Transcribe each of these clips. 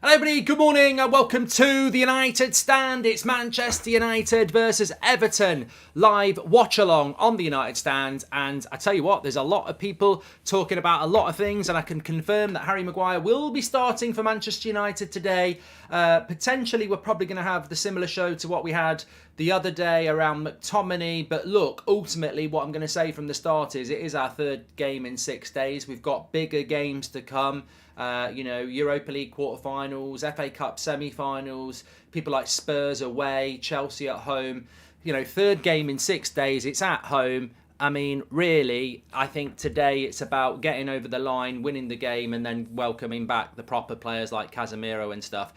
Hello everybody, good morning and welcome to the United Stand. It's Manchester United versus Everton, live watch-along on the United Stand. And I tell you what, there's a lot of people talking about a lot of things, and I can confirm that Harry Maguire will be starting for Manchester United today. Potentially, we're probably going to have the similar show to what we had the other day around McTominay. But look, ultimately, what I'm going to say from the start is it is our third game in 6 days. We've got bigger games to come. Europa League quarterfinals, FA Cup semi-finals, people like Spurs away, Chelsea at home. Third game in 6 days, it's at home. I mean, really, I think today it's about getting over the line, winning the game, and then welcoming back the proper players like Casemiro and stuff.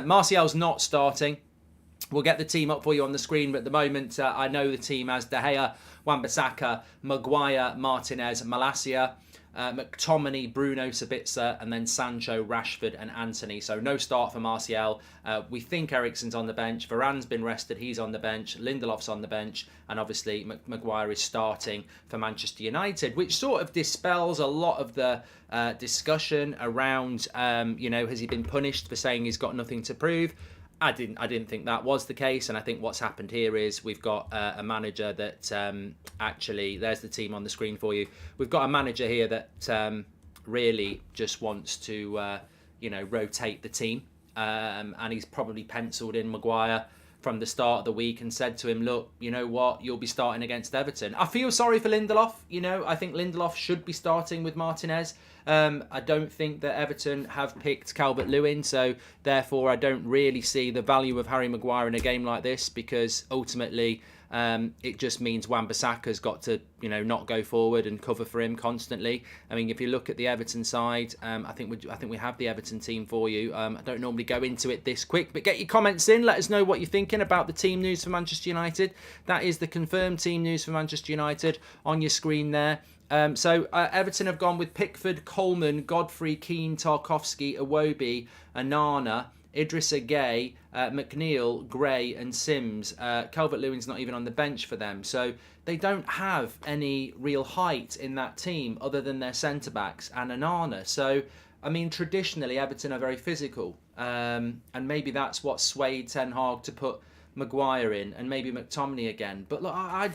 Martial's not starting. We'll get the team up for you on the screen, but at the moment, I know the team as De Gea, Wan-Bissaka, Maguire, Martinez, Malacia, McTominay, Bruno, Sabitzer, and then Sancho, Rashford and Anthony. So no start for Martial. We think Eriksen's on the bench. Varane's been rested. He's on the bench. Lindelof's on the bench. And obviously Maguire is starting for Manchester United, which sort of dispels a lot of the discussion around, has he been punished for saying he's got nothing to prove? I didn't think that was the case, and I think what's happened here is we've got a manager that actually, there's the team on the screen for you. We've got a manager here that really just wants to, rotate the team, and he's probably penciled in Maguire from the start of the week and said to him, look, you know what, you'll be starting against Everton. I feel sorry for Lindelof. I think Lindelof should be starting with Martinez. I don't think that Everton have picked Calvert-Lewin, so therefore I don't really see the value of Harry Maguire in a game like this, because ultimately it just means Wan-Bissaka's got to, not go forward and cover for him constantly. I mean, if you look at the Everton side, I think we have the Everton team for you. I don't normally go into it this quick, but get your comments in. Let us know what you're thinking about the team news for Manchester United. That is the confirmed team news for Manchester United on your screen there. So Everton have gone with Pickford, Coleman, Godfrey, Keane, Tarkowski, Iwobi, Onana, Idrissa Gueye, McNeil, Gray and Sims. Calvert-Lewin's not even on the bench for them. So they don't have any real height in that team other than their centre-backs and Onana. So, I mean, traditionally Everton are very physical. And maybe that's what swayed Ten Hag to put Maguire in and maybe McTominay again. But look, I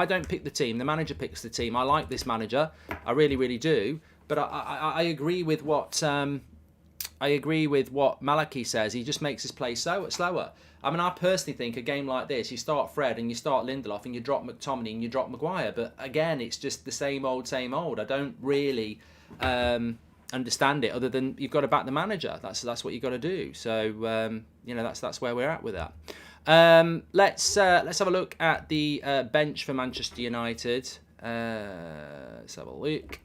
don't pick the team. The manager picks the team. I like this manager. I really, really do. But I agree with what... I agree with what Malaki says. He just makes his play slower. I mean, I personally think a game like this, you start Fred and you start Lindelof and you drop McTominay and you drop Maguire. But again, it's just the same old, same old. I don't really understand it, other than you've got to back the manager. That's what you've got to do. So, that's where we're at with that. Let's have a look at the bench for Manchester United. Let's have a look.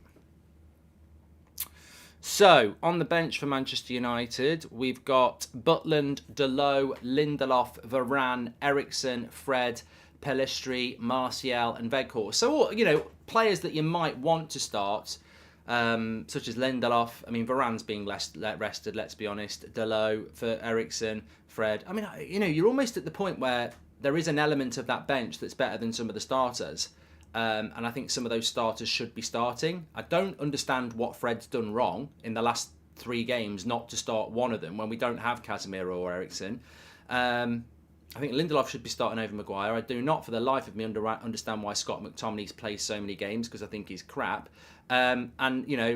So, on the bench for Manchester United, we've got Butland, Dalot, Lindelof, Varane, Eriksen, Fred, Pellistri, Martial and Weghorst. So, players that you might want to start, such as Lindelof. I mean, Varane's being rested, let's be honest. Dalot for Eriksen, Fred. I mean, you're almost at the point where there is an element of that bench that's better than some of the starters. And I think some of those starters should be starting. I don't understand what Fred's done wrong in the last 3 games not to start one of them when we don't have Casemiro or Eriksen. I think Lindelof should be starting over Maguire. I do not for the life of me understand why Scott McTominay's plays so many games, because I think he's crap. And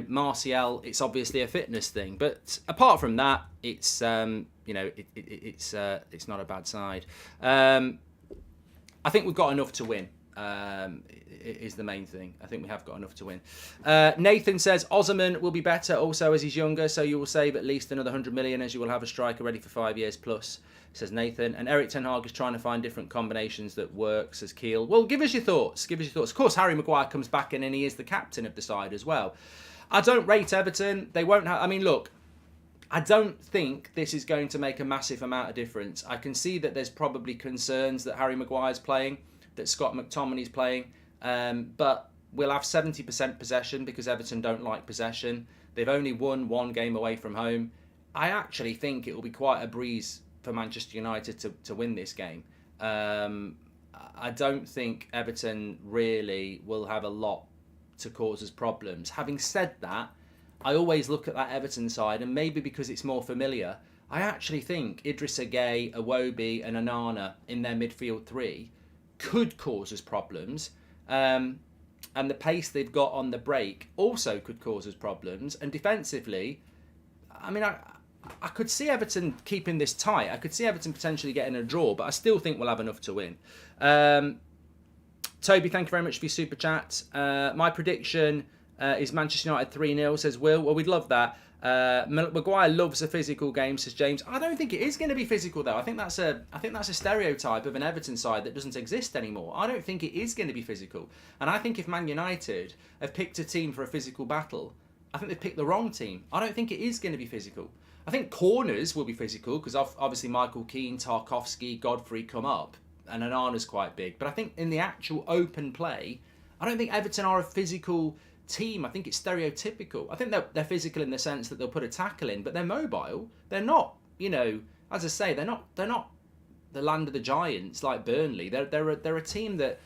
Martial, it's obviously a fitness thing. But apart from that, it's it's not a bad side. I think we've got enough to win. Is the main thing. I think we have got enough to win. Nathan says Osimhen will be better also as he's younger, so you will save at least another 100 million as you will have a striker ready for 5 years plus, says Nathan. And Erik Ten Hag is trying to find different combinations that work, says Keel. Well, give us your thoughts. Of course, Harry Maguire comes back in and he is the captain of the side as well. I don't rate Everton. They won't have... I mean, look, I don't think this is going to make a massive amount of difference. I can see that there's probably concerns that Harry Maguire's playing, that Scott McTominay's playing, but we'll have 70% possession because Everton don't like possession. They've only won 1 game away from home. I actually think it will be quite a breeze for Manchester United to win this game. I don't think Everton really will have a lot to cause us problems. Having said that, I always look at that Everton side, and maybe because it's more familiar, I actually think Idrissa Gueye, Iwobi and Onana in their midfield three could cause us problems. And the pace they've got on the break also could cause us problems. And defensively, I mean, I could see Everton keeping this tight. I could see Everton potentially getting a draw, but I still think we'll have enough to win. Toby, thank you very much for your super chat. My prediction is Manchester United 3-0, says Will. Well, we'd love that. Maguire loves a physical game, says James. I don't think it is going to be physical, though. I think that's a stereotype of an Everton side that doesn't exist anymore. I don't think it is going to be physical. And I think if Man United have picked a team for a physical battle, I think they've picked the wrong team. I don't think it is going to be physical. I think corners will be physical because obviously Michael Keane, Tarkowski, Godfrey come up, and Onana's quite big. But I think in the actual open play, I don't think Everton are a physical team. I think it's stereotypical. I think they're physical in the sense that they'll put a tackle in, but they're mobile. They're not, as I say, they're not the land of the giants like Burnley. They're a team that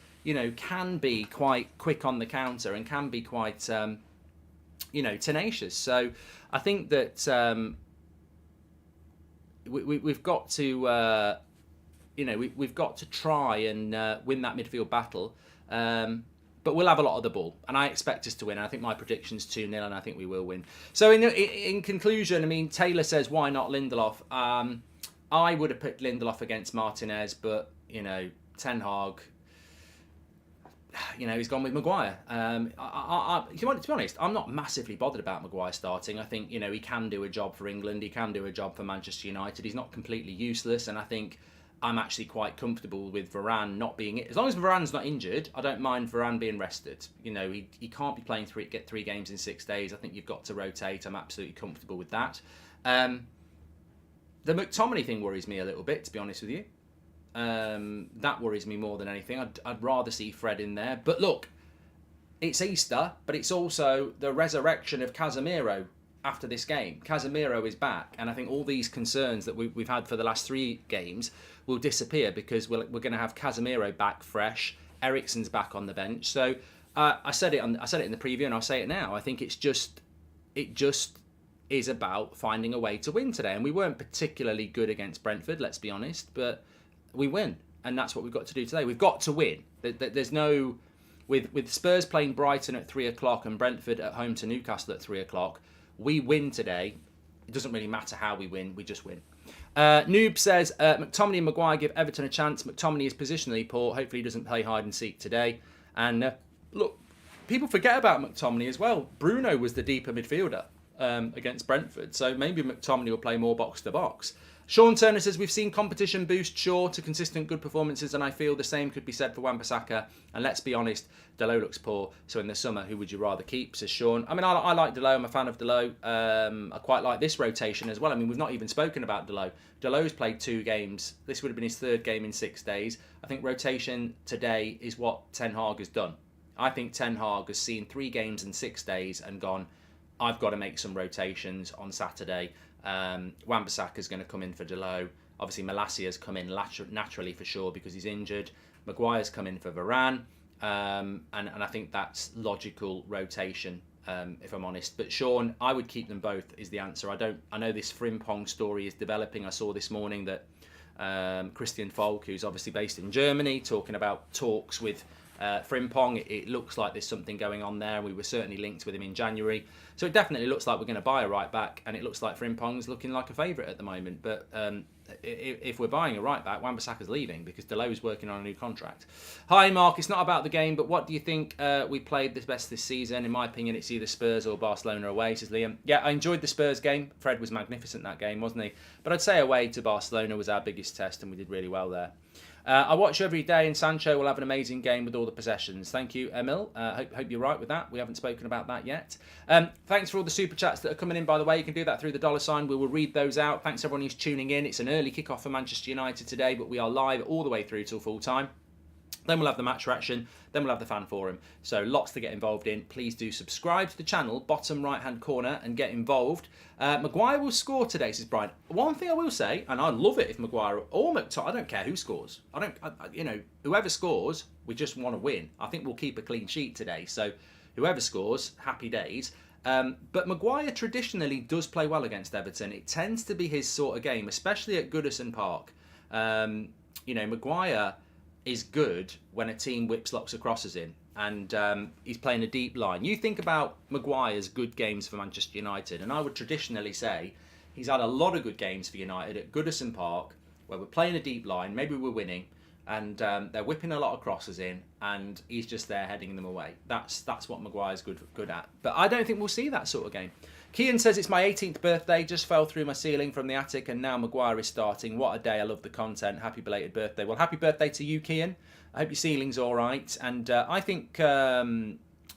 can be quite quick on the counter and can be quite tenacious. So I think that we've got to we've got to try and win that midfield battle. But we'll have a lot of the ball, and I expect us to win. I think my prediction's 2-0, and I think we will win. So in conclusion, I mean, Taylor says, why not Lindelof? I would have put Lindelof against Martinez, but, Ten Hag, he's gone with Maguire. To be honest, I'm not massively bothered about Maguire starting. I think, he can do a job for England. He can do a job for Manchester United. He's not completely useless, and I think I'm actually quite comfortable with Varane not being it. As long as Varane's not injured, I don't mind Varane being rested. He can't be playing get 3 games in 6 days. I think you've got to rotate. I'm absolutely comfortable with that. The McTominay thing worries me a little bit, to be honest with you. That worries me more than anything. I'd rather see Fred in there. But look, it's Easter, but it's also the resurrection of Casemiro after this game. Casemiro is back, and I think all these concerns that we've had for the last 3 games will disappear because we're going to have Casemiro back fresh. Eriksen's back on the bench. So I said it in the preview, and I'll say it now. I think it just is about finding a way to win today, and we weren't particularly good against Brentford, let's be honest, but we win, and that's what we've got to do today. We've got to win. There's no with Spurs playing Brighton at 3:00 and Brentford at home to Newcastle at 3:00. We win today. It doesn't really matter how we win. We just win. Noob says, McTominay and Maguire give Everton a chance. McTominay is positionally poor. Hopefully he doesn't play hide and seek today. And look, people forget about McTominay as well. Bruno was the deeper midfielder against Brentford. So maybe McTominay will play more box to box. Sean Turner says, we've seen competition boost Shaw to consistent good performances, and I feel the same could be said for Wan-Bissaka. And let's be honest, Dalot looks poor. So in the summer, who would you rather keep, says Sean. I mean, I like Dalot. I'm a fan of Dalot. I quite like this rotation as well. I mean, we've not even spoken about Dalot. Dalot's played 2 games. This would have been his 3rd game in 6 days. I think rotation today is what Ten Hag has done. I think Ten Hag has seen 3 games in 6 days and gone, I've got to make some rotations on Saturday. Wan-Bissaka is going to come in for Dalot. Obviously, Malacia's come in naturally for sure because he's injured. Maguire's come in for Varane. And I think that's logical rotation, if I'm honest. But Sean, I would keep them both is the answer. I know this Frimpong story is developing. I saw this morning that Christian Falk, who's obviously based in Germany, talking about talks with Frimpong. It looks like there's something going on there. We were certainly linked with him in January. So it definitely looks like we're going to buy a right back, and it looks like Frimpong's looking like a favourite at the moment. But if we're buying a right back, Wan-Bissaka's leaving because Deleu's working on a new contract. Hi Mark, it's not about the game, but what do you think we played the best this season? In my opinion, it's either Spurs or Barcelona away, says Liam. Yeah, I enjoyed the Spurs game. Fred was magnificent that game, wasn't he? But I'd say away to Barcelona was our biggest test, and we did really well there. I watch every day, and Sancho will have an amazing game with all the possessions. Thank you, Emil. Hope you're right with that. We haven't spoken about that yet. Thanks for all the super chats that are coming in, by the way. You can do that through the $sign. We will read those out. Thanks everyone who's tuning in. It's an early kickoff for Manchester United today, but we are live all the way through till full time. Then we'll have the match reaction. Then we'll have the fan forum. So lots to get involved in. Please do subscribe to the channel, bottom right-hand corner, and get involved. Maguire will score today, says Brian. One thing I will say, and I'd love it if Maguire or McTominay, I don't care who scores. Whoever scores, we just want to win. I think we'll keep a clean sheet today. So whoever scores, happy days. But Maguire traditionally does play well against Everton. It tends to be his sort of game, especially at Goodison Park. Maguire is good when a team whips lots of crosses in, and he's playing a deep line. You think about Maguire's good games for Manchester United, and I would traditionally say he's had a lot of good games for United at Goodison Park, where we're playing a deep line, maybe we're winning, and they're whipping a lot of crosses in, and he's just there heading them away. That's what Maguire's good at. But I don't think we'll see that sort of game. Kean says, it's my 18th birthday, just fell through my ceiling from the attic, and now Maguire is starting. What a day, I love the content. Happy belated birthday. Well, happy birthday to you, Kean. I hope your ceiling's all right. And I think I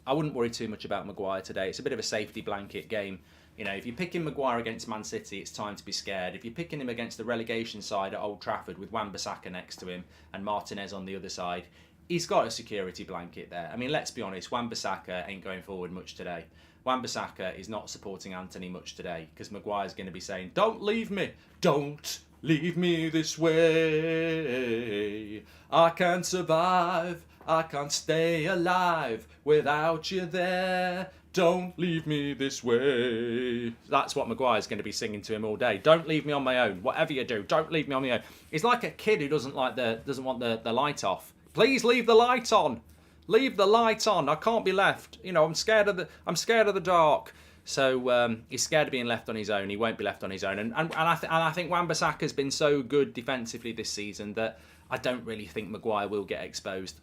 wouldn't worry too much about Maguire today. It's a bit of a safety blanket game. If you're picking Maguire against Man City, it's time to be scared. If you're picking him against the relegation side at Old Trafford with Wan-Bissaka next to him and Martinez on the other side, he's got a security blanket there. I mean, let's be honest, Wan-Bissaka ain't going forward much today. Wan-Bissaka is not supporting Anthony much today because Maguire's going to be saying, don't leave me, don't leave me this way. I can't survive, I can't stay alive without you there. Don't leave me this way. That's what Maguire's going to be singing to him all day. Don't leave me on my own. Whatever you do, don't leave me on my own. He's like a kid who doesn't want the light off. Please leave the light on. Leave the light on. I can't be left. I'm scared of the dark. So he's scared of being left on his own. He won't be left on his own. And I think Wan-Bissaka's been so good defensively this season that I don't really think Maguire will get exposed.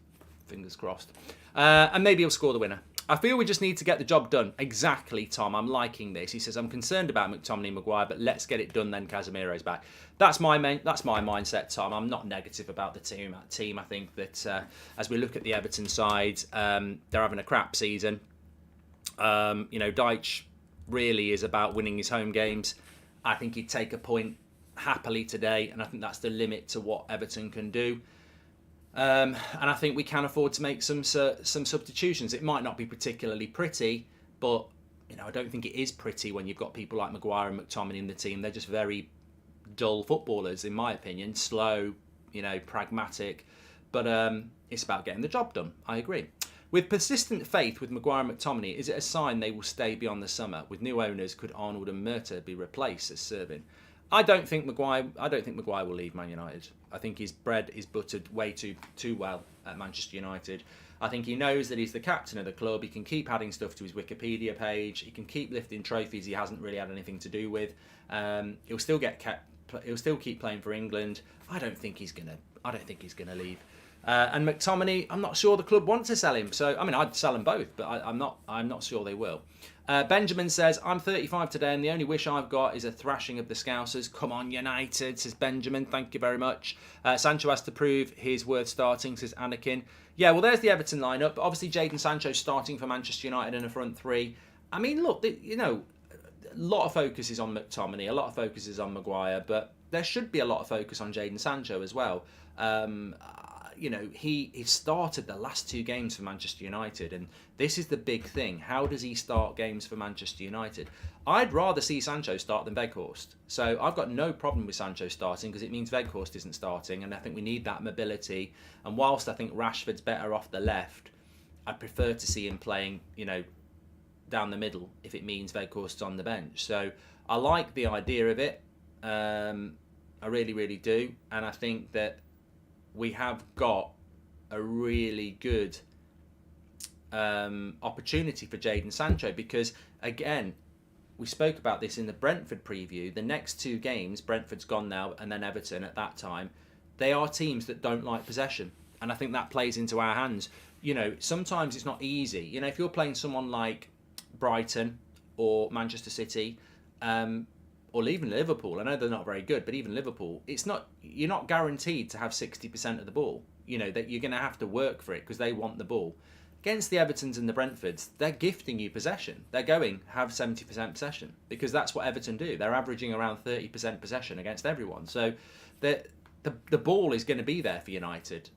Fingers crossed. And maybe he'll score the winner. I feel we just need to get the job done. Exactly, Tom. I'm liking this. He says, I'm concerned about McTominay and Maguire, but let's get it done then Casemiro's back. That's my mindset, Tom. I'm not negative about the team. I think that as we look at the Everton side, they're having a crap season. Deitch really is about winning his home games. I think he'd take a point happily today, and I think that's the limit to what Everton can do. And I think we can afford to make some substitutions. It might not be particularly pretty, but I don't think it is pretty when you've got people like Maguire and McTominay in the team. They're just very dull footballers, in my opinion. Slow, pragmatic. But it's about getting the job done. I agree. With persistent faith with Maguire and McTominay, is it a sign they will stay beyond the summer? With new owners, could Arnold and Murta be replaced as serving? I don't think Maguire will leave Man United. I think his bread is buttered way too well at Manchester United. I think he knows that he's the captain of the club. He can keep adding stuff to his Wikipedia page. He can keep lifting trophies he hasn't really had anything to do with. He'll still keep playing for England. I don't think he's gonna leave. And McTominay, I'm not sure the club want to sell him. So I'd sell them both, but I'm not sure they will. Benjamin says, I'm 35 today and the only wish I've got is a thrashing of the Scousers. Come on, United, says Benjamin. Thank you very much. Sancho has to prove he's worth starting, says Anakin. Yeah, well, there's the Everton lineup. Obviously, Jadon Sancho starting for Manchester United in a front three. I mean, look, a lot of focus is on McTominay, a lot of focus is on Maguire, but there should be a lot of focus on Jadon Sancho as well. He started the last two games for Manchester United, and this is the big thing. How does he start games for Manchester United? I'd rather see Sancho start than Weghorst. So I've got no problem with Sancho starting because it means Weghorst isn't starting, and I think we need that mobility. And whilst I think Rashford's better off the left, I'd prefer to see him playing, down the middle if it means Weghorst's on the bench. So I like the idea of it. I really, really do. And I think that we have got a really good opportunity for Jadon Sancho because, again, we spoke about this in the Brentford preview. The next two games, Brentford's gone now, and then Everton at that time, they are teams that don't like possession. And I think that plays into our hands. Sometimes it's not easy. If you're playing someone like Brighton or Manchester City, or even Liverpool, I know they're not very good, but even Liverpool, you're not guaranteed to have 60% of the ball. That you're going to have to work for it because they want the ball. Against the Evertons and the Brentfords, they're gifting you possession. They're going, have 70% possession because that's what Everton do. They're averaging around 30% possession against everyone. So the ball is going to be there for United.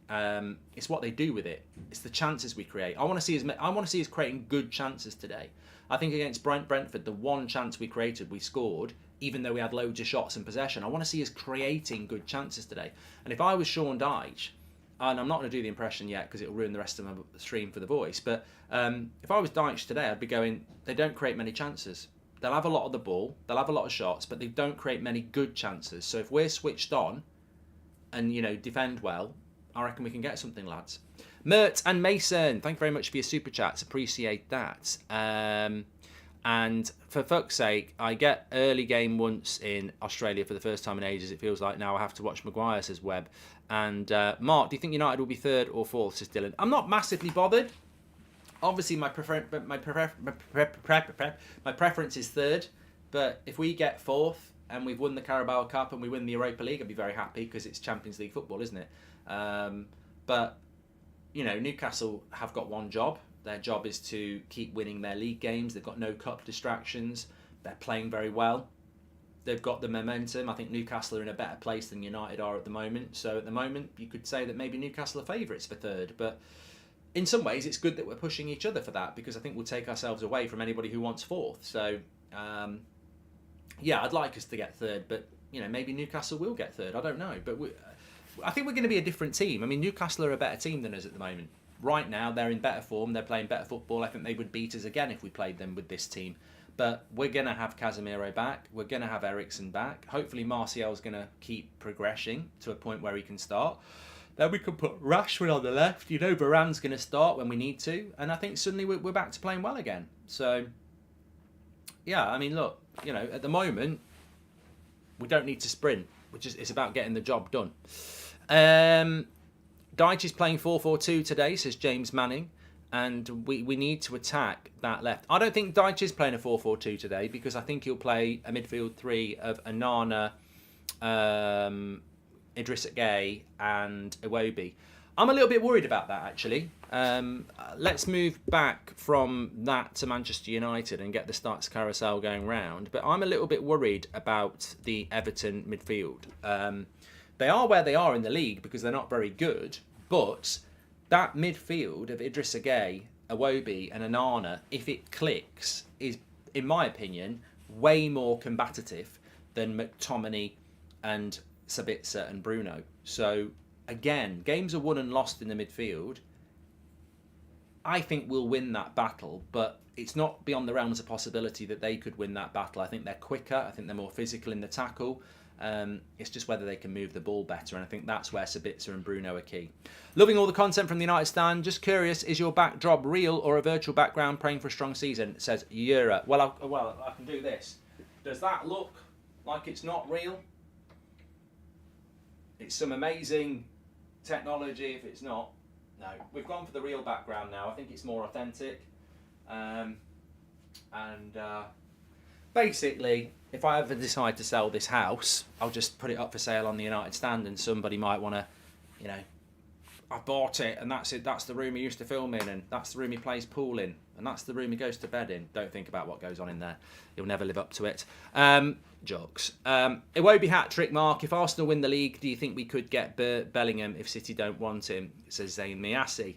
It's what they do with it. It's the chances we create. I want to see us creating good chances today. I think against Brentford, the one chance we created, we scored, even though we had loads of shots in possession. I want to see us creating good chances today. And if I was Sean Dyche, and I'm not going to do the impression yet because it'll ruin the rest of my stream for the voice, but if I was Dyche today, I'd be going, they don't create many chances. They'll have a lot of the ball, they'll have a lot of shots, but they don't create many good chances. So if we're switched on and, defend well, I reckon we can get something, lads. Mert and Mason, thank you very much for your super chats. Appreciate that. And for fuck's sake, I get early game once in Australia for the first time in ages. It feels like now I have to watch Maguire, says Webb. And Mark, do you think United will be third or fourth, says Dylan? I'm not massively bothered. Obviously, my preference is third. But if we get fourth and we've won the Carabao Cup and we win the Europa League, I'd be very happy because it's Champions League football, isn't it? But, Newcastle have got one job. Their job is to keep winning their league games. They've got no cup distractions. They're playing very well. They've got the momentum. I think Newcastle are in a better place than United are at the moment. So at the moment, you could say that maybe Newcastle are favourites for third. But in some ways, it's good that we're pushing each other for that because I think we'll take ourselves away from anybody who wants fourth. So, I'd like us to get third. But, maybe Newcastle will get third. I don't know. But I think we're going to be a different team. I mean, Newcastle are a better team than us at the moment. Right now, they're in better form. They're playing better football. I think they would beat us again if we played them with this team. But we're going to have Casemiro back. We're going to have Eriksen back. Hopefully, Martial's going to keep progressing to a point where he can start. Then we can put Rashford on the left. Varane's going to start when we need to. And I think suddenly we're back to playing well again. So, I mean, look, at the moment, we don't need to sprint. It's about getting the job done. Dyche is playing 4-4-2 today, says James Manning, and we need to attack that left. I don't think Dyche is playing a 4-4-2 today because I think he'll play a midfield three of Onana, Idrissa Gueye and Iwobi. I'm a little bit worried about that, actually. Let's move back from that to Manchester United and get the stats carousel going round. But I'm a little bit worried about the Everton midfield. They are where they are in the league because they're not very good, but that midfield of Idrissa Gueye, Iwobi and Onana, if it clicks, is, in my opinion, way more combative than McTominay and Sabitzer and Bruno. So, again, games are won and lost in the midfield. I think we'll win that battle, but it's not beyond the realms of possibility that they could win that battle. I think they're quicker. I think they're more physical in the tackle. It's just whether they can move the ball better, and I think that's where Sabitzer and Bruno are key. Loving all the content from the United Stand. Just curious, is your backdrop real or a virtual background? Praying for a strong season, says Yura. Well, I can do this. Does that look like it's not real? It's some amazing technology if it's not. No, we've gone for the real background now. I think it's more authentic. Basically, if I ever decide to sell this house, I'll just put it up for sale on the United Stand and somebody might want to, I bought it and that's it. That's the room he used to film in and that's the room he plays pool in and that's the room he goes to bed in. Don't think about what goes on in there. He'll never live up to it. Jokes. Iwobi hat-trick, Mark. If Arsenal win the league, do you think we could get Bellingham if City don't want him? Says Zayn Miassi.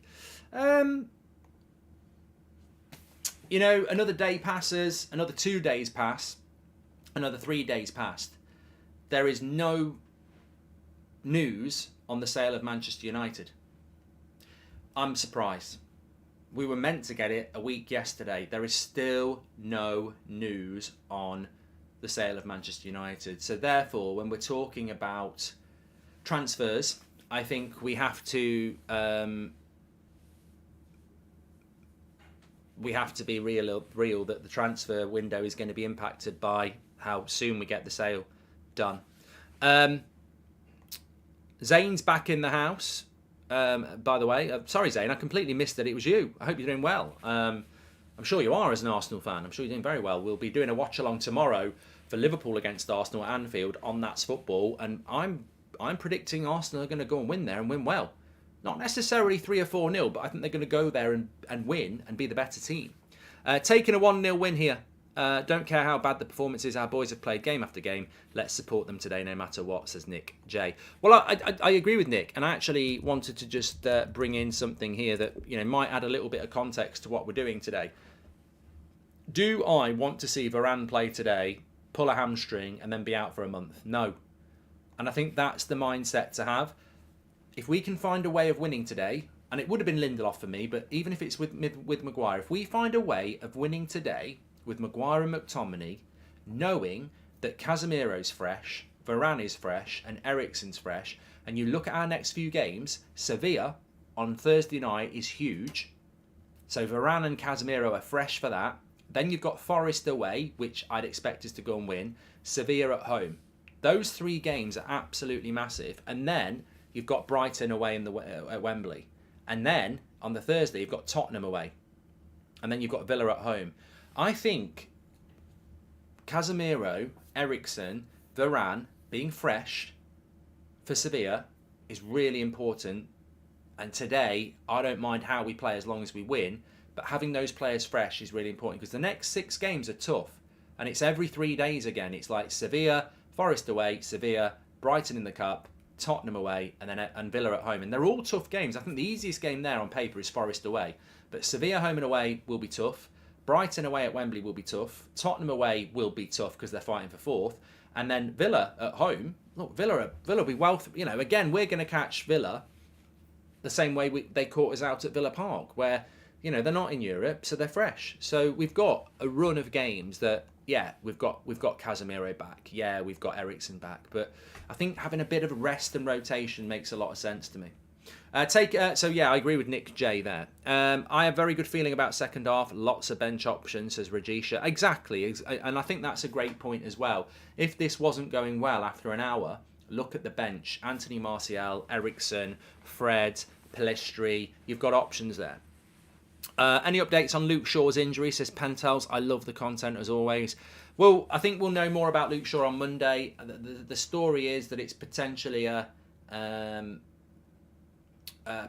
Another day passes, another 2 days pass, another 3 days passed. There is no news on the sale of Manchester United. I'm surprised. We were meant to get it a week yesterday. There is still no news on the sale of Manchester United. So therefore, when we're talking about transfers, I think we have to be real that the transfer window is going to be impacted by how soon we get the sale done. Zane's back in the house. By the way, sorry Zane, I completely missed that it was you. I hope you're doing well. I'm sure you are as an Arsenal fan. I'm sure you're doing very well. We'll be doing a watch-along tomorrow for Liverpool against Arsenal at Anfield on That's Football, and I'm predicting Arsenal are going to go and win there and win well. Not necessarily 3 or 4-0, but I think they're going to go there and win and be the better team. Taking a 1-0 win here. Don't care how bad the performance is. Our boys have played game after game. Let's support them today no matter what, says Nick J. Well, I agree with Nick, and I actually wanted to just bring in something here that might add a little bit of context to what we're doing today. Do I want to see Varane play today, pull a hamstring, and then be out for a month? No. And I think that's the mindset to have. if we can find a way of winning today, and it would have been Lindelof for me, but even if it's with Maguire, if we find a way of winning today with Maguire and McTominay, knowing that Casemiro's fresh, Varane is fresh, and Eriksen's fresh, and you look at our next few games, Sevilla on Thursday night is huge. So Varane and Casemiro are fresh for that. Then you've got Forest away, which I'd expect us to go and win. Sevilla at home. Those 3 games are absolutely massive. And then you've got Brighton away at Wembley. And then on the Thursday, you've got Tottenham away. And then you've got Villa at home. I think Casemiro, Eriksen, Varane being fresh for Sevilla is really important. And today, I don't mind how we play as long as we win, but having those players fresh is really important because the next 6 games are tough. And it's every 3 days again. It's like Sevilla, Forest away, Sevilla, Brighton in the Cup, Tottenham away, and Villa at home. And they're all tough games. I think the easiest game there on paper is Forest away. But Sevilla home and away will be tough. Brighton away at Wembley will be tough. Tottenham away will be tough because they're fighting for 4th. And then Villa at home. Look, Villa will be well. Again, we're going to catch Villa the same way they caught us out at Villa Park, where they're not in Europe, so they're fresh. So we've got a run of games that, we've got Casemiro back, we've got Eriksen back, but I think having a bit of rest and rotation makes a lot of sense to me. I agree with Nick J there. I have a very good feeling about second half. Lots of bench options, says Rajisha. Exactly, and I think that's a great point as well. If this wasn't going well after an hour, look at the bench. Anthony Martial, Eriksen, Fred, Pellistri. You've got options there. Any updates on Luke Shaw's injury, says Pentels. I love the content as always. Well, I think we'll know more about Luke Shaw on Monday. The story is that it's potentially a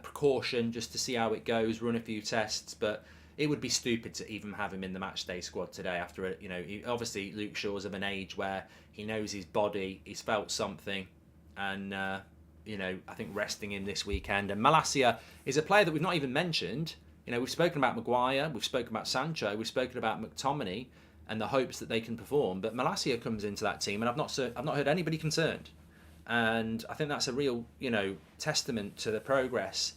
precaution just to see how it goes, run a few tests, but it would be stupid to even have him in the matchday squad today after obviously Luke Shaw's of an age where he knows his body, he's felt something, and I think resting him this weekend. And Malacia is a player that we've not even mentioned. We've spoken about Maguire, we've spoken about Sancho, we've spoken about McTominay and the hopes that they can perform, but Malacia comes into that team and I've not heard anybody concerned. And I think that's a real, testament to the progress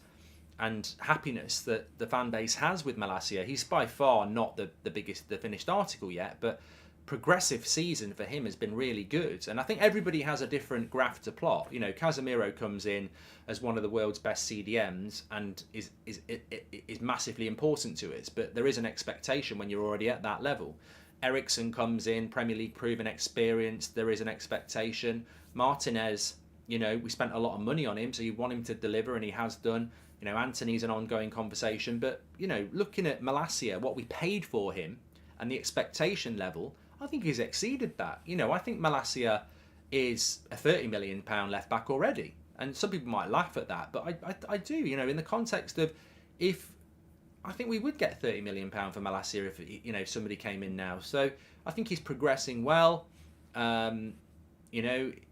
and happiness that the fan base has with Malacia. He's by far not the finished article yet, but progressive season for him has been really good. And I think everybody has a different graph to plot. Casemiro comes in as one of the world's best CDMs and is massively important to us, but there is an expectation when you're already at that level. Eriksen comes in, Premier League proven experience, there is an expectation. Martinez, we spent a lot of money on him, so you want him to deliver, and he has done. Anthony's an ongoing conversation, but, looking at Malacia, what we paid for him and the expectation level, I think he's exceeded that. I think Malacia is a £30 million left back already. And some people might laugh at that, but I do, in the context of if I think we would get £30 million for Malacia if somebody came in now. So I think he's progressing well.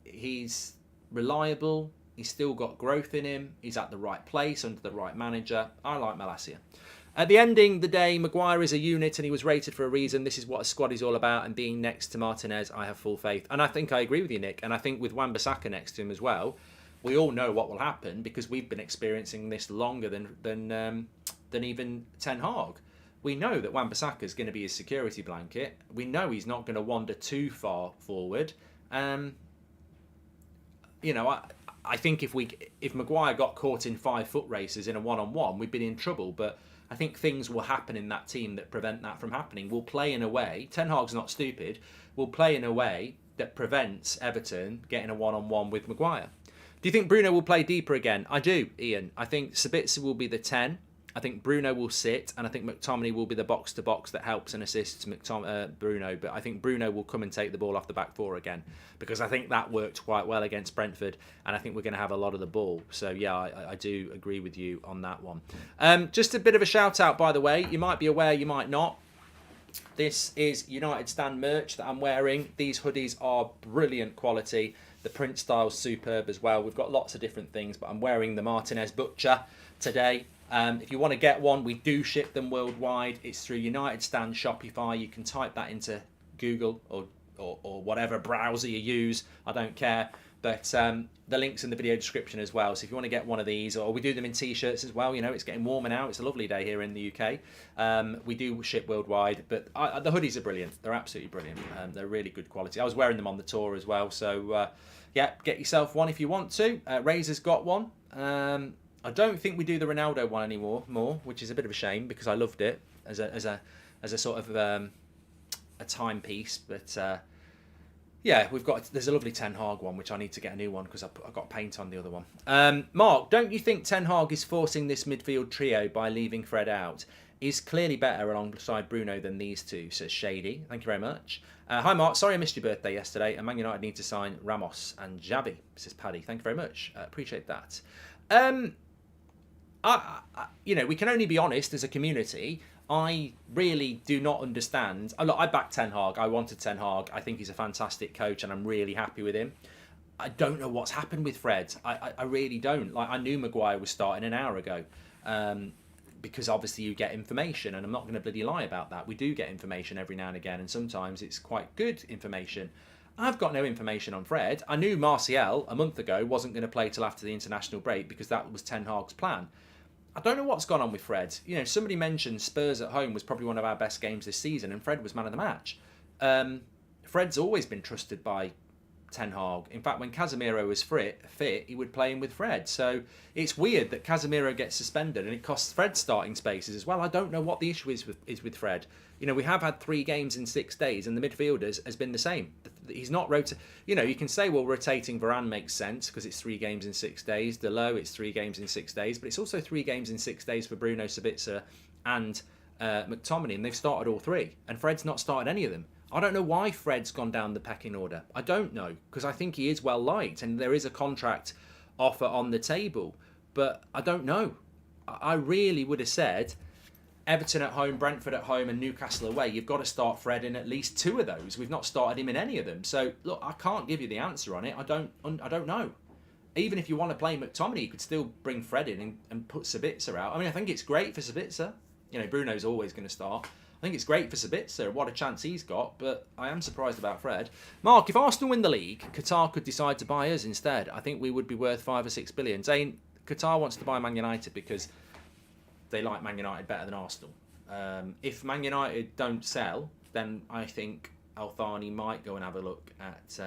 He's reliable. He's still got growth in him. He's at the right place under the right manager. I like Malacia. At the ending of the day, Maguire is a unit and he was rated for a reason. This is what a squad is all about, and being next to Martinez, I have full faith. And I think I agree with you, Nick. And I think with Wan-Bissaka next to him as well, we all know what will happen because we've been experiencing this longer than even Ten Hag. We know that Wan-Bissaka is going to be his security blanket. We know he's not going to wander too far forward. I think if Maguire got caught in 5-foot races in a one-on-one, we'd been in trouble. But I think things will happen in that team that prevent that from happening. We'll play in a way, Ten Hag's not stupid, we'll play in a way that prevents Everton getting a one-on-one with Maguire. Do you think Bruno will play deeper again? I do, Ian. I think Sabitzer will be the 10. I think Bruno will sit, and I think McTominay will be the box-to-box that helps and assists Bruno. But I think Bruno will come and take the ball off the back four again, because I think that worked quite well against Brentford, and I think we're going to have a lot of the ball. So, yeah, I do agree with you on that one. Just a bit of a shout-out, by the way. You might be aware, you might not. This is United Stand merch that I'm wearing. These hoodies are brilliant quality. The print style's superb as well. We've got lots of different things, but I'm wearing the Martinez Butcher today. If you want to get one, we do ship them worldwide. It's through United Stand Shopify. You can type that into Google or or whatever browser you use. I don't care. But the link's in the video description as well. So if you want to get one of these, or we do them in t-shirts as well. You know, it's getting warmer now. It's a lovely day here in the UK. We do ship worldwide, but the hoodies are brilliant. They're absolutely brilliant. They're really good quality. I was wearing them on the tour as well. So yeah, get yourself one if you want to. Razor's got one. I don't think we do the Ronaldo one anymore, which is a bit of a shame because I loved it as a sort of a timepiece, but. Yeah, there's a lovely Ten Hag one, which I need to get a new one because I got paint on the other one. Mark, don't you think Ten Hag is forcing this midfield trio by leaving Fred out? He's clearly better alongside Bruno than these two, says Shady. Thank you very much. Hi, Mark. Sorry I missed your birthday yesterday. And Man United need to sign Ramos and Xavi, says Paddy. Thank you very much. Appreciate that. We can only be honest as a community. I really do not understand. Look, I backed Ten Hag. I wanted Ten Hag. I think he's a fantastic coach and I'm really happy with him. I don't know what's happened with Fred. I really don't. Like, I knew Maguire was starting an hour ago because obviously you get information, and I'm not going to bloody lie about that. We do get information every now and again, and sometimes it's quite good information. I've got no information on Fred. I knew Martial a month ago wasn't going to play till after the international break because that was Ten Hag's plan. I don't know what's gone on with Fred. You know, somebody mentioned Spurs at home was probably one of our best games this season, and Fred was man of the match. Fred's always been trusted by Ten Hag. In fact, when Casemiro was fit, he would play him with Fred. So it's weird that Casemiro gets suspended and it costs Fred starting spaces as well. I don't know what the issue is with Fred. You know, we have had 3 games in 6 days, and the midfielders has been the same. He's not rotating. You know, you can say, well, rotating Varane makes sense because it's 3 games in 6 days. Delo, it's 3 games in 6 days, but it's also 3 games in 6 days for Bruno, Sabitzer, and McTominay, and they've started all 3, and Fred's not started any of them. I don't know why Fred's gone down the pecking order. I don't know, because I think he is well liked, and there is a contract offer on the table, but I don't know. I really would have said Everton at home, Brentford at home, and Newcastle away. You've got to start Fred in at least 2 of those. We've not started him in any of them. So look, I can't give you the answer on it. I don't know. Even if you want to play McTominay, you could still bring Fred in and put Sabitzer out. I mean, I think it's great for Sabitzer. You know, Bruno's always going to start. I think it's great for Sabitzer. What a chance he's got. But I am surprised about Fred. Mark, if Arsenal win the league, Qatar could decide to buy us instead. I think we would be worth 5 or 6 billion. Zane, Qatar wants to buy Man United because they like Man United better than Arsenal. If Man United don't sell, then I think Al Thani might go and have a look at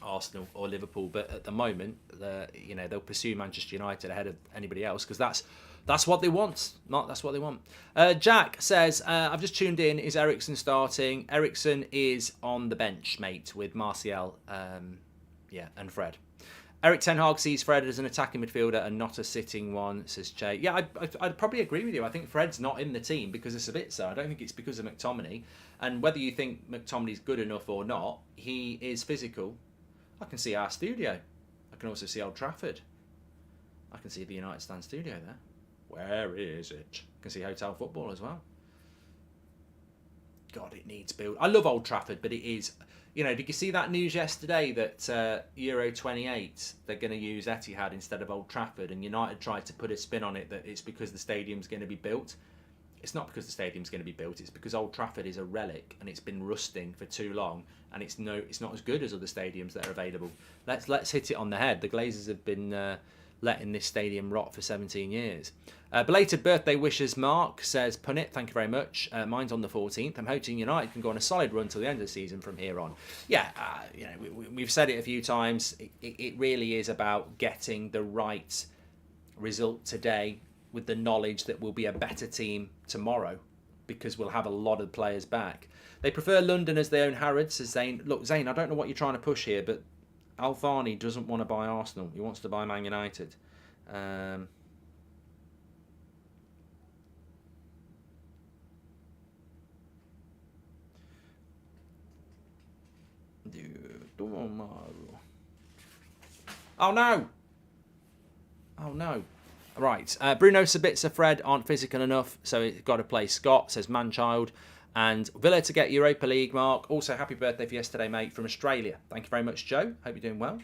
Arsenal or Liverpool. But at the moment, they'll pursue Manchester United ahead of anybody else because that's what they want. That's what they want. Jack says, I've just tuned in. Is Eriksen starting? Eriksen is on the bench, mate, with Martial, and Fred. Erik Ten Hag sees Fred as an attacking midfielder and not a sitting one, says Jay. Yeah, I'd probably agree with you. I think Fred's not in the team because of Sabitzer. I don't think it's because of McTominay. And whether you think McTominay's good enough or not, he is physical. I can see our studio. I can also see Old Trafford. I can see the United Stand studio there. Where is it? I can see Hotel Football as well. God, it needs build. I love Old Trafford, but it is... You know, did you see that news yesterday that Euro 28, they're going to use Etihad instead of Old Trafford, and United tried to put a spin on it that it's because the stadium's going to be built. It's not because the stadium's going to be built, it's because Old Trafford is a relic and it's been rusting for too long, and it's not as good as other stadiums that are available. Let's hit it on the head. The Glazers have been letting this stadium rot for 17 years. Belated birthday wishes, Mark, says Punit, thank you very much. Mine's on the 14th. I'm hoping United can go on a solid run till the end of the season from here on. Yeah, we've said it a few times. It really is about getting the right result today with the knowledge that we'll be a better team tomorrow because we'll have a lot of players back. They prefer London as they own Harrods, says Zane. Look, Zane, I don't know what you're trying to push here, but Al Thani doesn't want to buy Arsenal. He wants to buy Man United. Oh no! Oh no! Right, Bruno, Sabitzer, Fred aren't physical enough, so he's got to play Scott, says Manchild. And Villa to get Europa League, Mark. Also, happy birthday for yesterday, mate, from Australia. Thank you very much, Joe. Hope you're doing well.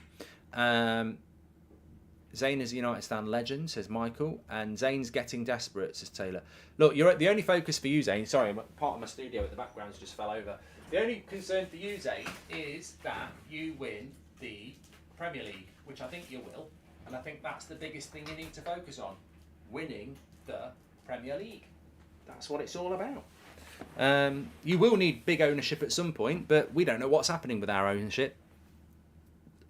Zane is a United Stand legend, says Michael. And Zane's getting desperate, says Taylor. Look, you're the only focus for you, Zane. Sorry, part of my studio at the background's just fell over. The only concern for you, Zane, is that you win the Premier League, which I think you will. And I think that's the biggest thing you need to focus on. Winning the Premier League. That's what it's all about. You will need big ownership at some point, but we don't know what's happening with our ownership.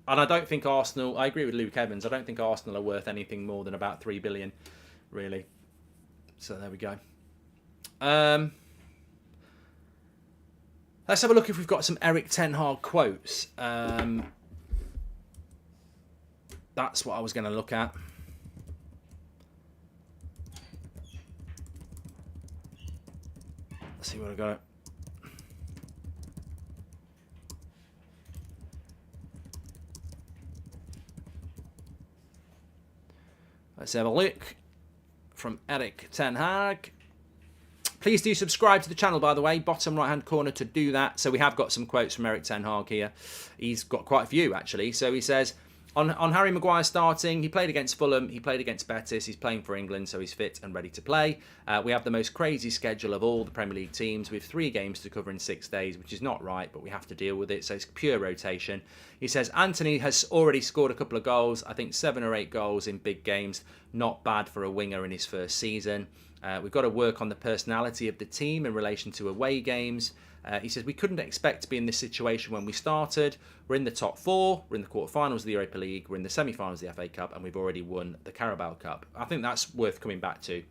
And I don't think Arsenal, I agree with Luke Evans, I don't think Arsenal are worth anything more than about 3 billion, really. So there we go. Let's have a look if we've got some Erik ten Hag quotes. That's what I was going to look at. Let's see what I got. Let's have a look from Erik ten Hag. Please do subscribe to the channel, by the way. Bottom right-hand corner to do that. So we have got some quotes from Erik ten Hag here. He's got quite a few, actually. So he says, on Harry Maguire starting, he played against Fulham, he played against Betis, he's playing for England, so he's fit and ready to play. We have the most crazy schedule of all the Premier League teams with 3 games to cover in 6 days, which is not right, but we have to deal with it, so it's pure rotation. He says, Anthony has already scored a couple of goals, I think 7 or 8 goals in big games, not bad for a winger in his first season. We've got to work on the personality of the team in relation to away games. He says, we couldn't expect to be in this situation when we started. We're in the top 4, we're in the quarterfinals of the Europa League, we're in the semi-finals of the FA Cup, and we've already won the Carabao Cup. I think that's worth coming back to.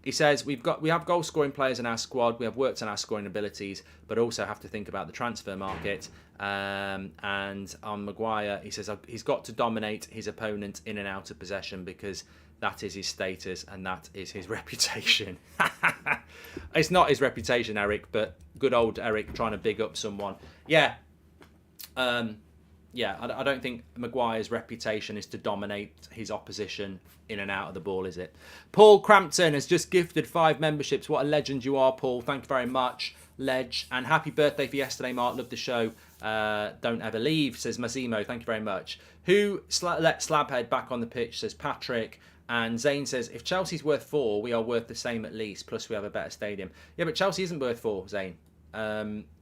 He says, we have goal-scoring players in our squad, we have worked on our scoring abilities, but also have to think about the transfer market. And on Maguire, he says, he's got to dominate his opponent in and out of possession because that is his status and that is his reputation. It's not his reputation, Eric, but good old Eric trying to big up someone. Yeah. I don't think Maguire's reputation is to dominate his opposition in and out of the ball, is it? Paul Crampton has just gifted 5 memberships. What a legend you are, Paul. Thank you very much, Ledge. And happy birthday for yesterday, Mark. Love the show. Don't ever leave, says Massimo. Thank you very much. Who let Slabhead back on the pitch, says Patrick. And Zane says, if Chelsea's worth 4, we are worth the same at least. Plus, we have a better stadium. Yeah, but Chelsea isn't worth 4, Zane.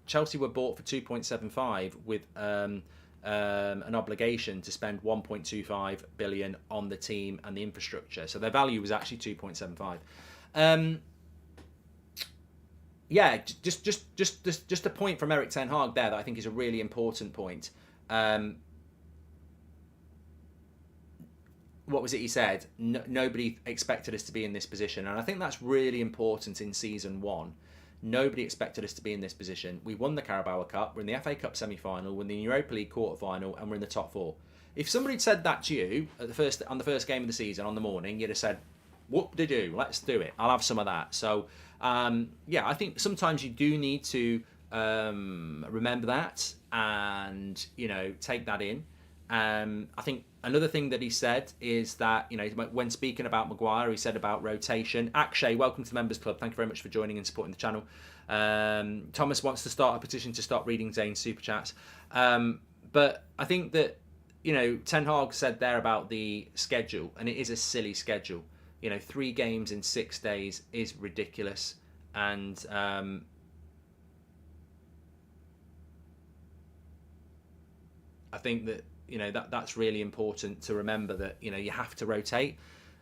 Chelsea were bought for 2.75 with an obligation to spend 1.25 billion on the team and the infrastructure. So their value was actually 2.75. Yeah, just a point from Erik ten Hag there that I think is a really important point. What was it he said? Nobody expected us to be in this position. And I think that's really important in season 1. Nobody expected us to be in this position. We won the Carabao Cup, we're in the FA Cup semi-final, we're in the Europa League quarter-final, and we're in the top 4. If somebody had said that to you on the first game of the season, on the morning, you'd have said, whoop-de-doo, let's do it. I'll have some of that. So, I think sometimes you do need to remember that and, take that in. I think another thing that he said is that, when speaking about Maguire, he said about rotation. Akshay, welcome to the Members Club. Thank you very much for joining and supporting the channel. Thomas wants to start a petition to stop reading Zane's super chats. But I think that, Ten Hag said there about the schedule, and it is a silly schedule. 3 games in 6 days is ridiculous. And I think that, that's really important to remember that, you have to rotate.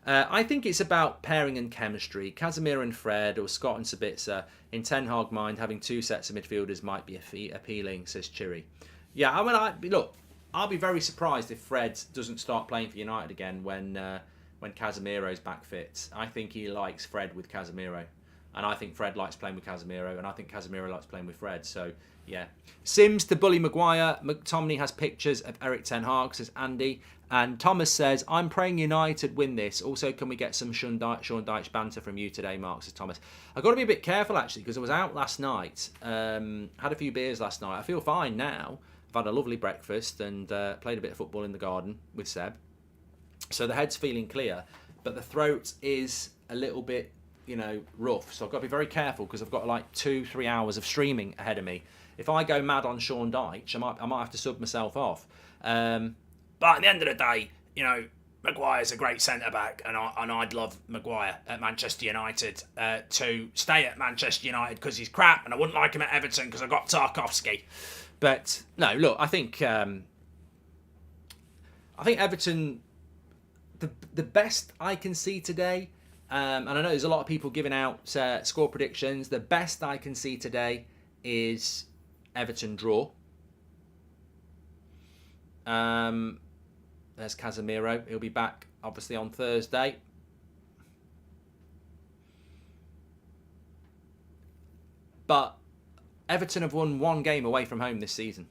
I think it's about pairing and chemistry. Casemiro and Fred, or Scott and Sabitzer. In Ten Hag mind, having 2 sets of midfielders might be appealing, says Chiri. Yeah, look, I'll be very surprised if Fred doesn't start playing for United again when Casemiro's back fit. I think he likes Fred with Casemiro. And I think Fred likes playing with Casemiro, and I think Casemiro likes playing with Fred. So, yeah. Sims to bully Maguire. McTominay has pictures of Erik ten Hag, says Andy. And Thomas says, I'm praying United win this. Also, can we get some Sean Dyche banter from you today, Mark, says Thomas. I've got to be a bit careful, actually, because I was out last night. Had a few beers last night. I feel fine now. I've had a lovely breakfast and played a bit of football in the garden with Seb. So the head's feeling clear, but the throat is a little bit, rough. So I've got to be very careful because I've got like 2-3 hours of streaming ahead of me. If I go mad on Sean Dyche, I might have to sub myself off. But at the end of the day, Maguire's a great centre-back, and I'd love Maguire at Manchester United to stay at Manchester United because he's crap, and I wouldn't like him at Everton because I got Tarkowski. But no, look, I think Everton, the best I can see today, and I know there's a lot of people giving out score predictions. The best I can see today is Everton draw. There's Casemiro. He'll be back, obviously, on Thursday. But Everton have won one game away from home this season.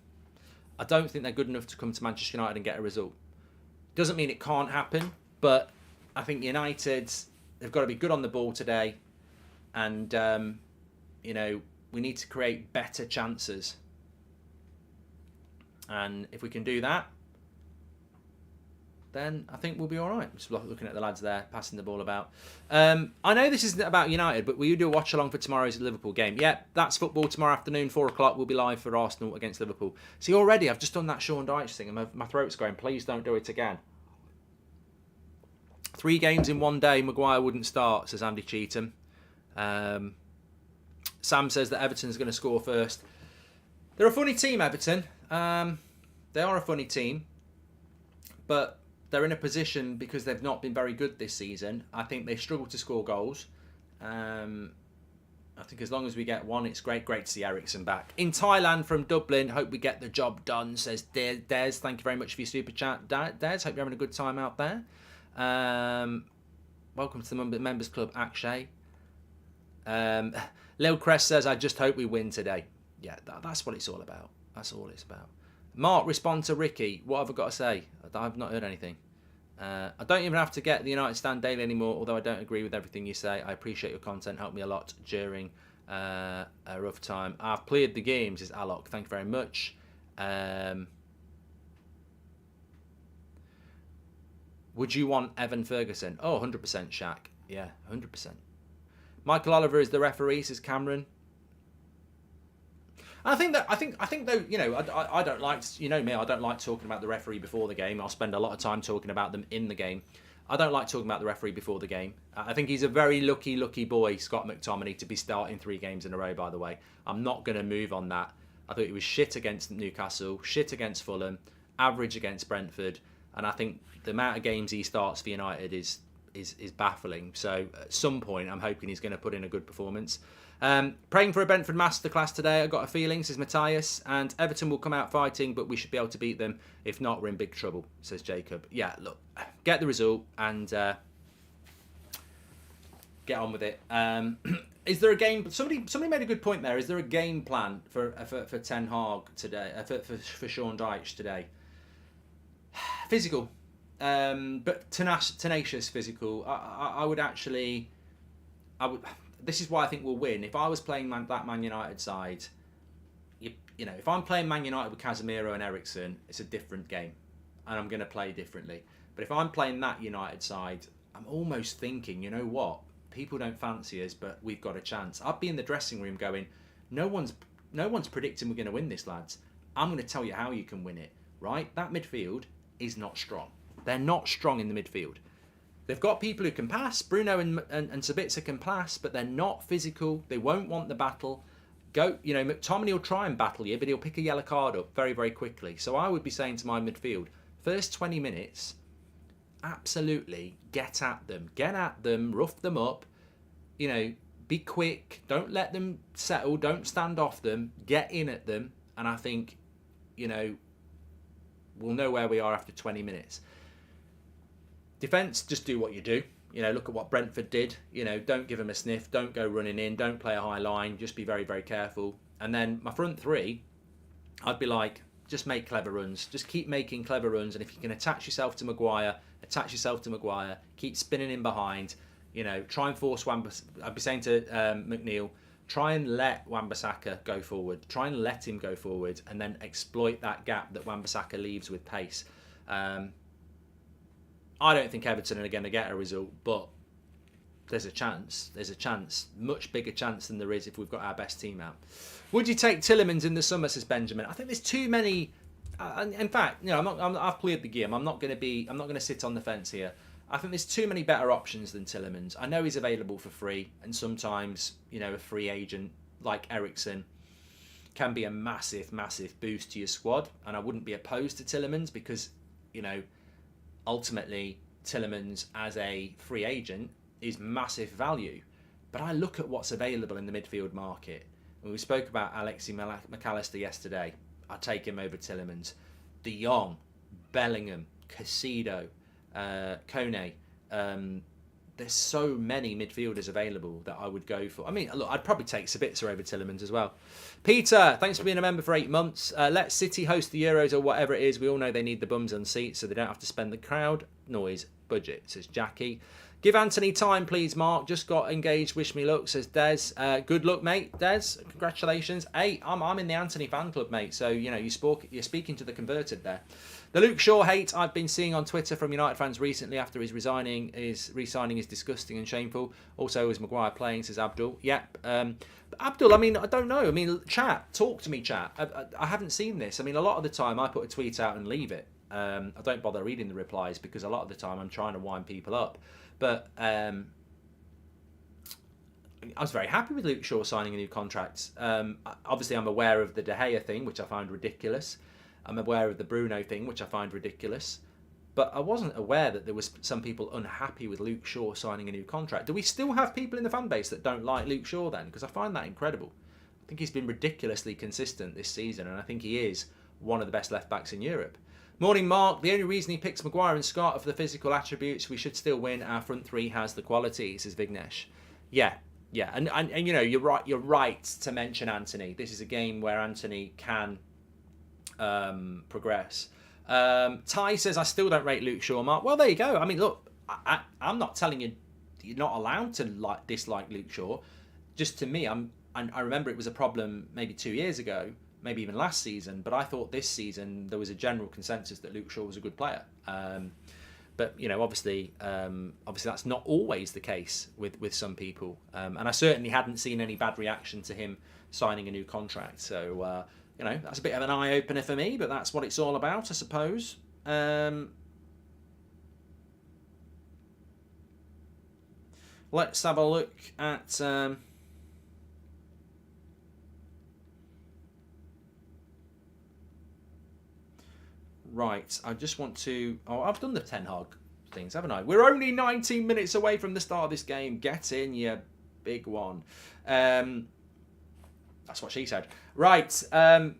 I don't think they're good enough to come to Manchester United and get a result. Doesn't mean it can't happen, but I think United, they've got to be good on the ball today. And, we need to create better chances. And if we can do that, then I think we'll be all right. Just looking at the lads there, passing the ball about. I know this isn't about United, but will you do a watch-along for tomorrow's Liverpool game? Yeah, that's football tomorrow afternoon, 4 o'clock. We'll be live for Arsenal against Liverpool. See, already I've just done that Sean Dyche thing, and my throat's going, please don't do it again. 3 games in one day, Maguire wouldn't start, says Andy Cheetham. Sam says that Everton's going to score first. They're a funny team, Everton. They are a funny team, but they're in a position because they've not been very good this season. I think they struggle to score goals. I think as long as we get one, it's great. Great to see Ericsson back. In Thailand from Dublin, hope we get the job done, says Des. Thank you very much for your super chat, Des. Hope you're having a good time out there. Welcome to the Members Club, Akshay. Lil Crest says, I just hope we win today. Yeah, that's what it's all about. That's all it's about. Mark, respond to Ricky. What have I got to say? I've not heard anything. I don't even have to get the United Stand Daily anymore, although I don't agree with everything you say. I appreciate your content. Helped me a lot during a rough time. I've played the games, is Alok. Thank you very much. Would you want Evan Ferguson? Oh, 100% Shaq. Yeah, 100%. Michael Oliver is the referee, says Cameron. I think though, I don't like, me, I don't like talking about the referee before the game. I'll spend a lot of time talking about them in the game. I don't like talking about the referee before the game. I think he's a very lucky boy, Scott McTominay, to be starting 3 games in a row, by the way. I'm not going to move on that. I thought he was shit against Newcastle, shit against Fulham, average against Brentford, and I think the amount of games he starts for United is baffling. So at some point, I'm hoping he's going to put in a good performance. Praying for a Brentford masterclass today. I got a feeling, says Matthias, and Everton will come out fighting, but we should be able to beat them. If not, we're in big trouble, says Jacob. Yeah, look, get the result and get on with it. Is there a game? Somebody made a good point there. Is there a game plan for Ten Hag today? For Sean Dyche today? Physical, but tenacious physical. I would. This is why I think we'll win. If I was playing that Man United side, if I'm playing Man United with Casemiro and Ericsson, it's a different game, and I'm going to play differently. But if I'm playing that United side, I'm almost thinking, you know what? People don't fancy us, but we've got a chance. I'd be in the dressing room going, no one's predicting we're going to win this, lads. I'm going to tell you how you can win it, right? That midfield is not strong. They're not strong in the midfield. They've got people who can pass. Bruno and Sabitzer can pass, but they're not physical. They won't want the battle. McTominay will try and battle you, but he'll pick a yellow card up very, very quickly. So I would be saying to my midfield, first 20 minutes, absolutely get at them. Get at them, rough them up. Be quick. Don't let them settle. Don't stand off them. Get in at them. And I think, we'll know where we are after 20 minutes. Defence, just do what you do. Look at what Brentford did. Don't give them a sniff. Don't go running in. Don't play a high line. Just be very, very careful. And then my front 3, I'd be like, just make clever runs. Just keep making clever runs. And if you can attach yourself to Maguire. Keep spinning in behind. Try and force I'd be saying to McNeil, try and let Wan-Bissaka go forward. Try and let him go forward. And then exploit that gap that Wan-Bissaka leaves with pace. I don't think Everton are going to get a result, but there's a chance. There's a chance. Much bigger chance than there is if we've got our best team out. Would you take Tielemans in the summer, says Benjamin? I think there's too many In fact, I've cleared the game. I'm not going to sit on the fence here. I think there's too many better options than Tielemans. I know he's available for free, and sometimes, a free agent like Eriksen can be a massive, massive boost to your squad. And I wouldn't be opposed to Tielemans because, ultimately, Tielemans as a free agent is massive value. But I look at what's available in the midfield market. And we spoke about Alexi McAllister yesterday. I'd take him over Tielemans. De Jong, Bellingham, Casido, Kone. There's so many midfielders available that I would go for. I mean, look, I'd probably take Sabitzer over Tielemans as well. Peter, thanks for being a member for 8 months. Let City host the Euros or whatever it is. We all know they need the bums on seats so they don't have to spend the crowd noise budget, says Jackie. Give Anthony time, please, Mark. Just got engaged. Wish me luck, says Des. Good luck, mate. Des, congratulations. Hey, I'm in the Anthony fan club, mate. So, you're speaking to the converted there. The Luke Shaw hate I've been seeing on Twitter from United fans recently after his re-signing is disgusting and shameful. Also, is Maguire playing, says Abdul. Yep. Abdul, I mean, I don't know. I mean, chat. Talk to me, chat. I haven't seen this. I mean, a lot of the time I put a tweet out and leave it. I don't bother reading the replies because a lot of the time I'm trying to wind people up. But I was very happy with Luke Shaw signing a new contract. Obviously, I'm aware of the De Gea thing, which I find ridiculous. I'm aware of the Bruno thing, which I find ridiculous. But I wasn't aware that there was some people unhappy with Luke Shaw signing a new contract. Do we still have people in the fan base that don't like Luke Shaw then? Because I find that incredible. I think he's been ridiculously consistent this season, and I think he is one of the best left-backs in Europe. Morning, Mark. The only reason he picks Maguire and Scott are for the physical attributes. We should still win. Our front three has the quality, says Vignesh. Yeah. And you're right. You're right to mention Anthony. This is a game where Anthony can progress. Ty says, I still don't rate Luke Shaw, Mark. Well, there you go. I mean, look, I'm not telling you you're not allowed to dislike Luke Shaw. Just to me, I remember it was a problem maybe 2 years ago, maybe even last season, but I thought this season there was a general consensus that Luke Shaw was a good player. But obviously that's not always the case with some people. And I certainly hadn't seen any bad reaction to him signing a new contract. So that's a bit of an eye opener for me, but that's what it's all about, I suppose. Let's have a look at. Right, I just want to... Oh, I've done the Ten Hag things, haven't I? We're only 19 minutes away from the start of this game. Get in, you big one. That's what she said. Right, can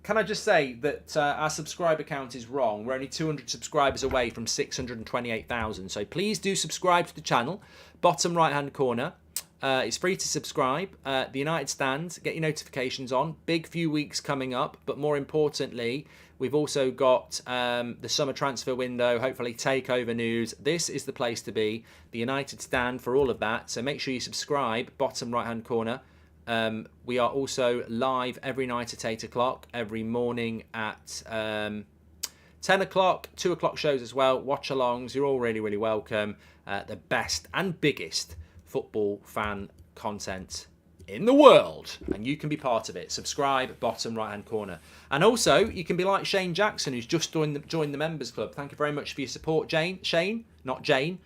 I just say that our subscriber count is wrong. We're only 200 subscribers away from 628,000. So please do subscribe to the channel. Bottom right-hand corner. It's free to subscribe. The United Stand, get your notifications on. Big few weeks coming up, but more importantly, we've also got the summer transfer window, hopefully takeover news. This is the place to be, the United Stand for all of that. So make sure you subscribe, bottom right-hand corner. We are also live every night at 8 o'clock, every morning at 10 o'clock, 2 o'clock shows as well, watch-alongs. You're all really, really welcome. The best and biggest football fan content in the world, and you can be part of it. Subscribe, bottom right hand corner. And also you can be like Shane Jackson, who's just joined the members club. Thank you very much for your support, Shane, not Jane.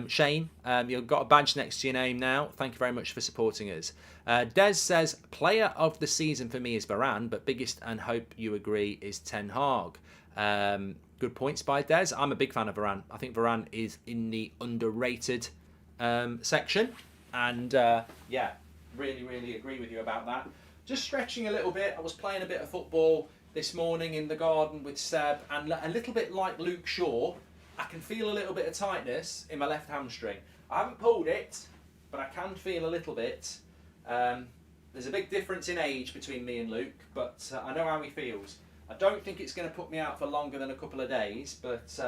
Shane, you've got a badge next to your name now. Thank you very much for supporting us. Des says, player of the season for me is Varane, but biggest and hope you agree is Ten Hag. Good points by Des. I'm a big fan of Varane. I think Varane is in the underrated section, and really, really agree with you about that. Just stretching a little bit. I was playing a bit of football this morning in the garden with Seb, and a little bit like Luke Shaw, I can feel a little bit of tightness in my left hamstring. I haven't pulled it, but I can feel a little bit. There's a big difference in age between me and Luke, but I know how he feels. I don't think it's going to put me out for longer than a couple of days, but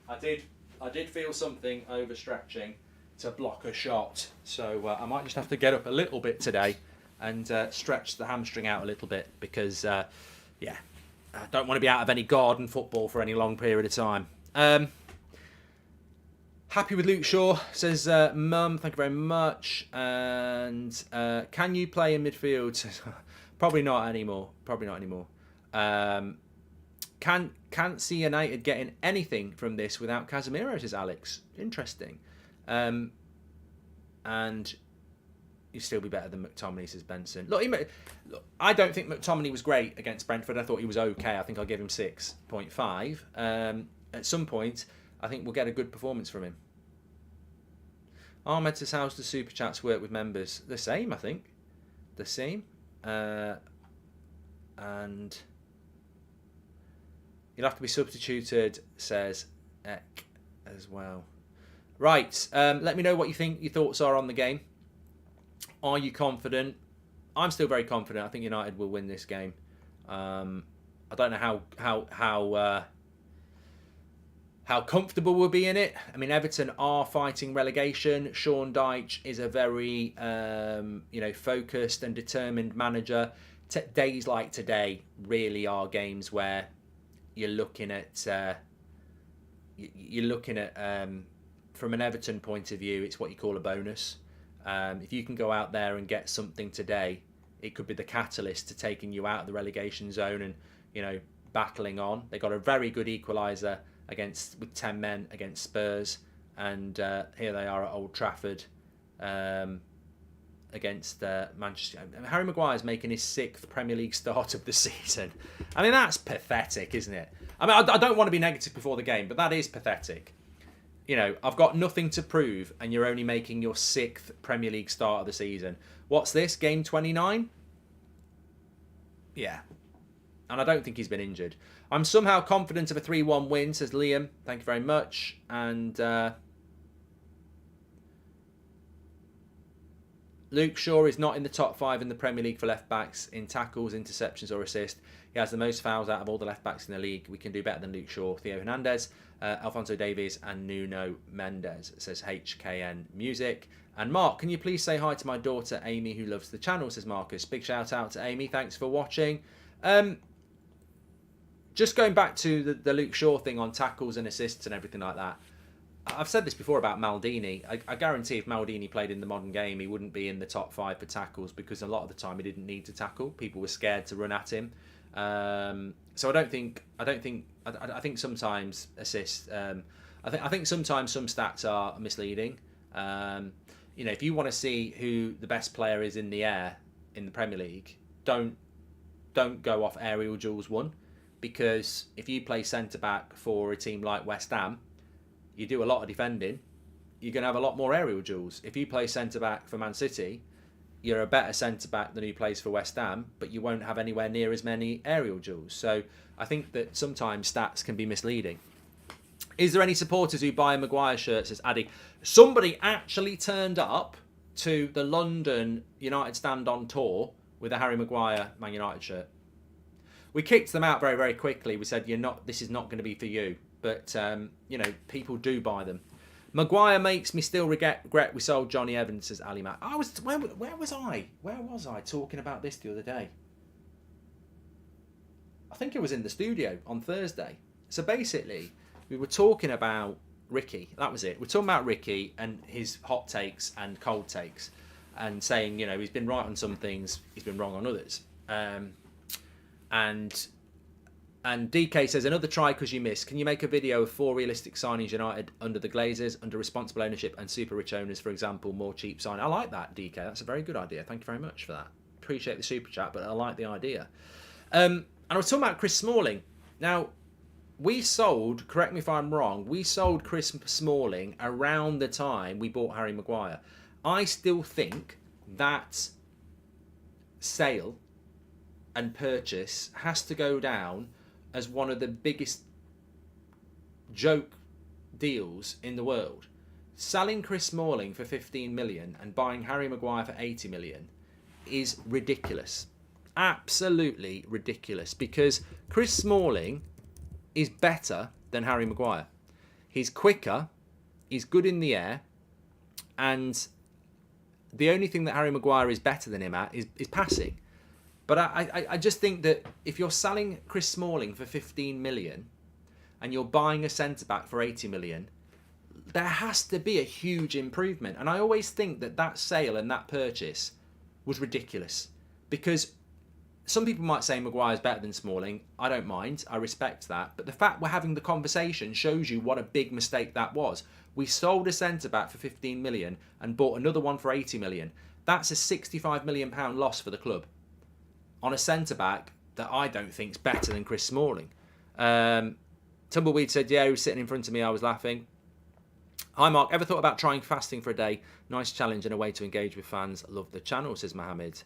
I did feel something overstretching to block a shot. So I might just have to get up a little bit today and stretch the hamstring out a little bit because, I don't want to be out of any garden football for any long period of time. Happy with Luke Shaw, says Mum. Thank you very much. And can you play in midfield? Probably not anymore. Can't see United getting anything from this without Casemiro, says Alex. Interesting. And he'd still be better than McTominay, says Benson. Look, I don't think McTominay was great against Brentford. I thought he was okay. I think I'll give him 6.5. At some point, I think we'll get a good performance from him. Ahmed says, how's the Super Chats work with members? The same, I think. The same. And you'll have to be substituted, says Ek as well. Right, let me know what you think your thoughts are on the game. Are you confident? I'm still very confident. I think United will win this game. I don't know how comfortable we'll be in it. I mean, Everton are fighting relegation. Sean Dyche is a very focused and determined manager. Days like today really are games where you're looking at from an Everton point of view, it's what you call a bonus. If you can go out there and get something today, it could be the catalyst to taking you out of the relegation zone and battling on. They got a very good equaliser with 10 men against Spurs, and here they are at Old Trafford against Manchester. Harry Maguire's making his 6th Premier League start of the season. I mean, that's pathetic, isn't it? I mean, I don't want to be negative before the game, but that is pathetic. I've got nothing to prove, and you're only making your 6th Premier League start of the season. What's this, game 29? Yeah. And I don't think he's been injured. I'm somehow confident of a 3-1 win, says Liam. Thank you very much. And Luke Shaw is not in the top 5 in the Premier League for left-backs in tackles, interceptions or assists. He has the most fouls out of all the left-backs in the league. We can do better than Luke Shaw, Theo Hernandez, Alphonso Davies and Nuno Mendes, says HKN Music. And Mark, can you please say hi to my daughter Amy, who loves the channel, says Marcus. Big shout out to Amy. Thanks for watching. Just going back to the Luke Shaw thing on tackles and assists and everything like that. I've said this before about Maldini. I guarantee if Maldini played in the modern game, he wouldn't be in the top 5 for tackles, because a lot of the time he didn't need to tackle. People were scared to run at him. So I think sometimes assists. I think sometimes some stats are misleading. If you want to see who the best player is in the air in the Premier League, don't go off aerial duels one, because if you play centre back for a team like West Ham, you do a lot of defending, you're going to have a lot more aerial duels. If you play centre back for Man City, you're a better centre back than who plays for West Ham, but you won't have anywhere near as many aerial duels. So I think that sometimes stats can be misleading. Is there any supporters who buy a Maguire shirt, says Addy? Somebody actually turned up to the London United stand on tour with a Harry Maguire Man United shirt. We kicked them out very, very quickly. We said, this is not going to be for you. But, people do buy them. Maguire makes me still regret we sold Johnny Evans, says Ali Mac. Where was I talking about this the other day? I think it was in the studio on Thursday. So basically, we were talking about Ricky. That was it. We're talking about Ricky and his hot takes and cold takes, and saying, he's been right on some things, he's been wrong on others. And DK says, another try because you missed. Can you make a video of 4 realistic signings United under the Glazers, under responsible ownership and super rich owners, for example, more cheap sign? I like that, DK. That's a very good idea. Thank you very much for that. Appreciate the super chat, but I like the idea. And I was talking about Chris Smalling. Now, we sold, correct me if I'm wrong, we sold Chris Smalling around the time we bought Harry Maguire. I still think that sale and purchase has to go down as one of the biggest joke deals in the world. Selling Chris Smalling for 15 million and buying Harry Maguire for 80 million is ridiculous. Absolutely ridiculous, because Chris Smalling is better than Harry Maguire. He's quicker, he's good in the air, and the only thing that Harry Maguire is better than him at is passing. But I just think that if you're selling Chris Smalling for 15 million and you're buying a centre-back for 80 million, there has to be a huge improvement. And I always think that sale and that purchase was ridiculous, because some people might say Maguire's better than Smalling. I don't mind. I respect that. But the fact we're having the conversation shows you what a big mistake that was. We sold a centre-back for 15 million and bought another one for 80 million. That's a 65 million pound loss for the club on a centre-back that I don't think is better than Chris Smalling. Tumbleweed said, yeah, he was sitting in front of me. I was laughing. Hi, Mark. Ever thought about trying fasting for a day? Nice challenge and a way to engage with fans. Love the channel, says Mohammed.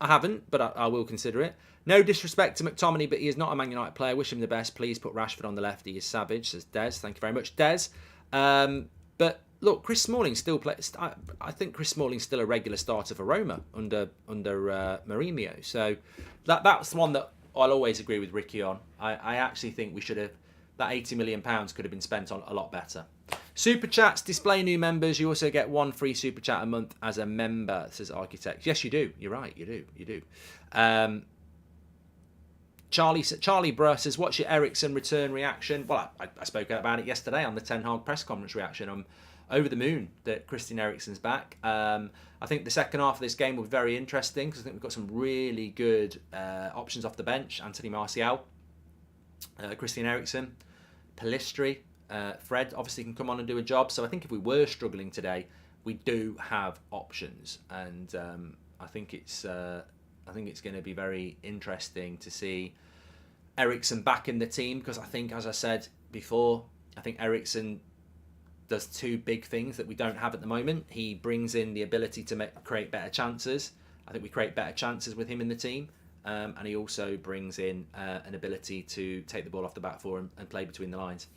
I haven't, but I will consider it. No disrespect to McTominay, but he is not a Man United player. Wish him the best. Please put Rashford on the left. He is savage, says Des. Thank you very much, Des. But look, Chris Smalling still plays. I think Chris Smalling's still a regular starter for Roma under Mourinho. So that's the one that I'll always agree with Ricky on. I actually think we should have, that £80 million could have been spent on a lot better. Super chats display new members. You also get one free super chat a month as a member, says Architect. Yes, you do. You're right. You do. Charlie Bruh says, what's your Eriksen return reaction? Well, I spoke about it yesterday on the Ten Hag press conference reaction. I'm over the moon that Christian Eriksen's back. I think the second half of this game will be very interesting because I think we've got some really good options off the bench. Anthony Martial, Christian Eriksen, Pellistri. Fred obviously can come on and do a job. So I think if we were struggling today, we do have options, and I think it's going to be very interesting to see Eriksen back in the team, because I think, as I said before, I think Eriksen does two big things that we don't have at the moment. He brings in the ability to create better chances. I think we create better chances with him in the team. And he also brings in an ability to take the ball off the back four and play between the lines.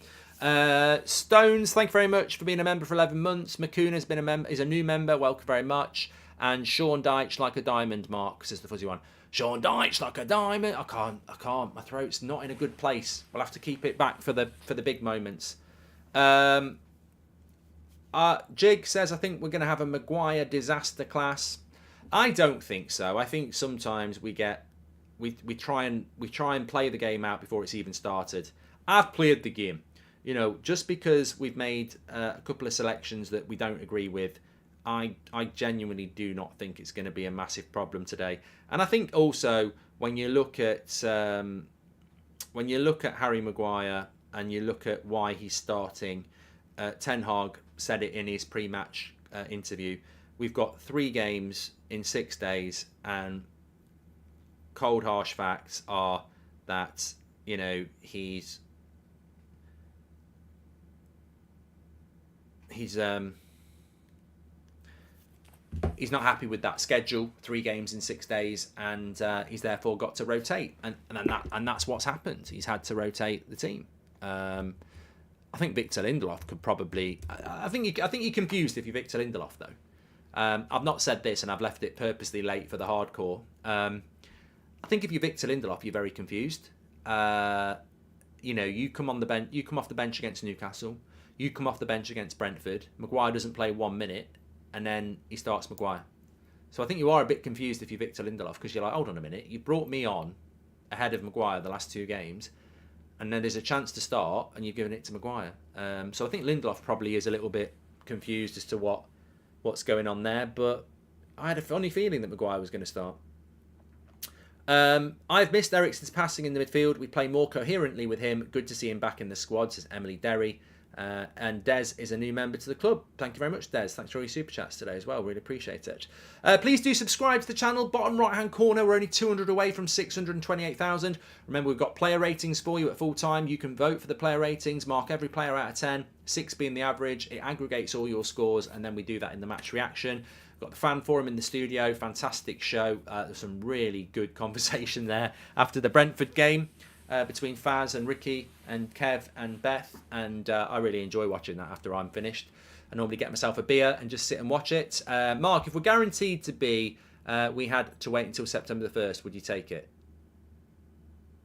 Stones, thank you very much for being a member for 11 months. Makuna's been is a new member. Welcome very much. And Sean Deitch like a diamond, Mark, says the fuzzy one. Sean Deitch like a diamond. I can't. My throat's not in a good place. We'll have to keep it back for the big moments. Jig says, I think we're going to have a Maguire disaster class. I don't think so. I think sometimes we try and play the game out before it's even started. I've played the game. You know, just because we've made a couple of selections that we don't agree with, I genuinely do not think it's going to be a massive problem today. And I think also when you look at Harry Maguire and you look at why he's starting, Ten Hag said it in his pre-match interview. We've got 3 games in 6 days, and cold harsh facts are that, you know, he's not happy with that schedule, 3 games in 6 days, and he's therefore got to rotate, and that's what's happened. He's had to rotate the team. I think Victor Lindelof could probably. I think you're confused if you're Victor Lindelof, though. I've not said this, and I've left it purposely late for the hardcore. I think if you're Victor Lindelof, you're very confused. You know, you come off the bench against Newcastle. You come off the bench against Brentford. Maguire doesn't play 1 minute, and then he starts Maguire. So I think you are a bit confused if you're Victor Lindelof, because you're like, hold on a minute, you brought me on ahead of Maguire the last 2 games, and then there's a chance to start, and you've given it to Maguire. So I think Lindelof probably is a little bit confused as to what's going on there, but I had a funny feeling that Maguire was going to start. I've missed Eriksen's passing in the midfield. We play more coherently with him. Good to see him back in the squad, says Emily Derry. And Des is a new member to the club. Thank you very much, Des. Thanks for all your super chats today as well. Really appreciate it. Please do subscribe to the channel. Bottom right hand corner, we're only 200 away from 628,000. Remember, we've got player ratings for you at full time. You can vote for the player ratings, mark every player out of 10, 6 being the average. It aggregates all your scores, and then we do that in the match reaction. We've got the fan forum in the studio. Fantastic show. There's some really good conversation there after the Brentford game. Between Faz and Ricky and Kev and Beth, and I really enjoy watching that after I'm finished. I normally get myself a beer and just sit and watch it. Mark, if we're guaranteed to be, we had to wait until September the 1st, would you take it?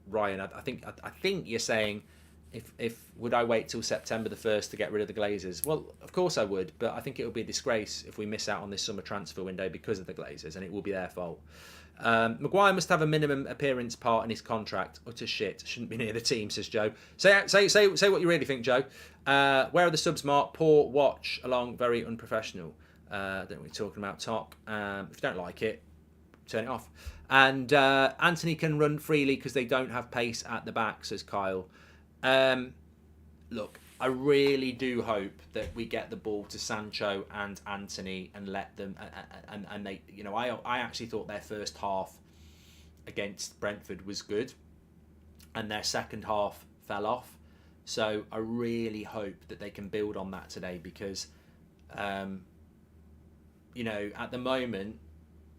Ryan, I think you're saying, if would I wait till September the 1st to get rid of the Glazers? Well, of course I would, but I think it would be a disgrace if we miss out on this summer transfer window because of the Glazers, and it will be their fault. Maguire must have a minimum appearance part in his contract. Utter shit. Shouldn't be near the team, says Joe. Say what you really think, Joe. Where are the subs, Mark? Poor, watch along, very unprofessional. I don't know what you're talking about, Talk. If you don't like it, turn it off. And Anthony can run freely because they don't have pace at the back, says Kyle. Look, I really do hope that we get the ball to Sancho and Anthony and let them and they, you know, I actually thought their first half against Brentford was good and their second half fell off. So I really hope that they can build on that today because you know, at the moment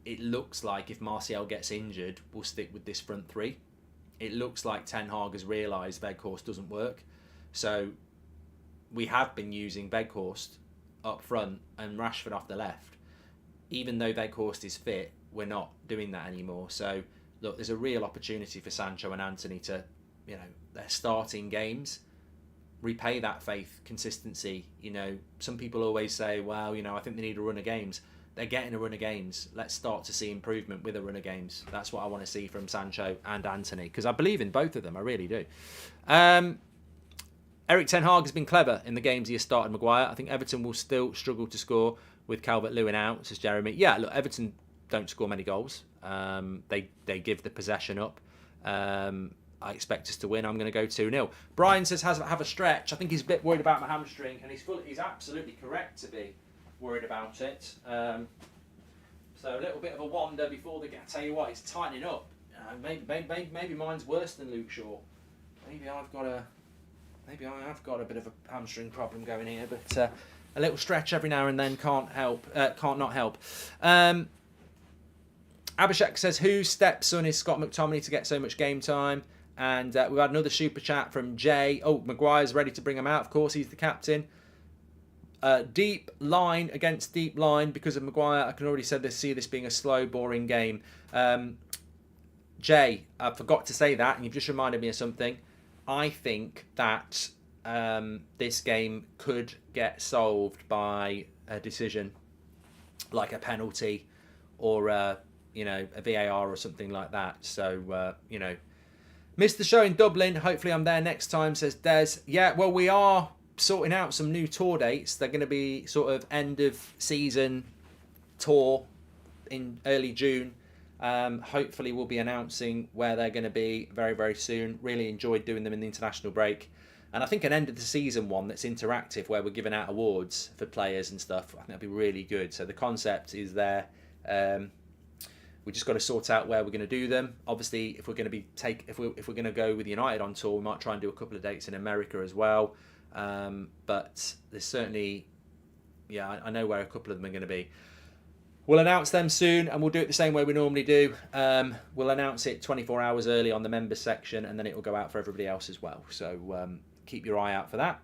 it looks like if Martial gets injured, we'll stick with this front three. It looks like Ten Hag has realised Weghorst doesn't work. So we have been using Weghorst up front and Rashford off the left. Even though Weghorst is fit, we're not doing that anymore. So look, there's a real opportunity for Sancho and Anthony to, you know, they're starting games, repay that faith, consistency. You know, some people always say, well, you know, I think they need a run of games. They're getting a run of games. Let's start to see improvement with a run of games. That's what I want to see from Sancho and Anthony because I believe in both of them. I really do. Eric Ten Hag has been clever in the games he has started Maguire. I think Everton will still struggle to score with Calvert-Lewin out, says Jeremy. Yeah, look, Everton don't score many goals. They give the possession up. I expect us to win. I'm going to go 2-0. Brian says, have a stretch. I think he's a bit worried about my hamstring, and he's absolutely correct to be worried about it. So a little bit of a wander before the game. I tell you what, it's tightening up. Maybe mine's worse than Luke Shaw. Maybe I have got a bit of a hamstring problem going here, but a little stretch every now and then can't not help. Abhishek says, whose stepson is Scott McTominay to get so much game time? And we've had another super chat from Jay. Oh, Maguire's ready to bring him out. Of course, he's the captain. Deep line against deep line because of Maguire. I can already see this being a slow, boring game. Jay, I forgot to say that, and you've just reminded me of something. I think that this game could get solved by a decision, like a penalty or a VAR or something like that. So, missed the show in Dublin. Hopefully I'm there next time, says Des. Yeah, well, we are sorting out some new tour dates. They're going to be sort of end of season tour in early June. Hopefully we'll be announcing where they're going to be very, very soon. Really enjoyed doing them in the international break. And I think an end of the season one that's interactive where we're giving out awards for players and stuff, I think that'd be really good. So the concept is there. We just got to sort out where we're going to do them. Obviously, if we're going to go with United on tour, we might try and do a couple of dates in America as well. But there's certainly, I know where a couple of them are going to be. We'll announce them soon, and we'll do it the same way we normally do. We'll announce it 24 hours early on the members section, and then it will go out for everybody else as well. So keep your eye out for that.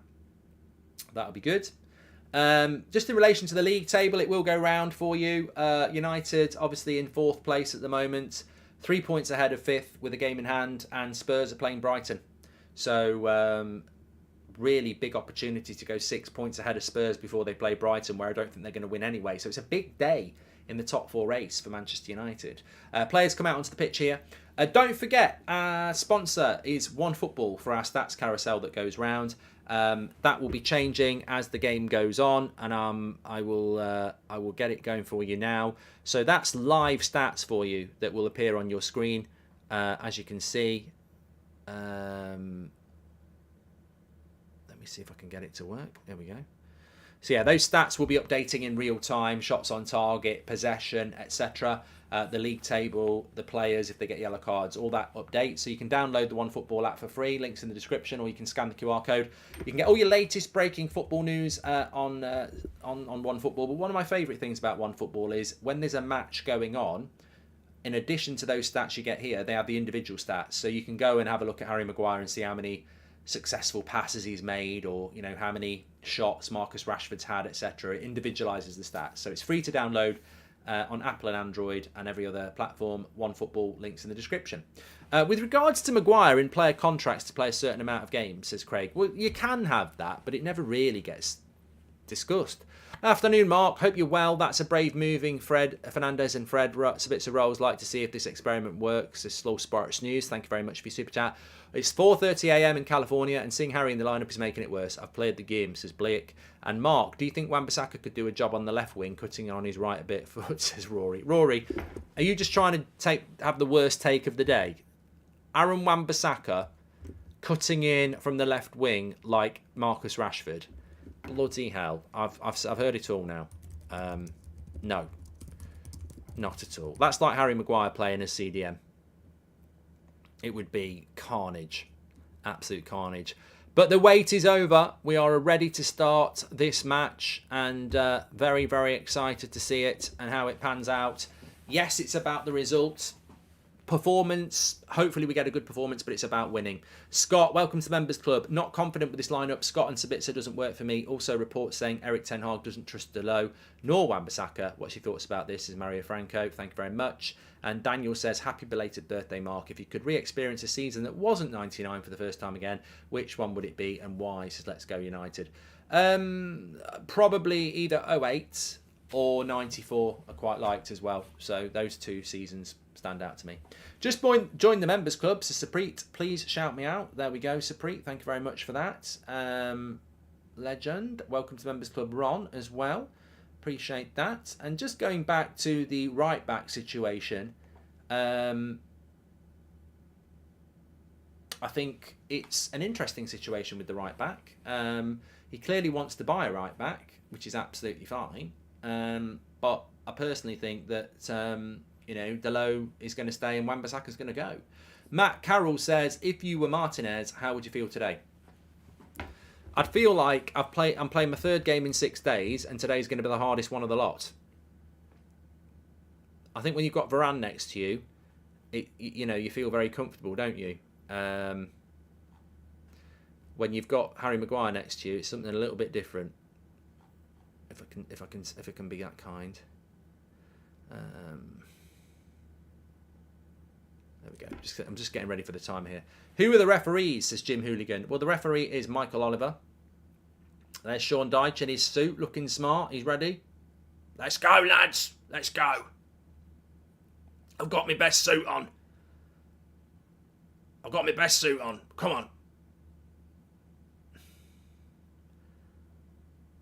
That'll be good. Just in relation to the league table, it will go round for you. United, obviously in 4th place at the moment, 3 points ahead of 5th with a game in hand, and Spurs are playing Brighton. So really big opportunity to go 6 points ahead of Spurs before they play Brighton, where I don't think they're going to win anyway. So it's a big day in the top 4 race for Manchester United. Players come out onto the pitch here. Don't forget, our sponsor is OneFootball for our stats carousel that goes round. That will be changing as the game goes on, and I will get it going for you now. So that's live stats for you that will appear on your screen, as you can see. Let me see if I can get it to work. There we go. So yeah, those stats will be updating in real time, shots on target, possession, etc. The league table, the players, if they get yellow cards, all that updates. So you can download the OneFootball app for free, links in the description, or you can scan the QR code. You can get all your latest breaking football news on OneFootball. But one of my favourite things about OneFootball is when there's a match going on, in addition to those stats you get here, they have the individual stats. So you can go and have a look at Harry Maguire and see how many successful passes he's made, or how many shots Marcus Rashford's had, etc. It individualises the stats, so it's free to download on Apple and Android and every other platform. OneFootball, links in the description. With regards to Maguire in player contracts to play a certain amount of games, says Craig, well, you can have that, but it never really gets discussed. Afternoon, Mark. Hope you're well. That's a brave moving. Fred Fernandez and Fred Sabitzer Rolls like to see if this experiment works. This Slow Sparks News. Thank you very much for your super chat. It's 4:30 a.m. in California, and seeing Harry in the lineup is making it worse. I've played the game, says Blake. And Mark, do you think Wan-Bissaka could do a job on the left wing, cutting on his right a bit? Says Rory. Rory, are you just trying to have the worst take of the day? Aaron Wan-Bissaka cutting in from the left wing like Marcus Rashford. Bloody hell! I've heard it all now. No, not at all. That's like Harry Maguire playing as CDM. It would be carnage, absolute carnage. But the wait is over. We are ready to start this match, and very, very excited to see it and how it pans out. Yes, it's about the result. Performance, hopefully we get a good performance, but it's about winning. Scott, welcome to the Members Club. Not confident with this lineup. Scott and Sabitzer doesn't work for me. Also reports saying Eric Ten Hag doesn't trust Delo nor Wan-Bissaka. What's your thoughts about this? Is Mario Franco. Thank you very much. And Daniel says, happy belated birthday, Mark. If you could re-experience a season that wasn't 99 for the first time again, which one would it be and why? Says, let's go United. Probably either 08 or 94 I quite liked as well. So those two seasons stand out to me. Just join the Members Club. So Saprit, please shout me out. There we go, Saprit. Thank you very much for that. Legend. Welcome to the Members Club, Ron, as well. Appreciate that. And just going back to the right back situation, I think it's an interesting situation with the right back. He clearly wants to buy a right back, which is absolutely fine. But I personally think that Delo is going to stay and Wan-Bissaka is going to go. Matt Carroll says, if you were Martinez, how would you feel today? I'd feel like I'm playing my third game in 6 days, and today's going to be the hardest one of the lot. I think when you've got Varane next to you, you feel very comfortable, don't you? When you've got Harry Maguire next to you, it's something a little bit different. If it can be that kind. There we go. I'm just getting ready for the timer here. Who are the referees, says Jim Hooligan? Well, the referee is Michael Oliver. There's Sean Dyche in his suit, looking smart. He's ready. Let's go, lads. Let's go. I've got my best suit on. Come on.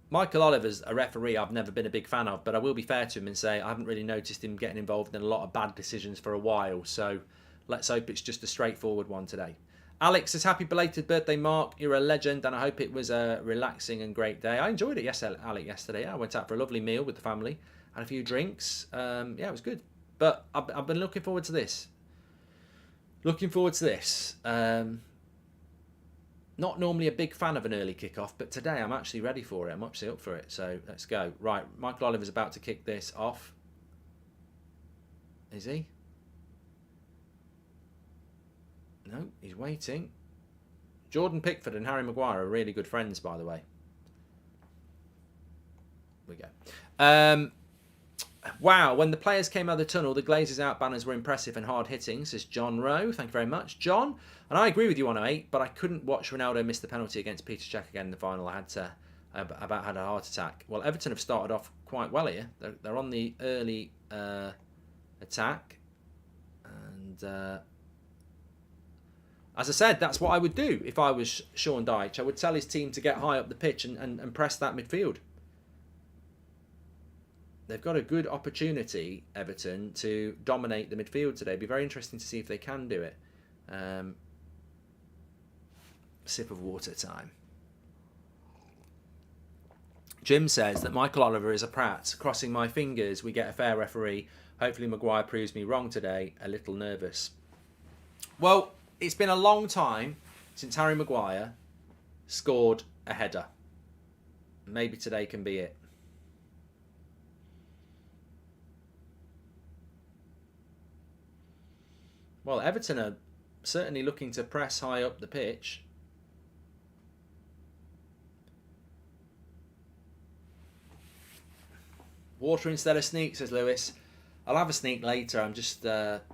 Michael Oliver's a referee I've never been a big fan of, but I will be fair to him and say I haven't really noticed him getting involved in a lot of bad decisions for a while. So let's hope it's just a straightforward one today. Alex says, happy belated birthday, Mark. You're a legend, and I hope it was a relaxing and great day. I enjoyed it, yes, Alex, yesterday. I went out for a lovely meal with the family, had a few drinks. Yeah, it was good. But I've been looking forward to this. Not normally a big fan of an early kickoff, but today I'm actually ready for it. I'm actually up for it. So let's go. Right, Michael Oliver's about to kick this off. Is he? No, he's waiting. Jordan Pickford and Harry Maguire are really good friends, by the way. We go. Wow, when the players came out of the tunnel, the Glazers out banners were impressive and hard-hitting, says John Rowe. Thank you very much, John. And I agree with you on 08, but I couldn't watch Ronaldo miss the penalty against Peter Cech again in the final. I had a heart attack. Well, Everton have started off quite well here. They're on the early attack. And as I said, that's what I would do if I was Sean Dyche. I would tell his team to get high up the pitch and press that midfield. They've got a good opportunity, Everton, to dominate the midfield today. It'd be very interesting to see if they can do it. Sip of water time. Jim says that Michael Oliver is a prat. Crossing my fingers, we get a fair referee. Hopefully Maguire proves me wrong today. A little nervous. Well, it's been a long time since Harry Maguire scored a header. Maybe today can be it. Well, Everton are certainly looking to press high up the pitch. Water instead of sneak, says Lewis. I'll have a sneak later. I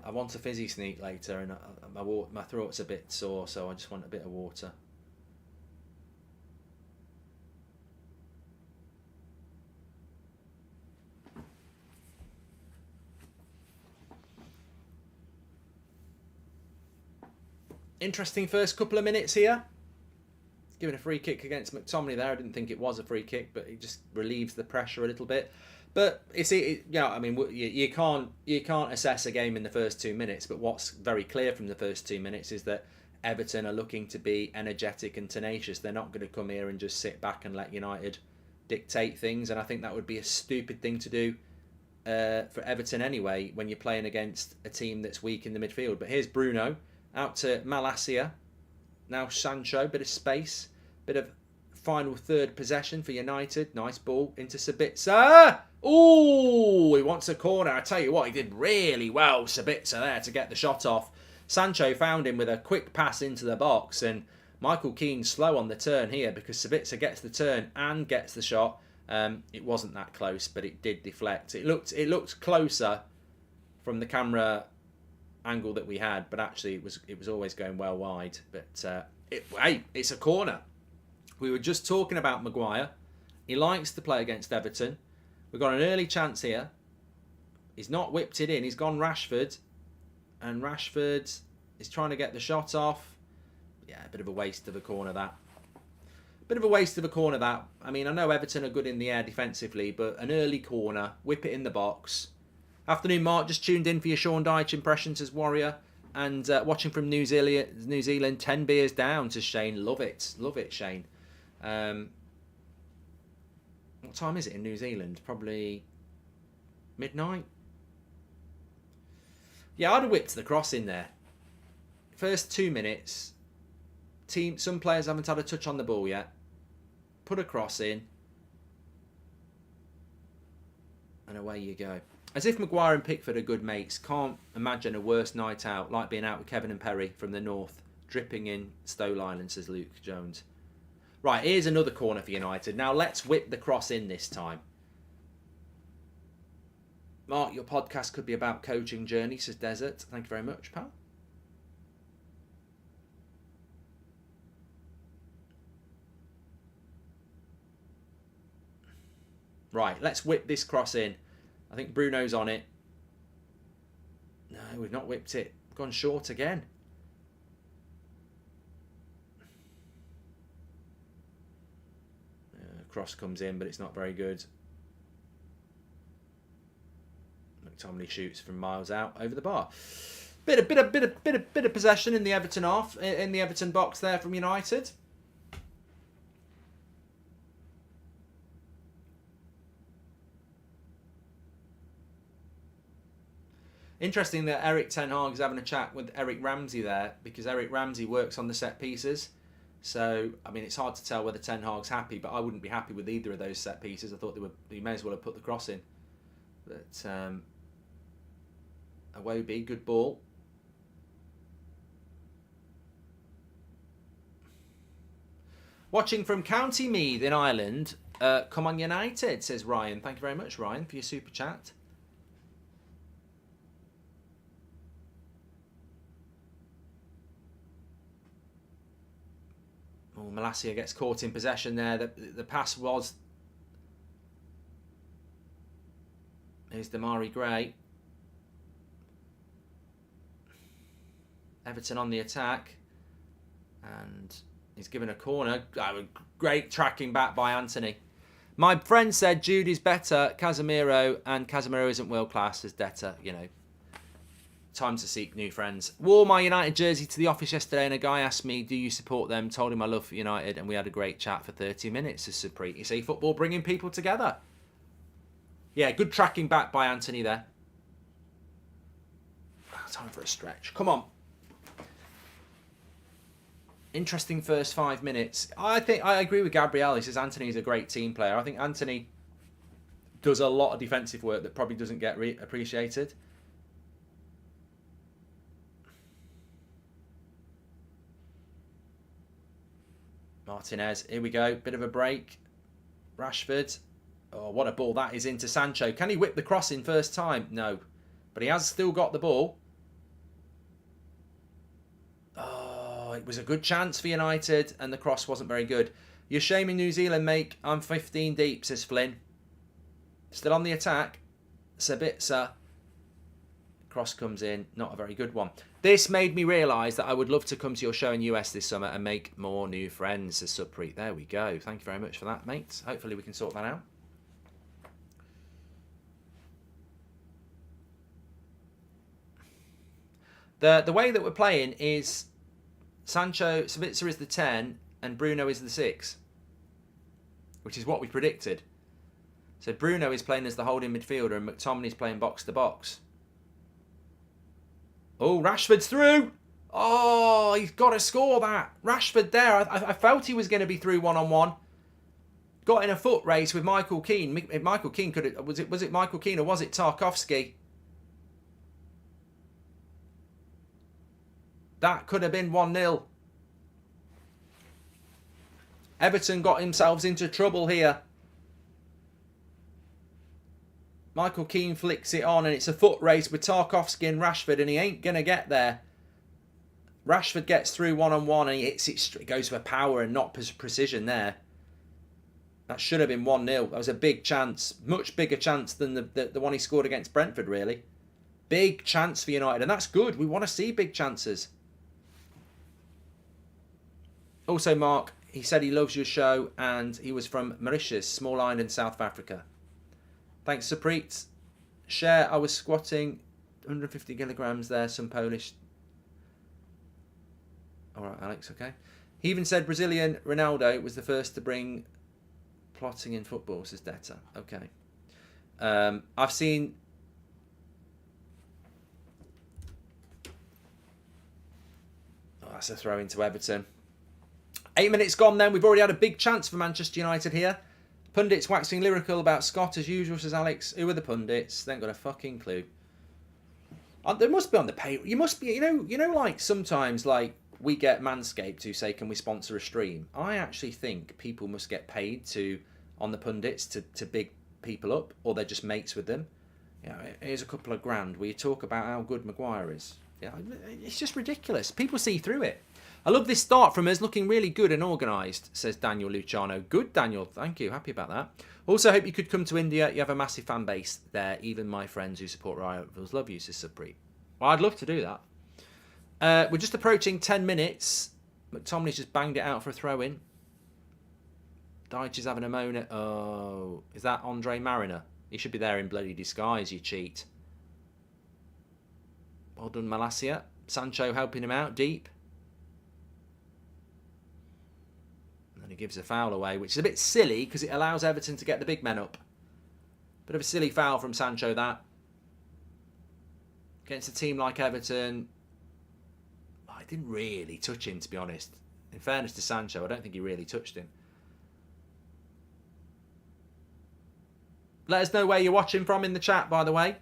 want a fizzy sneak later, and my throat's a bit sore, so I just want a bit of water. Interesting first couple of minutes here. Giving a free kick against McTominay there. I didn't think it was a free kick, but it just relieves the pressure a little bit. But I mean, you can't assess a game in the first 2 minutes. But what's very clear from the first 2 minutes is that Everton are looking to be energetic and tenacious. They're not going to come here and just sit back and let United dictate things. And I think that would be a stupid thing to do for Everton anyway when you're playing against a team that's weak in the midfield. But here's Bruno out to Malacia. Now Sancho, bit of space, bit of final third possession for United. Nice ball into Sabitzer. Ooh, he wants a corner. I tell you what, he did really well, Sabitzer, there to get the shot off. Sancho found him with a quick pass into the box, and Michael Keane's slow on the turn here because Sabitzer gets the turn and gets the shot. It wasn't that close, but it did deflect. It looked closer from the camera angle that we had, but actually it was always going well wide. But hey, it's a corner. We were just talking about Maguire. He likes to play against Everton. We've got an early chance here. He's not whipped it in. He's gone Rashford, and Rashford is trying to get the shot off. Yeah, a bit of a waste of a corner that. Bit of a waste of a corner that. I mean, I know Everton are good in the air defensively, but an early corner, whip it in the box. Afternoon, Mark, just tuned in for your Sean Dyche impressions as Warrior, and watching from New Zealand, 10 beers down to Shane. Love it, Shane. What time is it in New Zealand? Probably midnight. Yeah, I'd have whipped the cross in there. First 2 minutes, some players haven't had a touch on the ball yet. Put a cross in, and away you go. As if Maguire and Pickford are good mates. Can't imagine a worse night out, like being out with Kevin and Perry from the north, dripping in Stole Island, says Luke Jones. Right, here's another corner for United. Now let's whip the cross in this time. Mark, your podcast could be about coaching journey, says Desert. Thank you very much, pal. Right, let's whip this cross in. I think Bruno's on it. No, we've not whipped it. Gone short again. Cross comes in, but it's not very good. McTominay shoots from miles out over the bar. Bit of possession in the Everton in the Everton box there from United. Interesting that Eric Ten Hag is having a chat with Eric Ramsey there, because Eric Ramsey works on the set pieces. So, I mean, it's hard to tell whether Ten Hag's happy, but I wouldn't be happy with either of those set pieces. I thought he may as well have put the cross in. But Iwobi, good ball. Watching from County Meath in Ireland. Come on United, says Ryan. Thank you very much, Ryan, for your super chat. Oh, Malacia gets caught in possession there. The pass was... Here's Damari Gray. Everton on the attack. And he's given a corner. Great tracking back by Anthony. My friend said Judy's better, Casemiro, and Casemiro isn't world class as Detta, you know. Time to seek new friends. Wore my United jersey to the office yesterday and a guy asked me, do you support them? Told him I love United and we had a great chat for 30 minutes. As Supreet. You see football bringing people together. Yeah, good tracking back by Anthony there. Time for a stretch. Come on. Interesting first 5 minutes. I think I agree with Gabriel. He says Anthony's a great team player. I think Anthony does a lot of defensive work that probably doesn't get appreciated. Martinez, here we go. Bit of a break. Rashford. Oh, what a ball that is into Sancho. Can he whip the cross in first time? No. But he has still got the ball. Oh, it was a good chance for United and the cross wasn't very good. You're shaming New Zealand, mate. I'm 15 deep, says Flynn. Still on the attack. Sabitzer. Cross comes in. Not a very good one. This made me realise that I would love to come to your show in US this summer and make more new friends, says Subpreet. There we go. Thank you very much for that, mate. Hopefully we can sort that out. The way that we're playing is Sancho, Sabitzer is the 10 and Bruno is the 6, which is what we predicted. So Bruno is playing as the holding midfielder and McTominay's playing box to box. Oh, Rashford's through. Oh, he's got to score that. Rashford there. I felt he was going to be through one-on-one. Got in a foot race with Michael Keane. Michael Keane could have, was it Michael Keane or was it Tarkowski? That could have been 1-0. Everton got themselves into trouble here. Michael Keane flicks it on and it's a foot race with Tarkowski and Rashford and he ain't going to get there. Rashford gets through one-on-one and he hits it. It goes for power and not precision there. That should have been 1-0. That was a big chance. Much bigger chance than the one he scored against Brentford, really. Big chance for United. And that's good. We want to see big chances. Also, Mark, he said he loves your show and he was from Mauritius, small island in South Africa. Thanks, Supreet. Share, I was squatting 150 kilograms there, some Polish. All right, Alex, okay. He even said Brazilian Ronaldo was the first to bring plotting in football, says Detta. Okay. I've seen... Oh, that's a throw into Everton. 8 minutes gone then. We've already had a big chance for Manchester United here. Pundits waxing lyrical about Scott as usual, says Alex. Who are the pundits? They ain't got a fucking clue. They must be on the pay. You must be, you know, like sometimes, like we get Manscaped who say, "Can we sponsor a stream?" I actually think people must get paid on the pundits to big people up, or they're just mates with them. You know, here's a couple of grand. Will you talk about how good Maguire is? Yeah, it's just ridiculous. People see through it. I love this start from us, looking really good and organised, says Daniel Luciano. Good, Daniel. Thank you. Happy about that. Also, hope you could come to India. You have a massive fan base there. Even my friends who support rivals love you, says Supreet. Well, I'd love to do that. We're just approaching 10 minutes. McTominay's just banged it out for a throw-in. Deitch is having a moan at... Oh, is that Andre Mariner? He should be there in bloody disguise, you cheat. Well done, Malacia. Sancho helping him out deep. And he gives a foul away, which is a bit silly because it allows Everton to get the big men up. Bit of a silly foul from Sancho, that. Against a team like Everton, I didn't really touch him, to be honest. In fairness to Sancho, I don't think he really touched him. Let us know where you're watching from in the chat, by the way.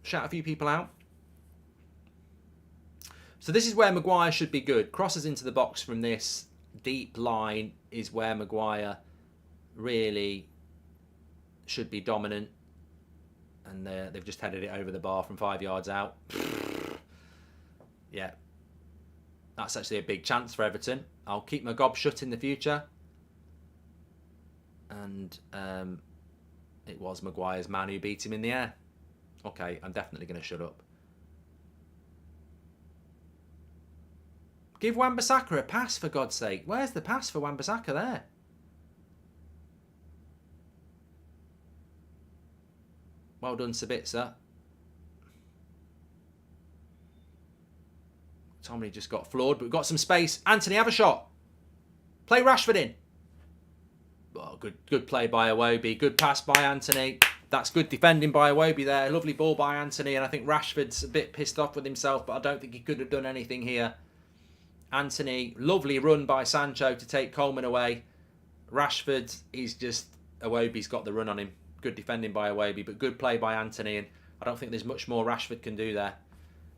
Shout a few people out. So this is where Maguire should be good. Crosses into the box from this deep line is where Maguire really should be dominant. And they've just headed it over the bar from 5 yards out. Yeah. That's actually a big chance for Everton. I'll keep my gob shut in the future. And it was Maguire's man who beat him in the air. Okay, I'm definitely going to shut up. Give Wan-Bissaka a pass, for God's sake. Where's the pass for Wan-Bissaka there? Well done, Sabitzer. Tommy just got floored, but we've got some space. Anthony, have a shot. Play Rashford in. Oh, good play by Iwobi. Good pass by Anthony. That's good defending by Iwobi there. Lovely ball by Anthony. And I think Rashford's a bit pissed off with himself, but I don't think he could have done anything here. Anthony, lovely run by Sancho to take Coleman away. Rashford, he's just... Iwobi's got the run on him. Good defending by Iwobi, but good play by Anthony. And I don't think there's much more Rashford can do there.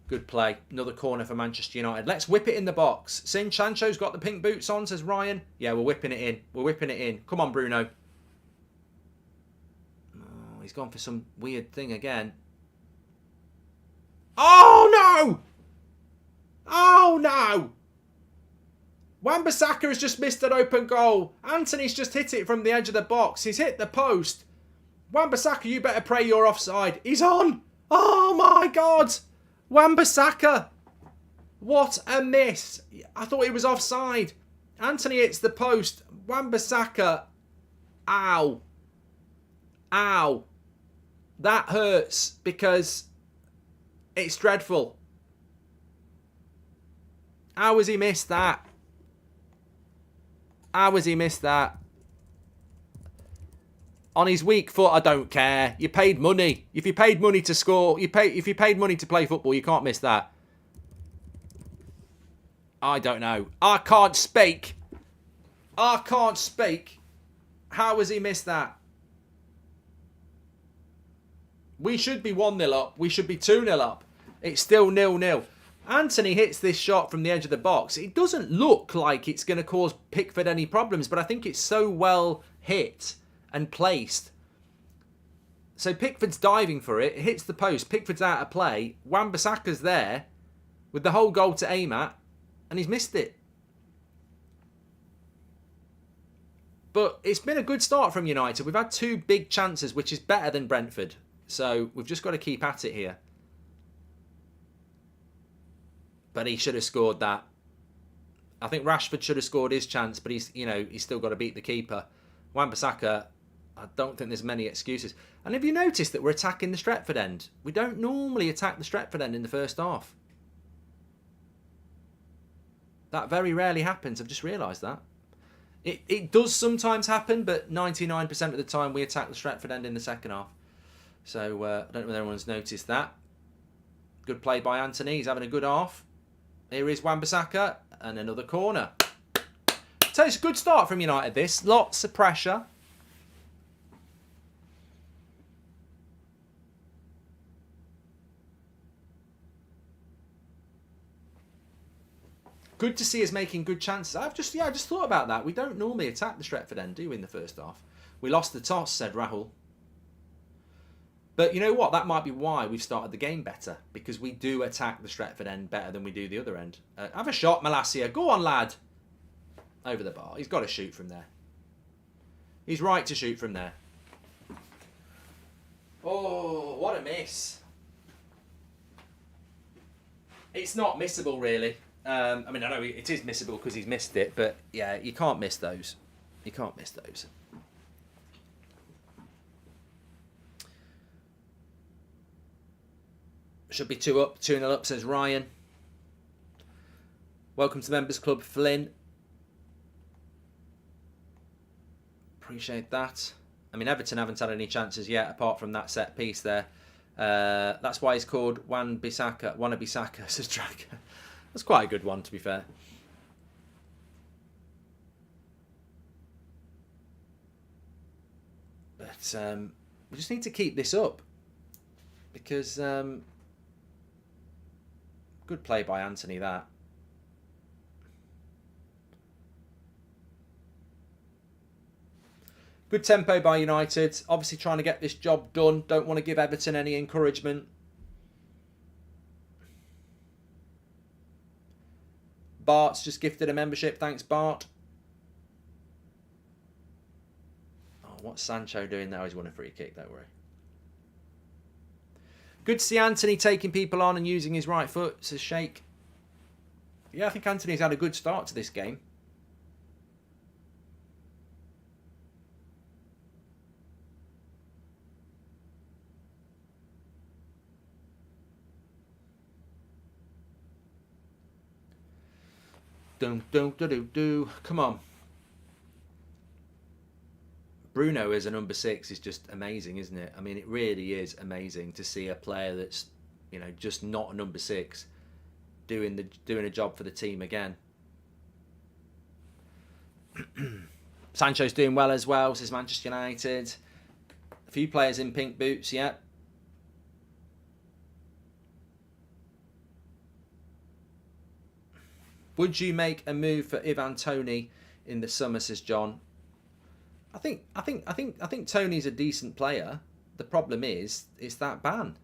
Good play. Another corner for Manchester United. Let's whip it in the box. Sancho's got the pink boots on, says Ryan. Yeah, we're whipping it in. We're whipping it in. Come on, Bruno. Oh, he's gone for some weird thing again. Oh, no! Oh, no! Wan-Bissaka has just missed an open goal. Anthony's just hit it from the edge of the box. He's hit the post. Wan-Bissaka, you better pray you're offside. He's on! Oh, my God! Wan-Bissaka! What a miss. I thought it was offside. Anthony hits the post. Wan-Bissaka. Ow. Ow. That hurts because it's dreadful. How has he missed that? How has he missed that? On his weak foot, I don't care. You paid money. If you paid money to score, if you paid money to play football, you can't miss that. I don't know. I can't speak. I can't speak. How has he missed that? We should be 1-0 up. We should be 2-0 up. It's still 0-0. Anthony hits this shot from the edge of the box. It doesn't look like it's going to cause Pickford any problems, but I think it's so well hit and placed. So Pickford's diving for it. It hits the post. Pickford's out of play. Wan-Bissaka's there with the whole goal to aim at, and he's missed it. But it's been a good start from United. We've had 2 big chances, which is better than Brentford. So we've just got to keep at it here. But he should have scored that. I think Rashford should have scored his chance, but he's still got to beat the keeper. Wan-Bissaka, I don't think there's many excuses. And have you noticed that we're attacking the Stretford end? We don't normally attack the Stretford end in the first half. That very rarely happens. I've just realised that. It does sometimes happen, but 99% of the time we attack the Stretford end in the second half. So I don't know whether anyone's noticed that. Good play by Anthony. He's having a good half. Here is Wan-Bissaka and another corner. So it's a good start from United, this. Lots of pressure. Good to see us making good chances. I just thought about that. We don't normally attack the Stretford end, do we, in the first half? We lost the toss, said Rahul. But you know what? That might be why we've started the game better. Because we do attack the Stretford end better than we do the other end. Have a shot, Malacia. Go on, lad. Over the bar. He's got to shoot from there. He's right to shoot from there. Oh, what a miss. It's not missable, really. I mean, I know it is missable because he's missed it. But, yeah, you can't miss those. You can't miss those. Should be 2-0 up, says Ryan. Welcome to the Members Club, Flynn. Appreciate that. I mean, Everton haven't had any chances yet, apart from that set piece there. That's why he's called Wan-Bissaka, says Dragon. That's quite a good one, to be fair. But we just need to keep this up. Because good play by Anthony, that. Good tempo by United. Obviously trying to get this job done. Don't want to give Everton any encouragement. Bart's just gifted a membership. Thanks, Bart. Oh, what's Sancho doing now? He's won a free kick, don't worry. Good to see Anthony taking people on and using his right foot, says Sheikh. Yeah, I think Anthony's had a good start to this game. Come on. Bruno as a number 6 is just amazing, isn't it? I mean, it really is amazing to see a player that's, just not a number 6 doing a job for the team again. Sancho's doing well as well, says Manchester United. A few players in pink boots, yeah. Would you make a move for Ivan Toney in the summer, says John? I think Toney's a decent player. The problem is that ban.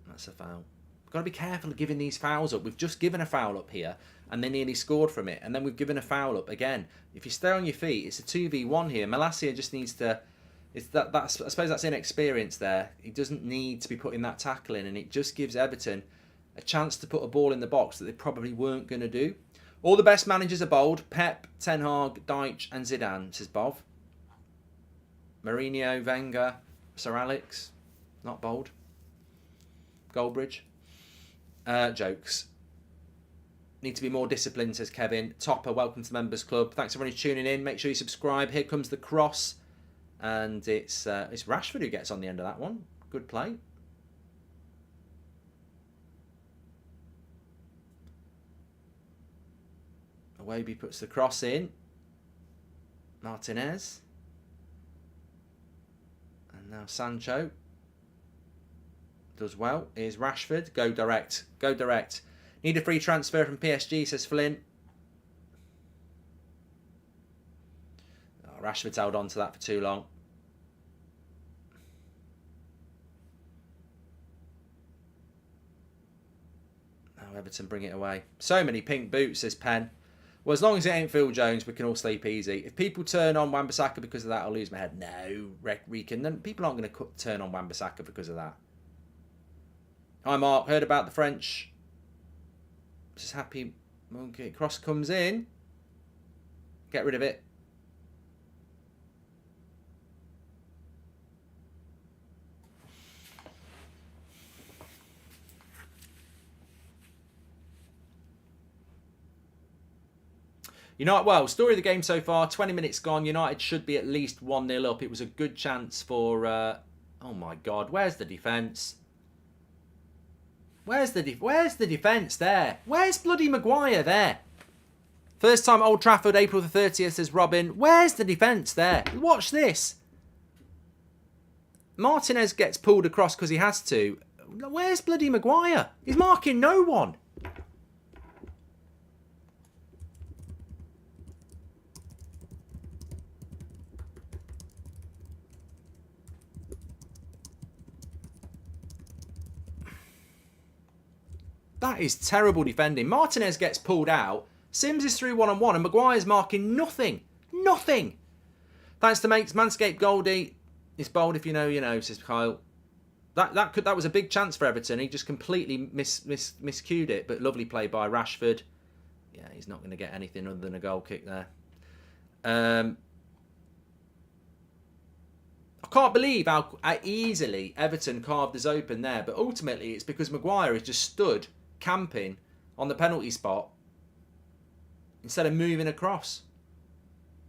That's a foul. We've got to be careful of giving these fouls up. We've just given a foul up here, and they nearly scored from it, and then we've given a foul up again. If you stay on your feet, it's a 2v1 here. Malacia just needs to It's that's I suppose that's inexperience there. He doesn't need to be putting that tackle in, and it just gives Everton a chance to put a ball in the box that they probably weren't going to do. All the best managers are bold. Pep, Ten Hag, Deitch and Zidane, says Bov. Mourinho, Wenger, Sir Alex, not bold. Goldbridge. Jokes. Need to be more disciplined, says Kevin. Topper, welcome to the Members Club. Thanks everyone who's tuning in. Make sure you subscribe. Here comes the cross. And it's Rashford who gets on the end of that one. Good play. Awaby puts the cross in. Martinez. And now Sancho. Does well. Here's Rashford. Go direct. Go direct. Need a free transfer from PSG, says Flynn. Oh, Rashford's held on to that for too long. Now Everton bring it away. So many pink boots, says Penn. Well, as long as it ain't Phil Jones, we can all sleep easy. If people turn on Wan-Bissaka because of that, I'll lose my head. No, Reekin. Then people aren't going to turn on Wan-Bissaka because of that. Hi, Mark. Heard about the French. Just happy. Okay, cross comes in. Get rid of it. United, well, story of the game so far, 20 minutes gone. United should be at least 1-0 up. It was a good chance for... oh, my God. Where's the defence? Where's the defence there? Where's bloody Maguire there? First time Old Trafford, April the 30th, says Robin. Where's the defence there? Watch this. Martinez gets pulled across because he has to. Where's bloody Maguire? He's marking no one. That is terrible defending. Martinez gets pulled out. Sims is through one-on-one and Maguire's marking nothing. Nothing. Thanks to mates. Manscaped Goldie. It's bold if you know, you know, says Kyle. That was a big chance for Everton. He just completely miscued it. But lovely play by Rashford. Yeah, he's not going to get anything other than a goal kick there. I can't believe how easily Everton carved us open there. But ultimately, it's because Maguire has just stood camping on the penalty spot instead of moving across.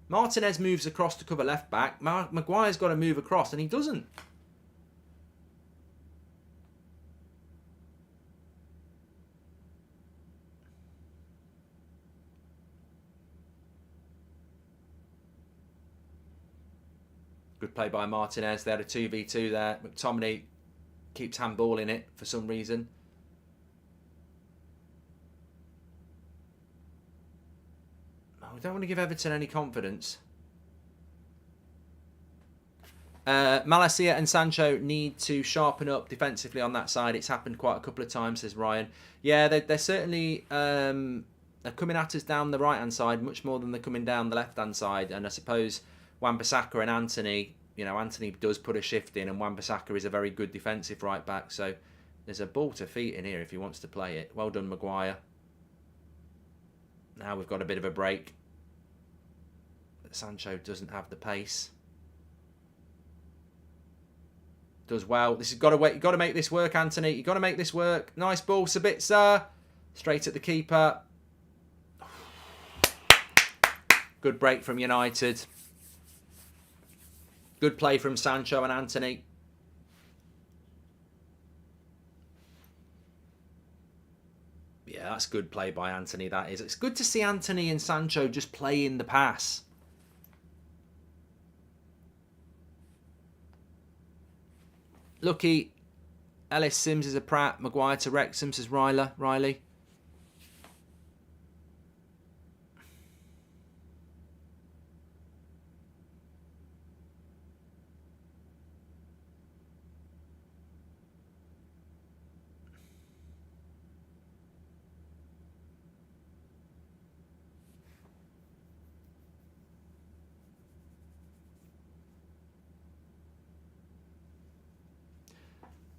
Martinez moves across to cover left back. Maguire's got to move across and he doesn't. Good play by Martinez. They had a 2v2 there. McTominay keeps handballing it for some reason. We don't want to give Everton any confidence. Malacia and Sancho need to sharpen up defensively on that side. It's happened quite a couple of times, says Ryan. Yeah, they're certainly they're coming at us down the right-hand side much more than they're coming down the left-hand side. And I suppose Wan-Bissaka and Anthony, you know, Anthony does put a shift in and Wan-Bissaka is a very good defensive right-back. So there's a ball to feet in here if he wants to play it. Well done, Maguire. Now we've got a bit of a break. Sancho doesn't have the pace. Does well. This has got to wait. You've got to make this work, Anthony. You've got to make this work. Nice ball, Sabitzer. Straight at the keeper. Good break from United. Good play from Sancho and Anthony. Yeah, that's good play by Anthony, that is. It's good to see Anthony and Sancho just playing the pass. Lucky. Ellis Sims is a Pratt. Maguire to Wrexham, says Riley.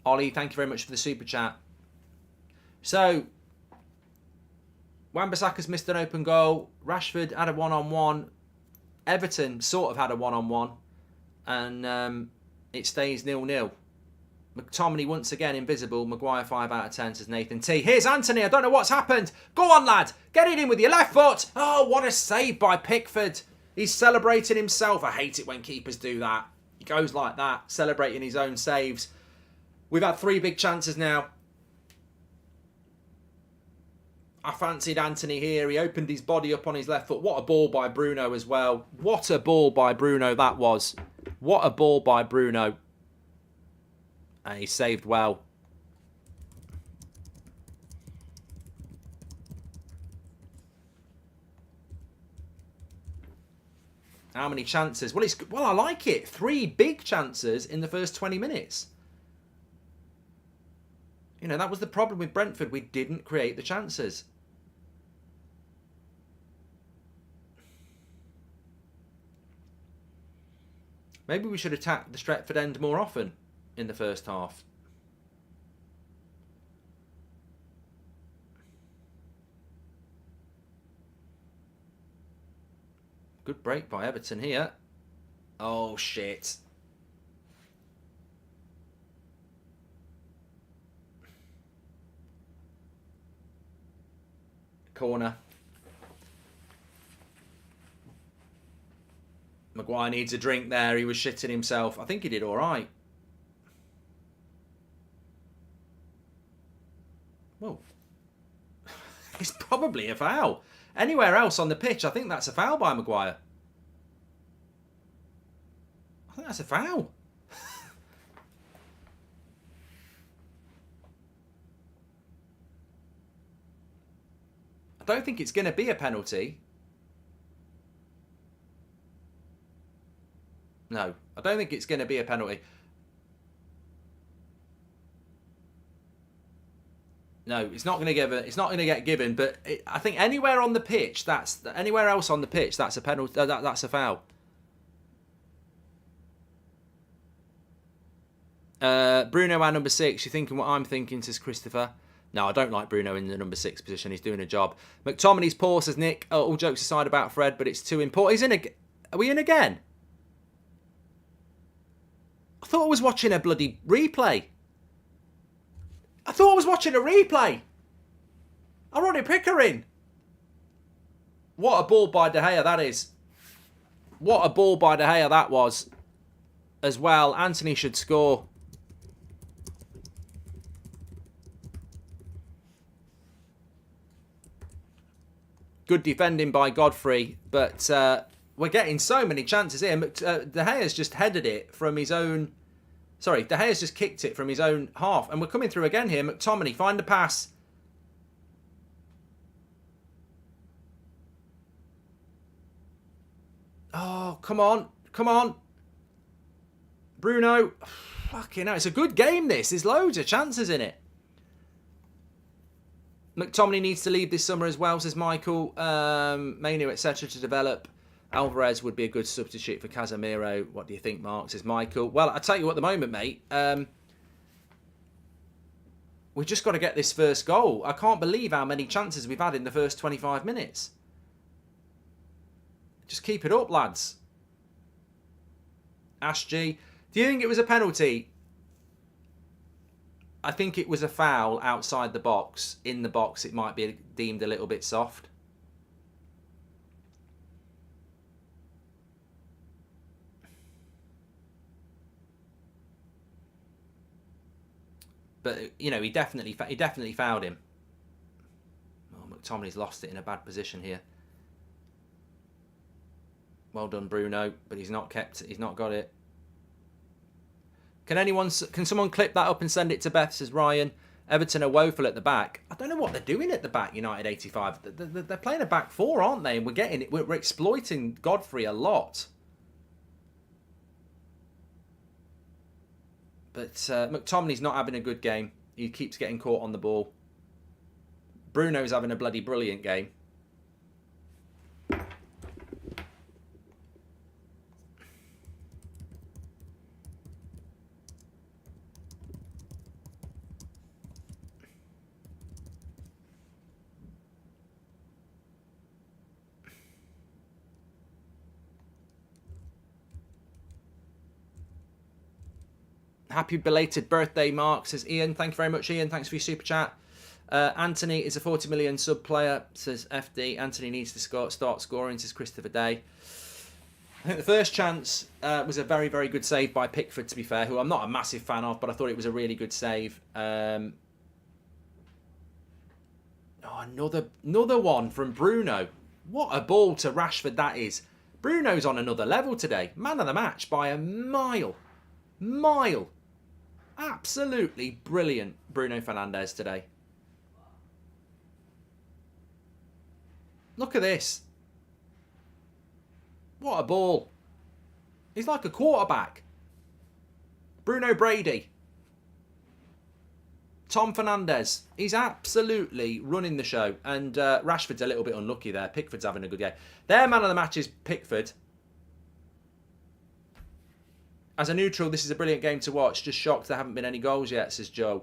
Ollie, thank you very much for the super chat. So, Wan-Bissaka's missed an open goal. Rashford had a one-on-one. Everton sort of had a one-on-one. And it stays 0-0. McTominay once again invisible. Maguire 5 out of 10, says Nathan T. Here's Anthony. I don't know what's happened. Go on, lad. Get it in with your left foot. Oh, what a save by Pickford. He's celebrating himself. I hate it when keepers do that. He goes like that, celebrating his own saves. We've had 3 big chances now. I fancied Anthony here. He opened his body up on his left foot. What a ball by Bruno as well. What a ball by Bruno that was. What a ball by Bruno. And he saved well. How many chances? Well, I like it. 3 big chances in the first 20 minutes. You know, that was the problem with Brentford. We didn't create the chances. Maybe we should attack the Stretford end more often in the first half. Good break by Everton here. Oh, shit. Corner. Maguire needs a drink there. He was shitting himself. I think he did all right. Whoa. It's probably a foul. Anywhere else on the pitch, I think that's a foul by Maguire. I think that's a foul. I don't think it's going to be a penalty. No, I don't think it's going to be a penalty. No, it's not going to give it. It's not going to get given. But I think anywhere on the pitch, anywhere else on the pitch, that's a penalty. That's a foul. Bruno at number 6. You're thinking what I'm thinking, says Christopher. No, I don't like Bruno in the number 6 position. He's doing a job. McTominay's poor, says Nick. Oh, all jokes aside about Fred, but it's too important. He's in. Are we in again? I thought I was watching a bloody replay. I thought I was watching a replay. Ronnie Pickering. What a ball by De Gea that is. What a ball by De Gea that was. As well, Anthony should score. Good defending by Godfrey, but we're getting so many chances here. De Gea's just headed it from his own... Sorry, De Gea's just kicked it from his own half. And we're coming through again here. McTominay, find a pass. Oh, come on. Come on. Bruno. Fucking hell. It's a good game, this. There's loads of chances in it. McTominay needs to leave this summer as well, says Michael. Manu, etc. to develop. Alvarez would be a good substitute for Casemiro. What do you think, Mark? Says Michael. Well, I tell you what, at the moment, mate, we've just got to get this first goal. I can't believe how many chances we've had in the first 25 minutes. Just keep it up, lads. Ash G. Do you think it was a penalty? I think it was a foul outside the box. In the box, it might be deemed a little bit soft. But, you know, he definitely fouled him. Oh, McTominay's lost it in a bad position here. Well done, Bruno, but he's not got it. Can someone clip that up and send it to Beth, says Ryan. Everton are woeful at the back. I don't know what they're doing at the back, United 85. They're playing a back 4, aren't they? And we're exploiting Godfrey a lot. But McTominay's not having a good game. He keeps getting caught on the ball. Bruno's having a bloody brilliant game. Happy belated birthday, Mark, says Ian. Thank you very much, Ian. Thanks for your super chat. Anthony is a 40 million sub player, says FD. Anthony needs to start scoring, says Christopher Day. I think the first chance was a very, very good save by Pickford, to be fair, who I'm not a massive fan of, but I thought it was a really good save. Another one from Bruno. What a ball to Rashford that is. Bruno's on another level today. Man of the match by a mile. Absolutely brilliant Bruno Fernandes today. Look at this. What a ball. He's like a quarterback. Bruno Brady. Tom Fernandes. He's absolutely running the show. And Rashford's a little bit unlucky there. Pickford's having a good game. Their man of the match is Pickford. As a neutral, this is a brilliant game to watch. Just shocked there haven't been any goals yet, says Joe.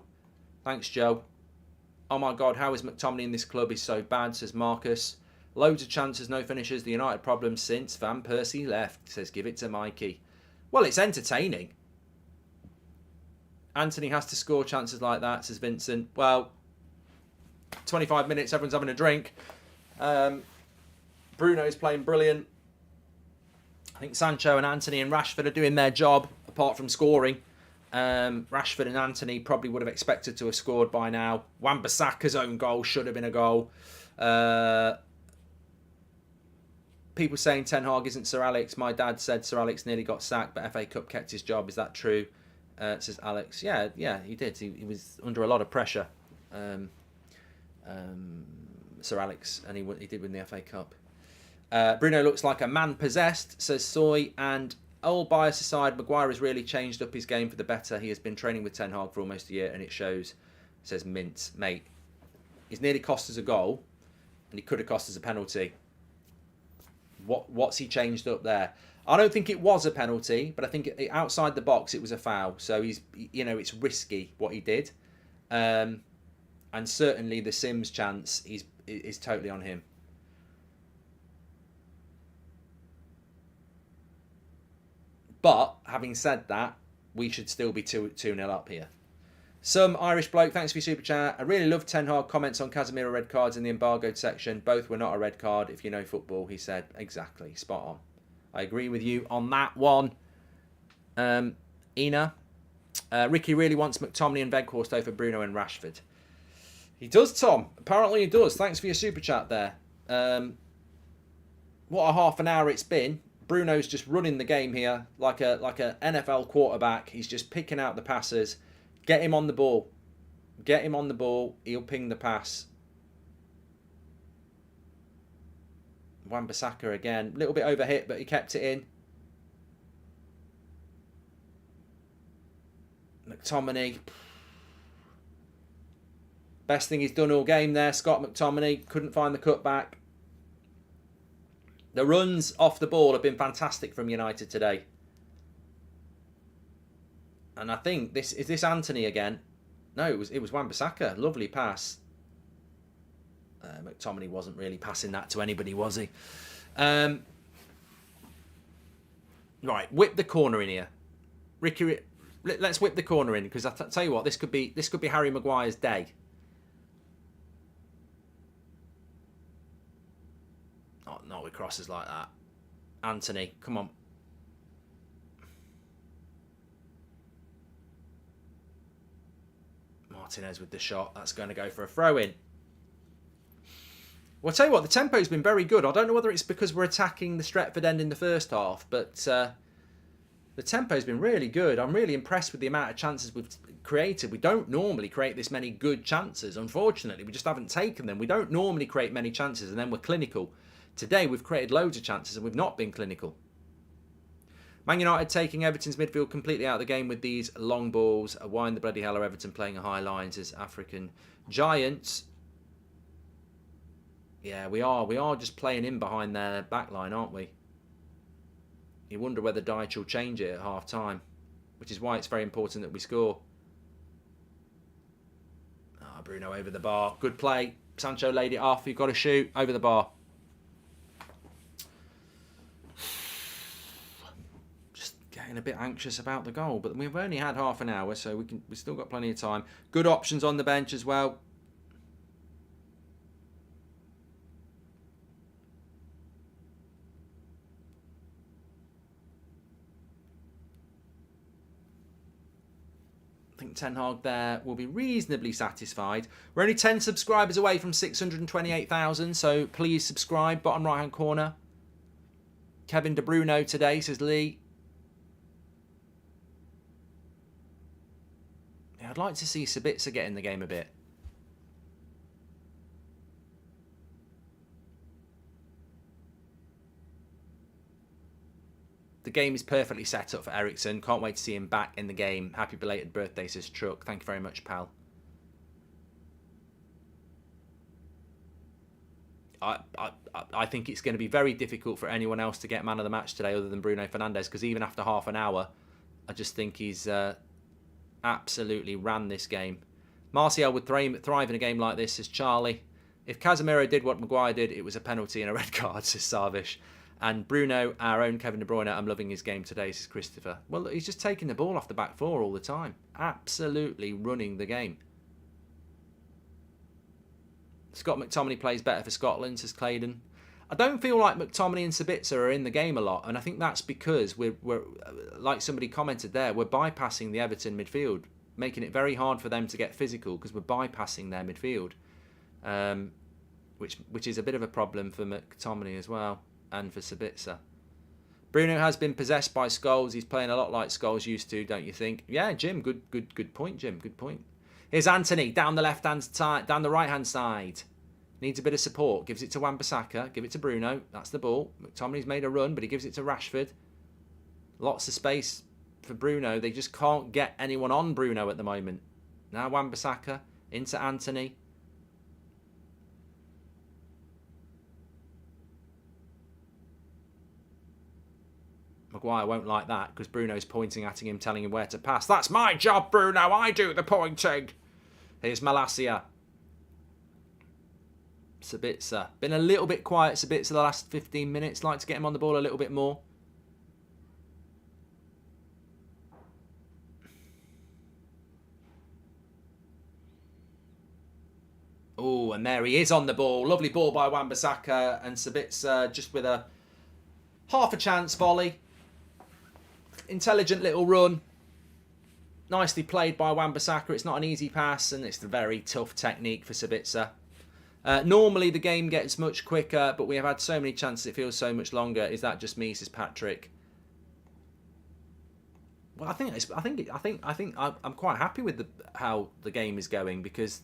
Thanks, Joe. Oh my God, how is McTominay in this club? He's so bad, says Marcus. Loads of chances, no finishes. The United problem since Van Persie left, says give it to Mikey. Well, it's entertaining. Anthony has to score chances like that, says Vincent. Well, 25 minutes, everyone's having a drink. Bruno's playing brilliant. I think Sancho and Anthony and Rashford are doing their job, apart from scoring. Rashford and Anthony probably would have expected to have scored by now. Wan-Bissaka's own goal should have been a goal. People saying Ten Hag isn't Sir Alex. My dad said Sir Alex nearly got sacked, but FA Cup kept his job. Is that true? Says Alex. Yeah, he did. He was under a lot of pressure. Sir Alex, and he did win the FA Cup. Bruno looks like a man possessed, says Soy. And old bias aside, Maguire has really changed up his game for the better. He has been training with Ten Hag for almost a year, and it shows, says Mint. Mate, he's nearly cost us a goal, and he could have cost us a penalty. What's he changed up there? I don't think it was a penalty, but I think outside the box it was a foul. So it's risky what he did, and certainly the Sims chance is totally on him. But having said that, we should still be 2-0 up here. Some Irish bloke, thanks for your super chat. I really love Ten Hag comments on Casemiro red cards in the embargoed section. Both were not a red card if you know football, he said. Exactly, spot on. I agree with you on that one. Ina. Ricky really wants McTominay and Weghorst over Bruno and Rashford. He does, Tom. Apparently he does. Thanks for your super chat there. What a half an hour it's been. Bruno's just running the game here like a NFL quarterback. He's just picking out the passes. Get him on the ball. Get him on the ball. He'll ping the pass. Wan-Bissaka again. A little bit overhit, but he kept it in. McTominay. Best thing he's done all game there. Scott McTominay. Couldn't find the cutback. The runs off the ball have been fantastic from United today. And I think is this Anthony again? No, it was Wan-Bissaka. Lovely pass. McTominay wasn't really passing that to anybody, was he? Right, whip the corner in here, Ricky. Let's whip the corner in, because I tell you what, this could be Harry Maguire's day. Oh, not with crosses like that. Anthony, come on. Martinez with the shot. That's going to go for a throw-in. Well, I'll tell you what, the tempo's been very good. I don't know whether it's because we're attacking the Stretford end in the first half, but the tempo's been really good. I'm really impressed with the amount of chances we've created. We don't normally create this many good chances. Unfortunately, we just haven't taken them. We don't normally create many chances and then we're clinical. Today, we've created loads of chances and we've not been clinical. Man United taking Everton's midfield completely out of the game with these long balls. Why in the bloody hell are Everton playing a high lines as African Giants? Yeah, we are. We are just playing in behind their back line, aren't we? You wonder whether Dyche will change it at half time, which is why it's very important that we score. Ah, Bruno over the bar. Good play. Sancho laid it off. You've got to shoot over the bar. getting a bit anxious about the goal, but we've only had half an hour, so we've still got plenty of time. Good options on the bench as well. I think Ten Hag there will be reasonably satisfied. We're only 10 subscribers away from 628,000, so please subscribe. Bottom right-hand corner. Kevin De Bruyne today, says Lee. Yeah, I'd like to see Sabitzer get in the game a bit. The game is perfectly set up for Ericsson. Can't wait to see him back in the game. Happy belated birthday, says Truck. Thank you very much, pal. I think it's going to be very difficult for anyone else to get man of the match today other than Bruno Fernandes, because even after half an hour, I just think he's absolutely ran this game. Martial would thrive in a game like this, says Charlie. If Casemiro did what Maguire did, it was a penalty and a red card, says Sarvish. And Bruno, our own Kevin De Bruyne, I'm loving his game today, says Christopher. Well, he's just taking the ball off the back four all the time. Absolutely running the game. Scott McTominay plays better for Scotland, says Claydon. I don't feel like McTominay and Sabitzer are in the game a lot, and I think that's because we're like somebody commented there, we're bypassing the Everton midfield, making it very hard for them to get physical because we're bypassing their midfield, which is a bit of a problem for McTominay as well. And for Sabitzer. Bruno has been possessed by Scholes. He's playing a lot like Scholes used to, don't you think? Yeah, Jim, good point, Jim. Good point. Here's Anthony down the down the right-hand side. Needs a bit of support. Gives it to Wan-Bissaka. Give it to Bruno. That's the ball. McTominay's made a run, but he gives it to Rashford. Lots of space for Bruno. They just can't get anyone on Bruno at the moment. Now Wan-Bissaka into Anthony. Maguire won't like that because Bruno's pointing at him, telling him where to pass. That's my job, Bruno. I do the pointing. Here's Malacia. Sabitzer. Been a little bit quiet, Sabitzer, the last 15 minutes. Like to get him on the ball a little bit more. Oh, and there he is on the ball. Lovely ball by Wan-Bissaka, and Sabitzer just with a half a chance volley. Intelligent little run. Nicely played by Wan-Bissaka. It's not an easy pass, and it's a very tough technique for Sabitzer. Normally the game gets much quicker, but we have had so many chances it feels so much longer. Is that just me, says Patrick? Well, I think I'm quite happy with how the game is going, because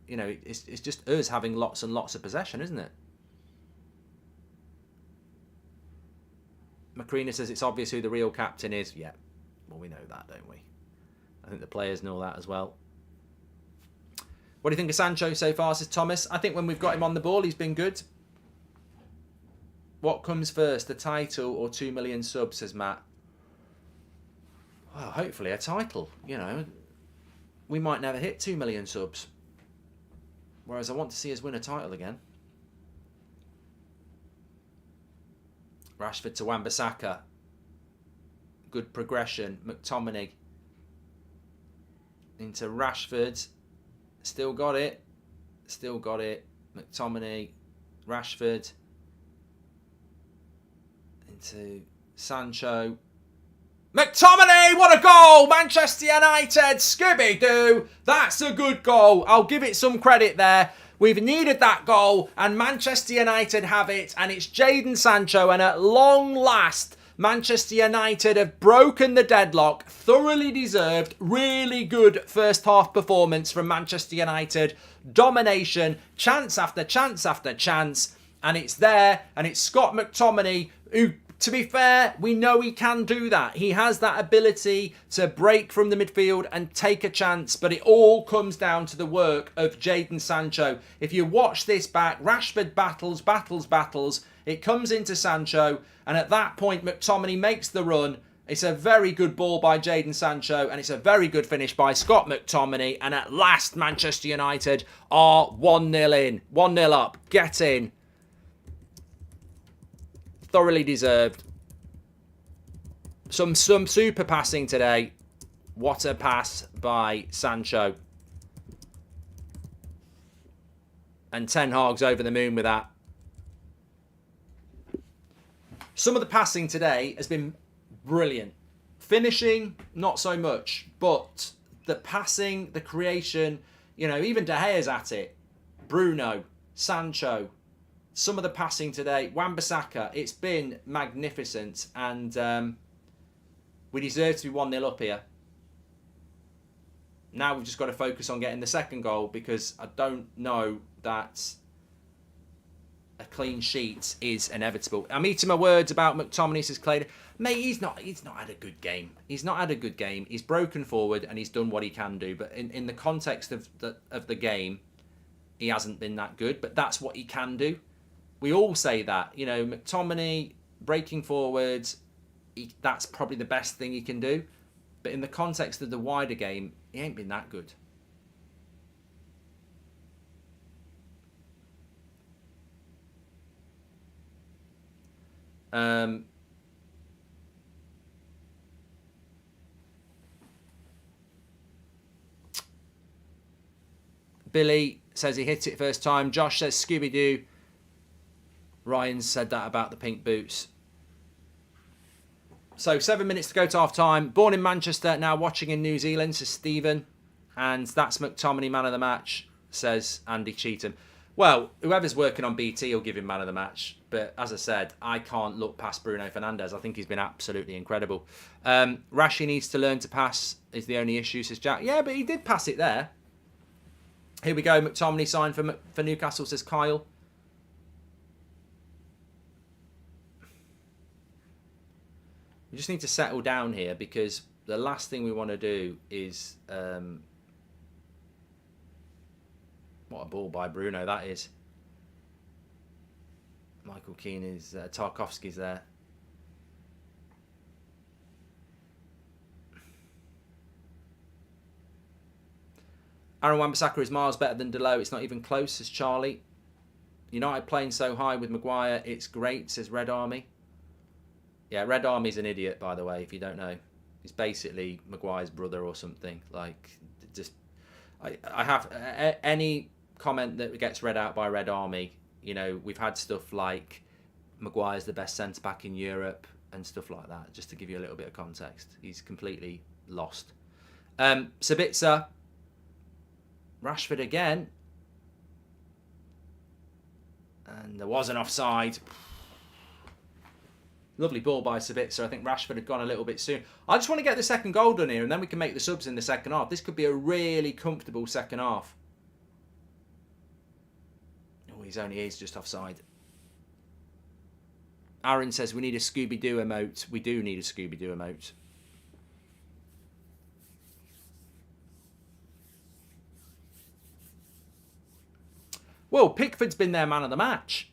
you know it's just us having lots and lots of possession, isn't it? Macrina says it's obvious who the real captain is. Yeah, well, we know that, don't we? I think the players know that as well. What do you think of Sancho so far, says Thomas? I think when we've got him on the ball, he's been good. What comes first, the title or 2 million subs, says Matt? Well, hopefully a title. You know, we might never hit 2 million subs. Whereas I want to see us win a title again. Rashford to Wan-Bissaka. Good progression. McTominay. Into Rashford. Still got it. Still got it. McTominay. Rashford. Into Sancho. McTominay! What a goal! Manchester United! Scooby-Doo! That's a good goal. I'll give it some credit there. We've needed that goal, and Manchester United have it, and it's Jadon Sancho, and at long last, Manchester United have broken the deadlock. Thoroughly deserved, really good first half performance from Manchester United. Domination, chance after chance after chance, and it's there, and it's Scott McTominay who, to be fair, we know he can do that. He has that ability to break from the midfield and take a chance, but it all comes down to the work of Jadon Sancho. If you watch this back, Rashford battles. It comes into Sancho, and at that point, McTominay makes the run. It's a very good ball by Jadon Sancho, and it's a very good finish by Scott McTominay. And at last, Manchester United are 1-0 in. 1-0 up. Get in. Thoroughly deserved. Some super passing today. What a pass by Sancho. And Ten Hag's over the moon with that. Some of the passing today has been brilliant. Finishing, not so much. But the passing, the creation, you know, even De Gea's at it. Bruno, Sancho. Some of the passing today. Wan-Bissaka, it's been magnificent. And we deserve to be 1-0 up here. Now we've just got to focus on getting the second goal, because I don't know that a clean sheet is inevitable. I'm eating my words about McTominay, says Clay. Mate, he's not had a good game. He's not had a good game. He's broken forward and he's done what he can do. But in the context of the game, he hasn't been that good. But that's what he can do. We all say that. You know, McTominay breaking forwards, that's probably the best thing he can do. But in the context of the wider game, he ain't been that good. Billy says he hit it first time. Josh says Scooby-Doo. Ryan said that about the pink boots. So 7 minutes to go to half time. Born in Manchester, now watching in New Zealand, says Stephen. And that's McTominay, man of the match, says Andy Cheatham. Well, whoever's working on BT will give him man of the match. But as I said, I can't look past Bruno Fernandes. I think he's been absolutely incredible. Rashi needs to learn to pass is the only issue, says Jack. Yeah, but he did pass it there. Here we go. McTominay signed for Newcastle, says Kyle. We just need to settle down here, because the last thing we want to do is... what a ball by Bruno that is. Michael Keane is... Tarkovsky's there. Aaron Wan-Bissaka is miles better than Delo. It's not even close, says Charlie. United playing so high with Maguire. It's great, says Red Army. Yeah, Red Army's an idiot, by the way, if you don't know. He's basically Maguire's brother or something. Like, just... I have... any comment that gets read out by Red Army, you know, we've had stuff like Maguire's the best centre-back in Europe and stuff like that, just to give you a little bit of context. He's completely lost. Sabitzer. Rashford again. And there was an offside. Lovely ball by Sabitzer. I think Rashford had gone a little bit soon. I just want to get the second goal done here, and then we can make the subs in the second half. This could be a really comfortable second half. Oh, he's just offside. Aaron says we need a Scooby-Doo emote. We do need a Scooby-Doo emote. Well, Pickford's been their man of the match.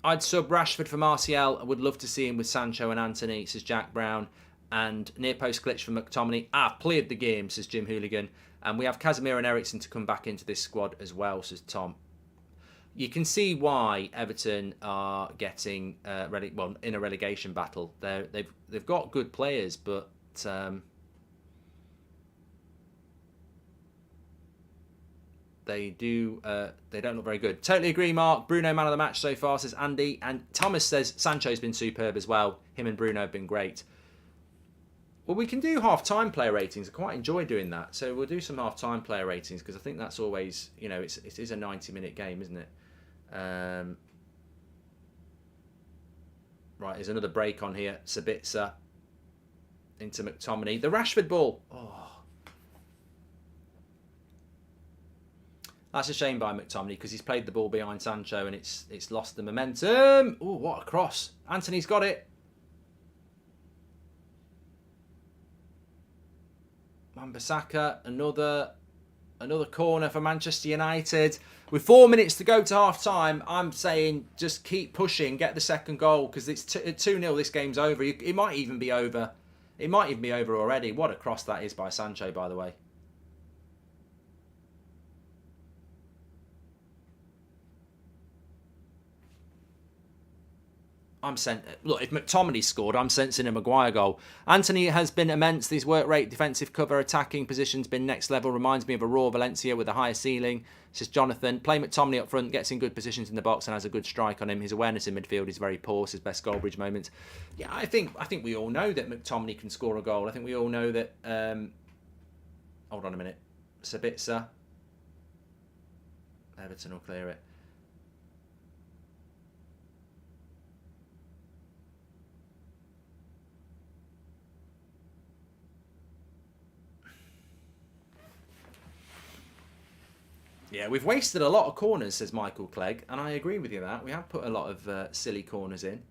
I'd sub Rashford for Martial. I would love to see him with Sancho and Anthony, says Jack Brown. And near post glitch for McTominay. I've played the game, says Jim Hooligan. And we have Casemiro and Eriksen to come back into this squad as well, says Tom. You can see why Everton are getting in a relegation battle. They've got good players, but they don't look very good. Totally agree, Mark. Bruno man of the match so far, says Andy. And Thomas says Sancho's been superb as well. Him and Bruno have been great. Well, we can do half-time player ratings. I quite enjoy doing that. So we'll do some half-time player ratings, because I think that's always, you know, it is a 90-minute game, isn't it? Right, there's another break on here. Sabitzer into McTominay. The Rashford ball. Oh. That's a shame by McTominay, because he's played the ball behind Sancho and it's lost the momentum. Oh, what a cross. Anthony's got it. Wan-Bissaka, another corner for Manchester United. With 4 minutes to go to half-time, I'm saying just keep pushing, get the second goal, because it's 2-0, this game's over. It might even be over. It might even be over already. What a cross that is by Sancho, by the way. Look, if McTominay scored, I'm sensing a Maguire goal. Anthony has been immense. His work rate, defensive cover, attacking position's been next level. Reminds me of a raw Valencia with a higher ceiling. Says Jonathan. Play McTominay up front, gets in good positions in the box and has a good strike on him. His awareness in midfield is very poor. His best Goldbridge moment. Yeah, I think we all know that McTominay can score a goal. I think we all know that. Hold on a minute, Sabitzer. Everton will clear it. Yeah, we've wasted a lot of corners, says Michael Clegg, and I agree with you that. We have put a lot of silly corners in.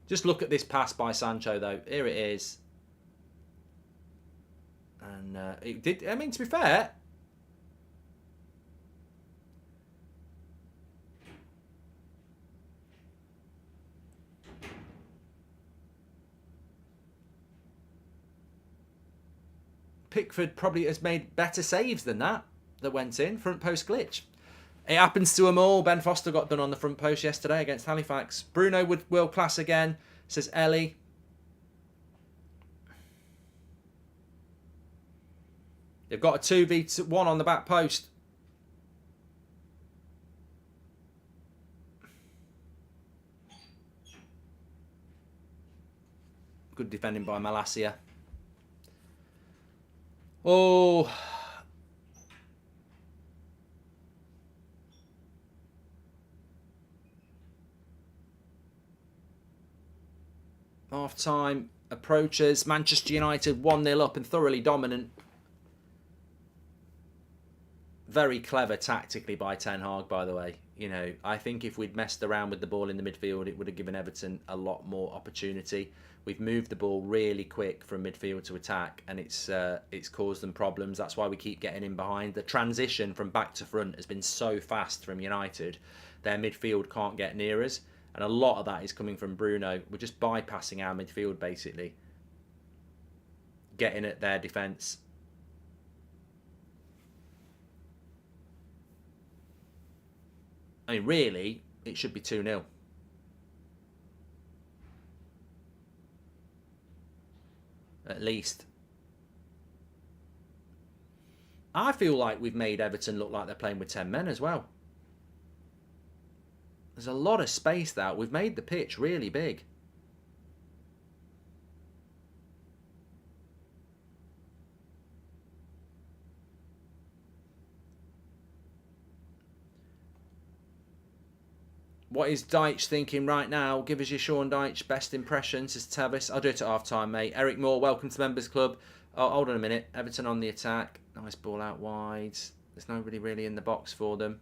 Just look at this pass by Sancho, though. Here it is. And it did, I mean, to be fair, Pickford probably has made better saves than that went in. Front post glitch. It happens to them all. Ben Foster got done on the front post yesterday against Halifax. Bruno with world class again, says Ellie. They've got a 2v1 on the back post. Good defending by Malacia. Oh. Half time approaches. Manchester United 1-0 up and thoroughly dominant. Very clever tactically by Ten Hag, by the way. You know, I think if we'd messed around with the ball in the midfield, it would have given Everton a lot more opportunity. We've moved the ball really quick from midfield to attack, and it's caused them problems. That's why we keep getting in behind. The transition from back to front has been so fast from United. Their midfield can't get near us. And a lot of that is coming from Bruno. We're just bypassing our midfield, basically. Getting at their defence. I mean, really, it should be 2-0. At least. I feel like we've made Everton look like they're playing with 10 men as well. There's a lot of space there. We've made the pitch really big. What is Deitch thinking right now? Give us your Sean Deitch best impressions, says Tavis. I'll do it at half time, mate. Eric Moore, welcome to the Members Club. Oh, hold on a minute. Everton on the attack. Nice ball out wide. There's nobody really in the box for them.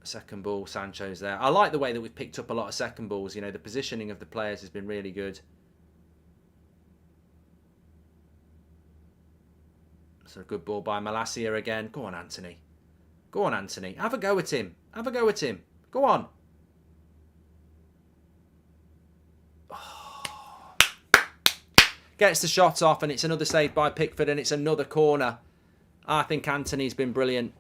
Second ball, Sancho's there. I like the way that we've picked up a lot of second balls. You know, the positioning of the players has been really good. So a good ball by Malacia again. Go on, Anthony. Go on, Anthony. Have a go at him. Have a go at him. Go on. Oh. Gets the shot off, and it's another save by Pickford, and it's another corner. I think Anthony's been brilliant.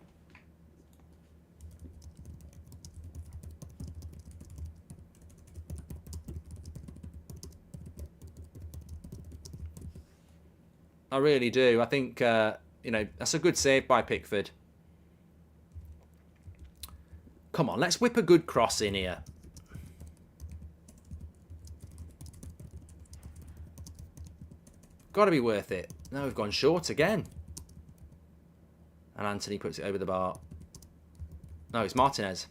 I really do. I think, you know, that's a good save by Pickford. Come on, let's whip a good cross in here. Got to be worth it. Now we've gone short again. And Anthony puts it over the bar. No, it's Martinez.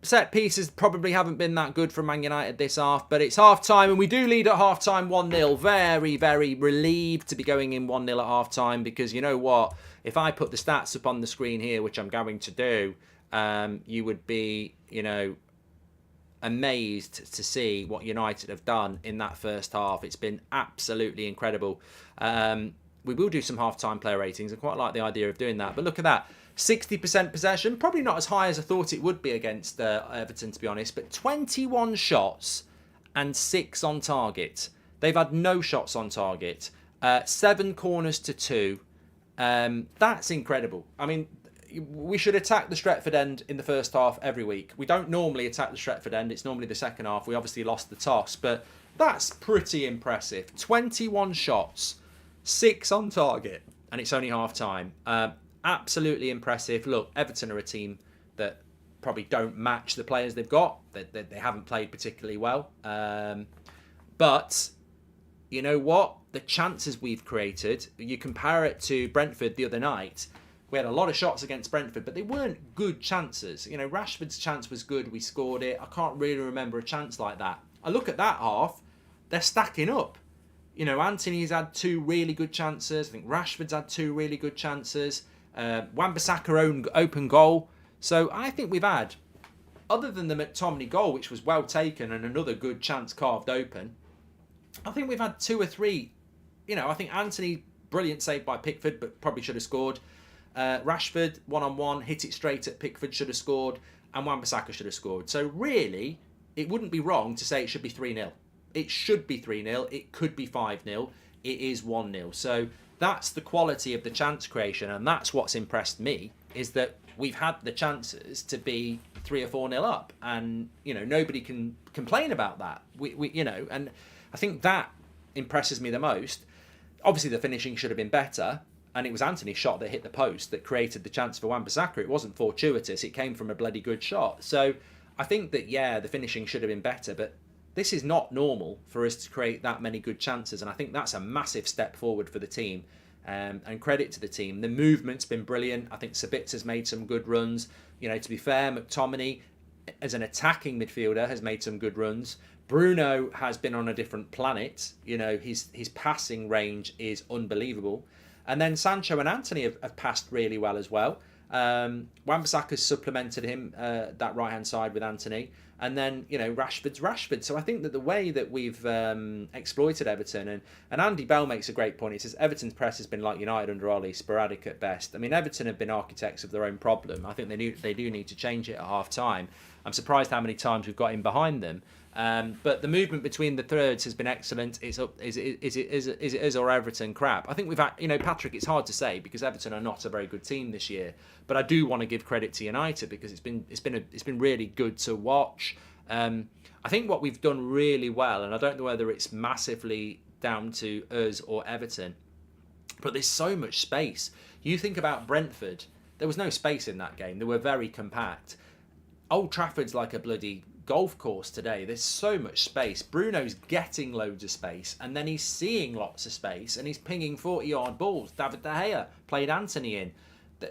Set pieces probably haven't been that good from Man United this half, but it's half-time, and we do lead at half-time 1-0. Very, very relieved to be going in 1-0 at half-time, because you know what? If I put the stats up on the screen here, which I'm going to do, you would be, you know, amazed to see what United have done in that first half. It's been absolutely incredible. We will do some half-time player ratings. I quite like the idea of doing that, but look at that. 60% possession, probably not as high as I thought it would be against Everton, to be honest, but 21 shots and 6 on target. They've had no shots on target. 7 corners to 2. That's incredible. I mean, we should attack the Stretford end in the first half every week. We don't normally attack the Stretford end. It's normally the second half. We obviously lost the toss, but that's pretty impressive. 21 shots, 6 on target, and it's only half time. Absolutely impressive. Look, Everton are a team that probably don't match the players they've got. They haven't played particularly well. But you know what? The chances we've created, you compare it to Brentford the other night. We had a lot of shots against Brentford, but they weren't good chances. You know, Rashford's chance was good. We scored it. I can't really remember a chance like that. I look at that half, they're stacking up. You know, Anthony's had 2 really good chances. I think Rashford's had 2 really good chances. Wan-Bissaka open goal. So I think we've had, other than the McTominay goal, which was well taken and another good chance carved open, I think we've had 2 or 3. You know, I think Anthony, brilliant save by Pickford, but probably should have scored. Rashford, one-on-one, hit it straight at Pickford, should have scored. And Wan-Bissaka should have scored. So really, it wouldn't be wrong to say it should be 3-0. It should be 3-0. It could be 5-0. It is 1-0. So that's the quality of the chance creation. And that's what's impressed me, is that we've had the chances to be 3 or 4-0 up. And, you know, nobody can complain about that. We you know, and I think that impresses me the most. Obviously, the finishing should have been better. And it was Anthony's shot that hit the post that created the chance for Wan-Bissaka. It wasn't fortuitous. It came from a bloody good shot. So I think that, yeah, the finishing should have been better. But this is not normal for us to create that many good chances. And I think that's a massive step forward for the team. And credit to the team. The movement's been brilliant. I think Sabitza's made some good runs. You know, to be fair, McTominay, as an attacking midfielder, has made some good runs. Bruno has been on a different planet. You know, his passing range is unbelievable. And then Sancho and Anthony have passed really well as well. Wan-Bissaka's supplemented him, that right-hand side with Anthony. And then, you know, Rashford's Rashford. So I think that the way that we've exploited Everton, and Andy Bell makes a great point. He says, Everton's press has been like United under Ollie, sporadic at best. I mean, Everton have been architects of their own problem. I think they do need to change it at half-time. I'm surprised how many times we've got in behind them. But the movement between the thirds has been excellent. It's up. Is it or Everton crap? I think we've had, you know, Patrick, it's hard to say because Everton are not a very good team this year. But I do want to give credit to United because it's been really good to watch. I think what we've done really well, and I don't know whether it's massively down to us or Everton, but there's so much space. You think about Brentford, there was no space in that game. They were very compact. Old Trafford's like a bloody golf course today. There's so much space. Bruno's getting loads of space, and then he's seeing lots of space, and he's pinging 40-yard balls. David De Gea played Anthony in.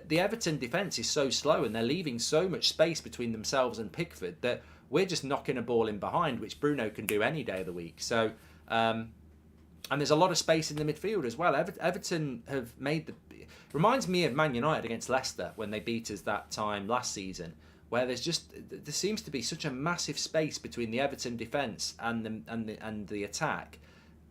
The Everton defence is so slow, and they're leaving so much space between themselves and Pickford that we're just knocking a ball in behind, which Bruno can do any day of the week. So, and there's a lot of space in the midfield as well. Everton have made reminds me of Man United against Leicester when they beat us that time last season, where there seems to be such a massive space between the Everton defence and the attack,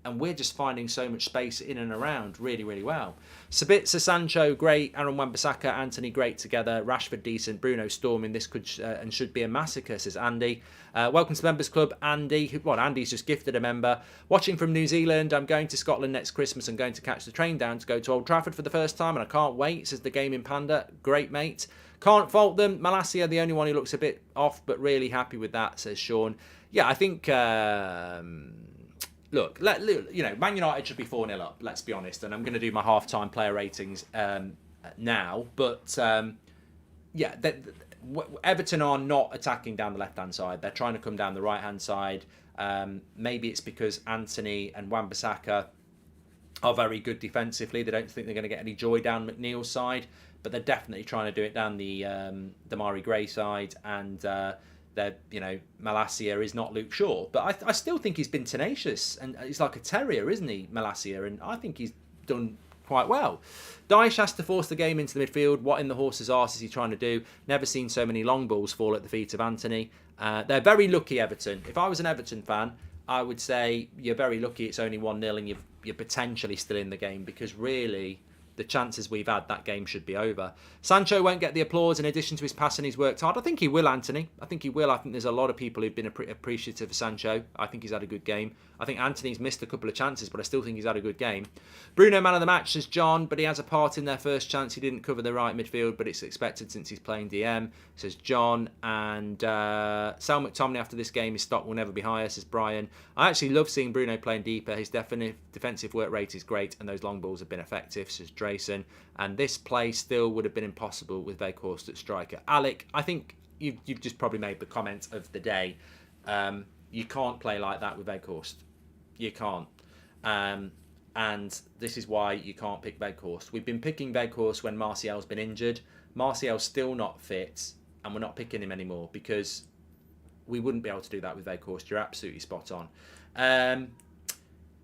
and we're just finding so much space in and around really, really well. Sabitzer, Sancho, great. Aaron Wan-Bissaka, Anthony, great together. Rashford, decent. Bruno storming. This could and should be a massacre, says Andy. Welcome to the Members Club, Andy. Well, Andy's just gifted a member. Watching from New Zealand. I'm going to Scotland next Christmas and going to catch the train down to go to Old Trafford for the first time, and I can't wait, says the Gaming Panda. Great, mate. Can't fault them. Malacia, the only one who looks a bit off, but really happy with that, says Sean. Yeah, I think, look, you know, Man United should be 4-0 up, let's be honest. And I'm going to do my half-time player ratings now. But, yeah, Everton are not attacking down the left-hand side. They're trying to come down the right-hand side. Maybe it's because Anthony and Wan-Bissaka are very good defensively. They don't think they're going to get any joy down McNeil's side. But they're definitely trying to do it down the Damari Gray side, and you know, Malacia is not Luke Shaw, but I still think he's been tenacious, and he's like a terrier, isn't he, Malacia? And I think he's done quite well. Dyche has to force the game into the midfield. What in the horse's arse is he trying to do? Never seen so many long balls fall at the feet of Anthony. They're very lucky, Everton. If I was an Everton fan, I would say you're very lucky it's only 1-0 and you're potentially still in the game, because really, the chances we've had, that game should be over. Sancho won't get the applause in addition to his passing. He's worked hard. I think he will, Anthony. I think he will. I think there's a lot of people who've been appreciative of Sancho. I think he's had a good game. I think Anthony's missed a couple of chances, but I still think he's had a good game. Bruno, man of the match, says John, but he has a part in their first chance. He didn't cover the right midfield, but it's expected since he's playing DM, says John. And Sal McTominay after this game, his stock will never be higher, says Brian. I actually love seeing Bruno playing deeper. His defensive work rate is great, and those long balls have been effective, says Drayson. And this play still would have been impossible with Weghorst at striker. Alec, I think you've just probably made the comment of the day. You can't play like that with Weghorst. You can't. And this is why you can't pick Weghorst. We've been picking Weghorst when Martial's been injured. Martial's still not fit, and we're not picking him anymore because we wouldn't be able to do that with Weghorst. You're absolutely spot on.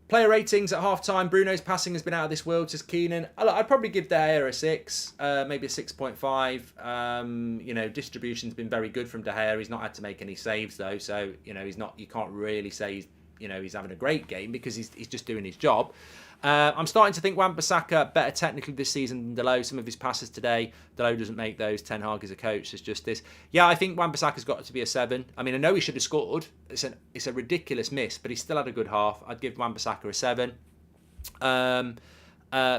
Player ratings at half-time. Bruno's passing has been out of this world, says Keenan. I'd probably give De Gea a 6, maybe a 6.5. Distribution's been very good from De Gea. He's not had to make any saves, though, so, he's not. You can't really say he's having a great game because he's just doing his job. I'm starting to think Wan-Bissaka better technically this season than Dalot. Some of his passes today, Dalot doesn't make those. Ten Hag is a coach, says Justice. Yeah, I think Wan-Bissaka's got to be a 7. I mean, I know he should have scored. It's a ridiculous miss, but he still had a good half. I'd give Wan-Bissaka a 7.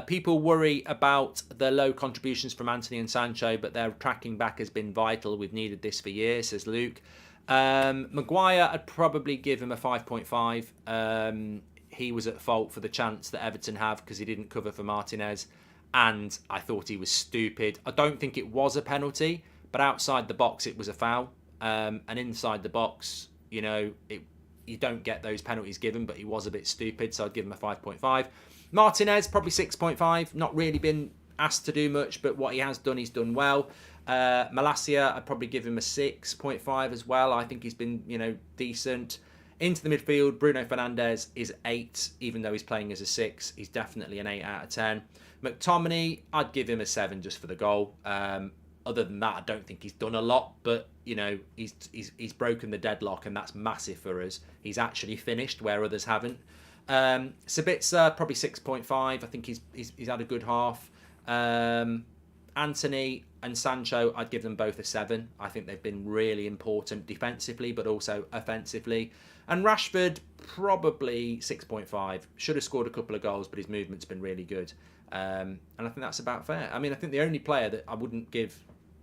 People worry about the low contributions from Anthony and Sancho, but their tracking back has been vital. We've needed this for years, says Luke. Maguire, I'd probably give him a 5.5. He was at fault for the chance that Everton have because he didn't cover for Martinez, and I thought he was stupid. I don't think it was a penalty, but outside the box it was a foul, and inside the box, you don't get those penalties given, but he was a bit stupid, so I'd give him a 5.5. Martinez, probably 6.5. Not really been asked to do much, but what he has done, he's done well. Malacia, I'd probably give him a 6.5 as well. I think he's been, decent. Into the midfield, Bruno Fernandes is 8, even though he's playing as a 6. He's definitely an 8 out of 10. McTominay, I'd give him a 7 just for the goal. Other than that, I don't think he's done a lot, but he's broken the deadlock, and that's massive for us. He's actually finished where others haven't. Sabitzer, probably 6.5. I think he's had a good half. Anthony and Sancho, I'd give them both a 7. I think they've been really important defensively, but also offensively. And Rashford, probably 6.5. Should have scored a couple of goals, but his movement's been really good. And I think that's about fair. I mean, I think the only player that I wouldn't give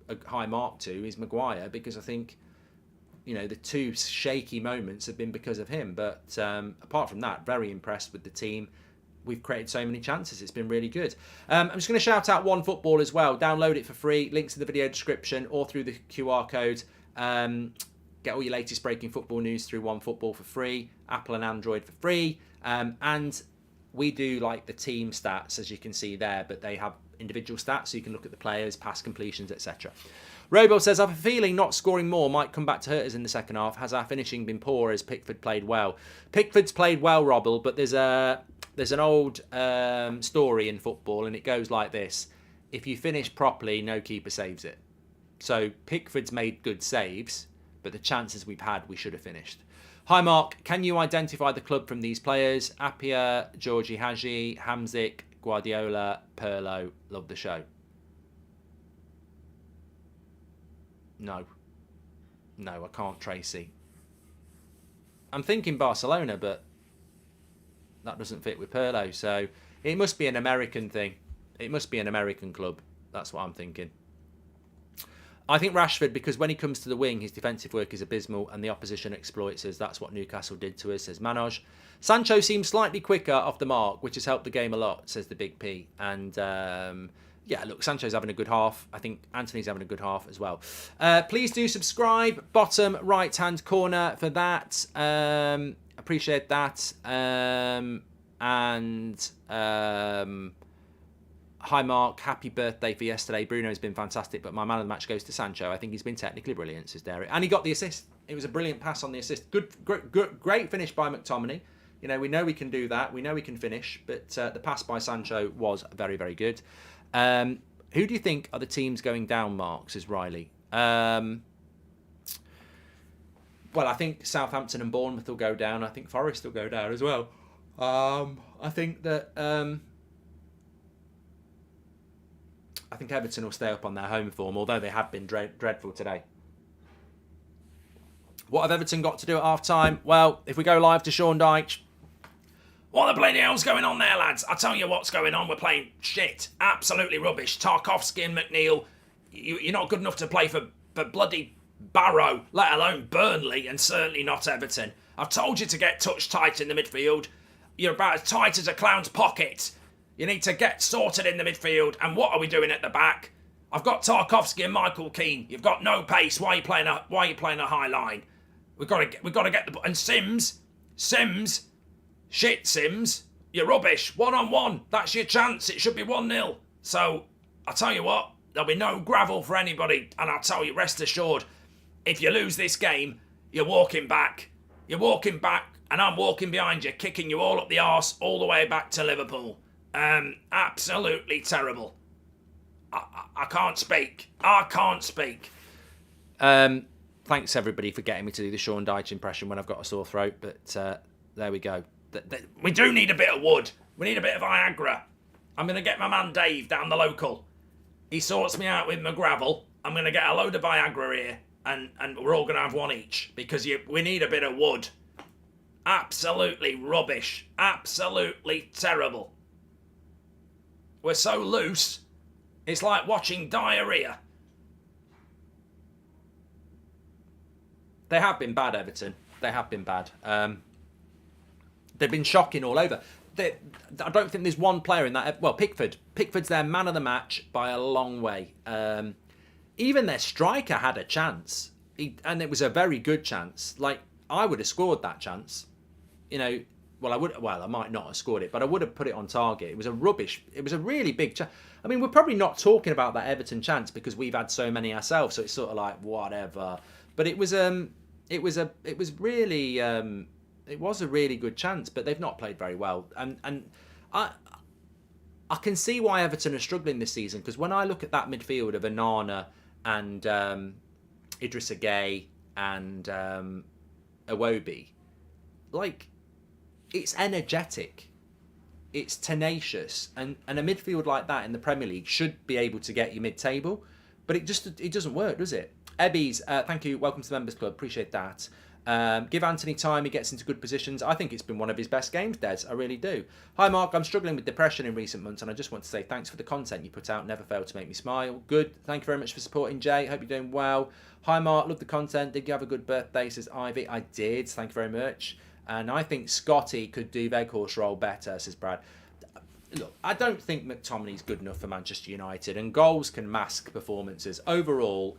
a high mark to is Maguire, because I think, the two shaky moments have been because of him. But apart from that, very impressed with the team. We've created so many chances. It's been really good. I'm just going to shout out OneFootball as well. Download it for free. Links in the video description or through the QR code. Get all your latest breaking football news through OneFootball for free. Apple and Android for free. And we do like the team stats, as you can see there, but they have individual stats, so you can look at the players, pass completions, etc. Robo says, I have a feeling not scoring more might come back to hurt us in the second half. Has our finishing been poor as Pickford played well? Pickford's played well, Robble, but there's an old story in football, and it goes like this. If you finish properly, no keeper saves it. So Pickford's made good saves, but the chances we've had, we should have finished. Hi, Mark. Can you identify the club from these players? Appiah, Georgie Haji, Hamzik, Guardiola, Pirlo. Love the show. No, I can't, Tracy. I'm thinking Barcelona, but that doesn't fit with Pirlo, so it must be an American thing. It must be an American club. That's what I'm thinking. I think Rashford, because when he comes to the wing, his defensive work is abysmal and the opposition exploits us. That's what Newcastle did to us, says Manoj. Sancho seems slightly quicker off the mark, which has helped the game a lot, says the Big P. And look, Sancho's having a good half. I think Anthony's having a good half as well. Please do subscribe. Bottom right-hand corner for that. Appreciate that. Hi Mark, happy birthday for yesterday. Bruno's been fantastic, but my man of the match goes to Sancho. I think he's been technically brilliant, says Derek. And he got the assist. It was a brilliant pass on the assist. Great finish by McTominay. We know we can do that. We know we can finish, but the pass by Sancho was very, very good. Who do you think are the teams going down, Mark, says Riley? Well, I think Southampton and Bournemouth will go down. I think Forest will go down as well. I think that I think Everton will stay up on their home form, although they have been dreadful today. What have Everton got to do at half-time? Well, if we go live to Sean Dyche, what the bloody hell's going on there, lads? I'll tell you what's going on. We're playing shit. Absolutely rubbish. Tarkowski and McNeil, you're not good enough to play for bloody Barrow, let alone Burnley, and certainly not Everton. I've told you to get touch tight in the midfield. You're about as tight as a clown's pocket. You need to get sorted in the midfield. And what are we doing at the back? I've got Tarkowski and Michael Keane. You've got no pace. Why are you playing a high line? We've got to get the... And Sims, shit Sims, you're rubbish. 1-on-1, that's your chance. It should be 1-0. So, I'll tell you what, there'll be no gravel for anybody. And I'll tell you, rest assured, if you lose this game, you're walking back. You're walking back, and I'm walking behind you, kicking you all up the arse, all the way back to Liverpool. Absolutely terrible. I can't speak. I can't speak. Thanks everybody for getting me to do the Sean Dyche impression when I've got a sore throat, but there we go. We do need a bit of wood. We need a bit of Viagra. I'm going to get my man Dave down the local. He sorts me out with my gravel. I'm going to get a load of Viagra here, and we're all going to have one each, because we need a bit of wood. Absolutely rubbish. Absolutely terrible. We're so loose, it's like watching diarrhea. They have been bad, Everton. They have been bad. They've been shocking all over. I don't think there's one player in that... Well, Pickford. Pickford's their man of the match by a long way. Even their striker had a chance. And it was a very good chance. Like, I would have scored that chance. You know, I might not have scored it, but I would have put it on target. It was a really big chance. I mean, we're probably not talking about that Everton chance because we've had so many ourselves, so it's sort of like, whatever. But it was a really good chance, but they've not played very well. And I can see why Everton are struggling this season, because when I look at that midfield of Onana and Idrissa Gueye and Iwobi, like, it's energetic, it's tenacious, and a midfield like that in the Premier League should be able to get you mid-table, but it doesn't work, does it? Ebbies, thank you, welcome to the Members Club, appreciate that. Give Anthony time, he gets into good positions. I think it's been one of his best games, Des, I really do. Hi Mark, I'm struggling with depression in recent months, and I just want to say thanks for the content you put out, never failed to make me smile. Good, thank you very much for supporting Jay, hope you're doing well. Hi Mark, love the content, did you have a good birthday, says Ivy. I did, thank you very much. And I think Scotty could do Weghorst role better, says Brad. Look, I don't think McTominay's good enough for Manchester United, and goals can mask performances. Overall,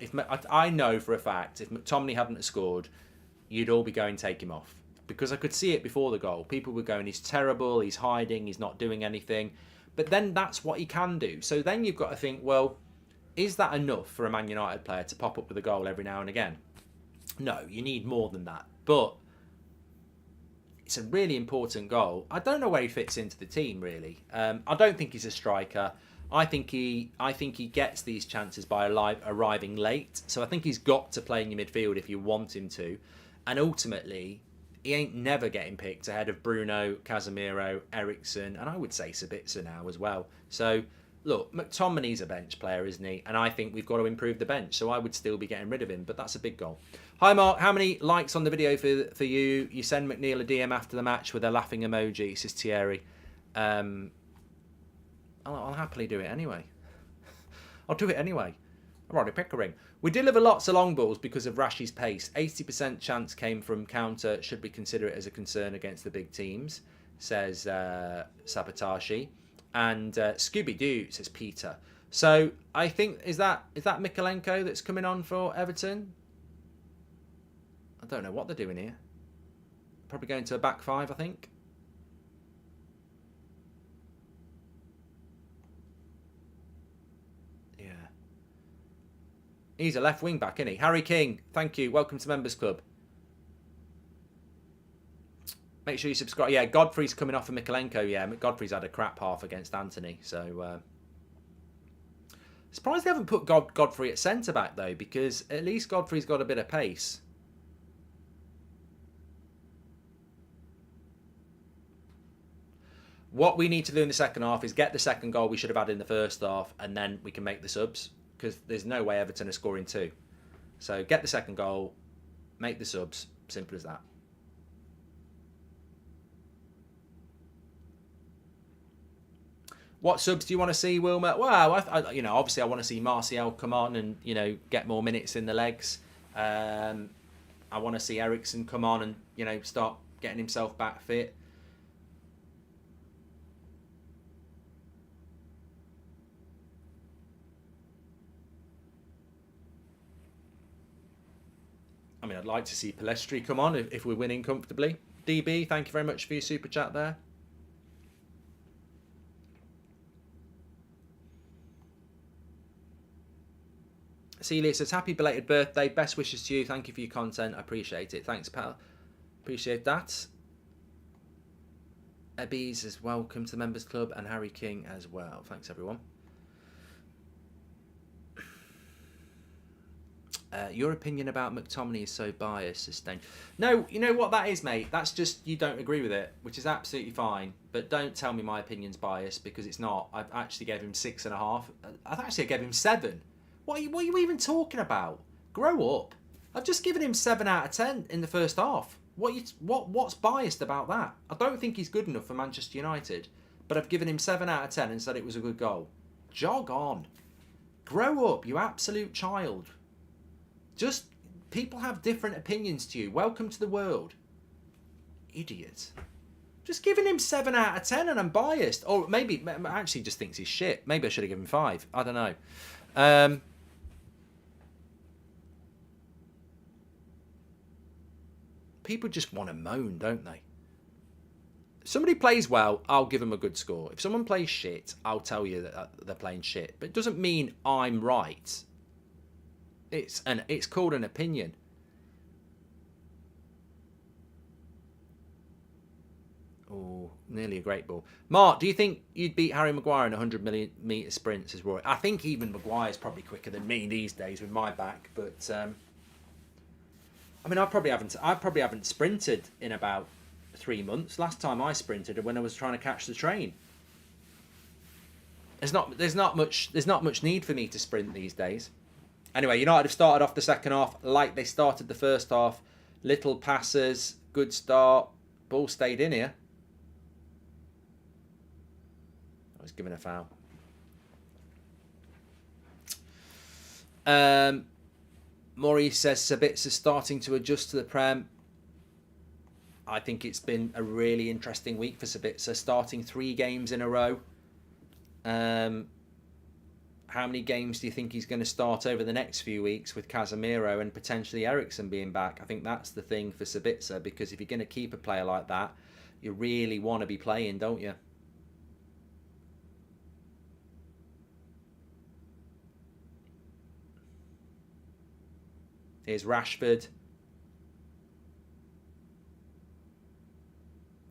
I know for a fact, if McTominay hadn't scored, you'd all be going, take him off. Because I could see it before the goal. People were going, he's terrible, he's hiding, he's not doing anything. But then that's what he can do. So then you've got to think, well, is that enough for a Man United player to pop up with a goal every now and again? No, you need more than that. But it's a really important goal. I don't know where he fits into the team, really. I don't think he's a striker. I think he gets these chances by arriving late. So I think he's got to play in your midfield if you want him to. And ultimately, he ain't never getting picked ahead of Bruno, Casemiro, Eriksen, and I would say Sabitzer now as well. So, look, McTominay's a bench player, isn't he? And I think we've got to improve the bench. So I would still be getting rid of him, but that's a big goal. Hi, Mark. How many likes on the video for you? You send McNeil a DM after the match with a laughing emoji, says Thierry. I'll happily do it anyway. I'll do it anyway. Roddy Pickering. We deliver lots of long balls because of Rashi's pace. 80% chance came from counter. Should we consider it as a concern against the big teams? Says Sabatashi. And Scooby-Doo, says Peter. So I think, is that Mikalenko that's coming on for Everton? I don't know what they're doing here. Probably going to a back five, I think. Yeah. He's a left wing back, isn't he? Harry King, thank you. Welcome to Members Club. Make sure you subscribe. Yeah, Godfrey's coming off of Mikalenko. Yeah, Godfrey's had a crap half against Anthony. So, surprised they haven't put Godfrey at centre-back, though, because at least Godfrey's got a bit of pace. What we need to do in the second half is get the second goal we should have had in the first half, and then we can make the subs, because there's no way Everton are scoring 2. So get the second goal, make the subs, simple as that. What subs do you want to see, Wilmer? Well, obviously I want to see Martial come on and, get more minutes in the legs. I want to see Eriksen come on and, start getting himself back fit. I mean, I'd like to see Palestri come on if we're winning comfortably. DB, thank you very much for your super chat there. Celia says, happy belated birthday. Best wishes to you. Thank you for your content. I appreciate it. Thanks, pal. Appreciate that. Ebby says, welcome to the Members Club. And Harry King as well. Thanks, everyone. Your opinion about McTominay is so biased, sustained. No, you know what that is, mate? That's just you don't agree with it, which is absolutely fine. But don't tell me my opinion's biased, because it's not. I actually gave him 6.5. I gave him 7. What are you even talking about? Grow up. I've just given him 7 out of 10 in the first half. What's biased about that? I don't think he's good enough for Manchester United, but I've given him 7 out of 10 and said it was a good goal. Jog on. Grow up, you absolute child. Just, people have different opinions to you. Welcome to the world. Idiot. Just giving him 7 out of 10 and I'm biased. Or maybe, actually just thinks he's shit. Maybe I should have given him 5. I don't know. People just want to moan, don't they? If somebody plays well, I'll give them a good score. If someone plays shit, I'll tell you that they're playing shit. But it doesn't mean I'm right. It's called an opinion. Oh, nearly a great ball. Mark, do you think you'd beat Harry Maguire in 100-metre sprints, says Roy? I think even Maguire's probably quicker than me these days with my back. But, I mean, I probably haven't sprinted in about 3 months. Last time I sprinted when I was trying to catch the train. There's not much need for me to sprint these days. Anyway, United have started off the second half like they started the first half. Little passes, good start. Ball stayed in here. I was given a foul. Maurice says Sabitzer starting to adjust to the Prem. I think it's been a really interesting week for Sabitzer, starting 3 games in a row. How many games do you think he's going to start over the next few weeks with Casemiro and potentially Eriksen being back? I think that's the thing for Sabitzer, because if you're going to keep a player like that, you really want to be playing, don't you? Here's Rashford.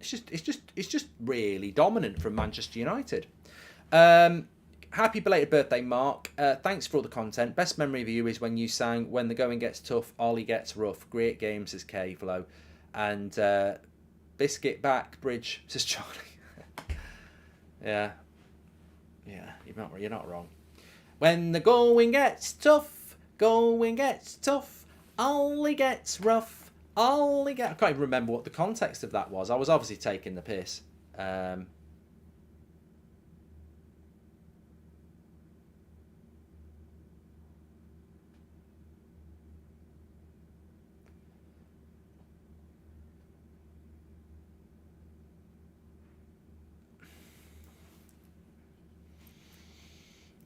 It's just really dominant from Manchester United. Happy belated birthday, Mark. Thanks for all the content. Best memory of you is when you sang "When the Going Gets Tough, Ollie Gets Rough." Great game, says K-Flow. And Biscuit Back Bridge, says Charlie. Yeah, you're not wrong. When the going gets tough, Ollie gets rough, I can't even remember what the context of that was. I was obviously taking the piss.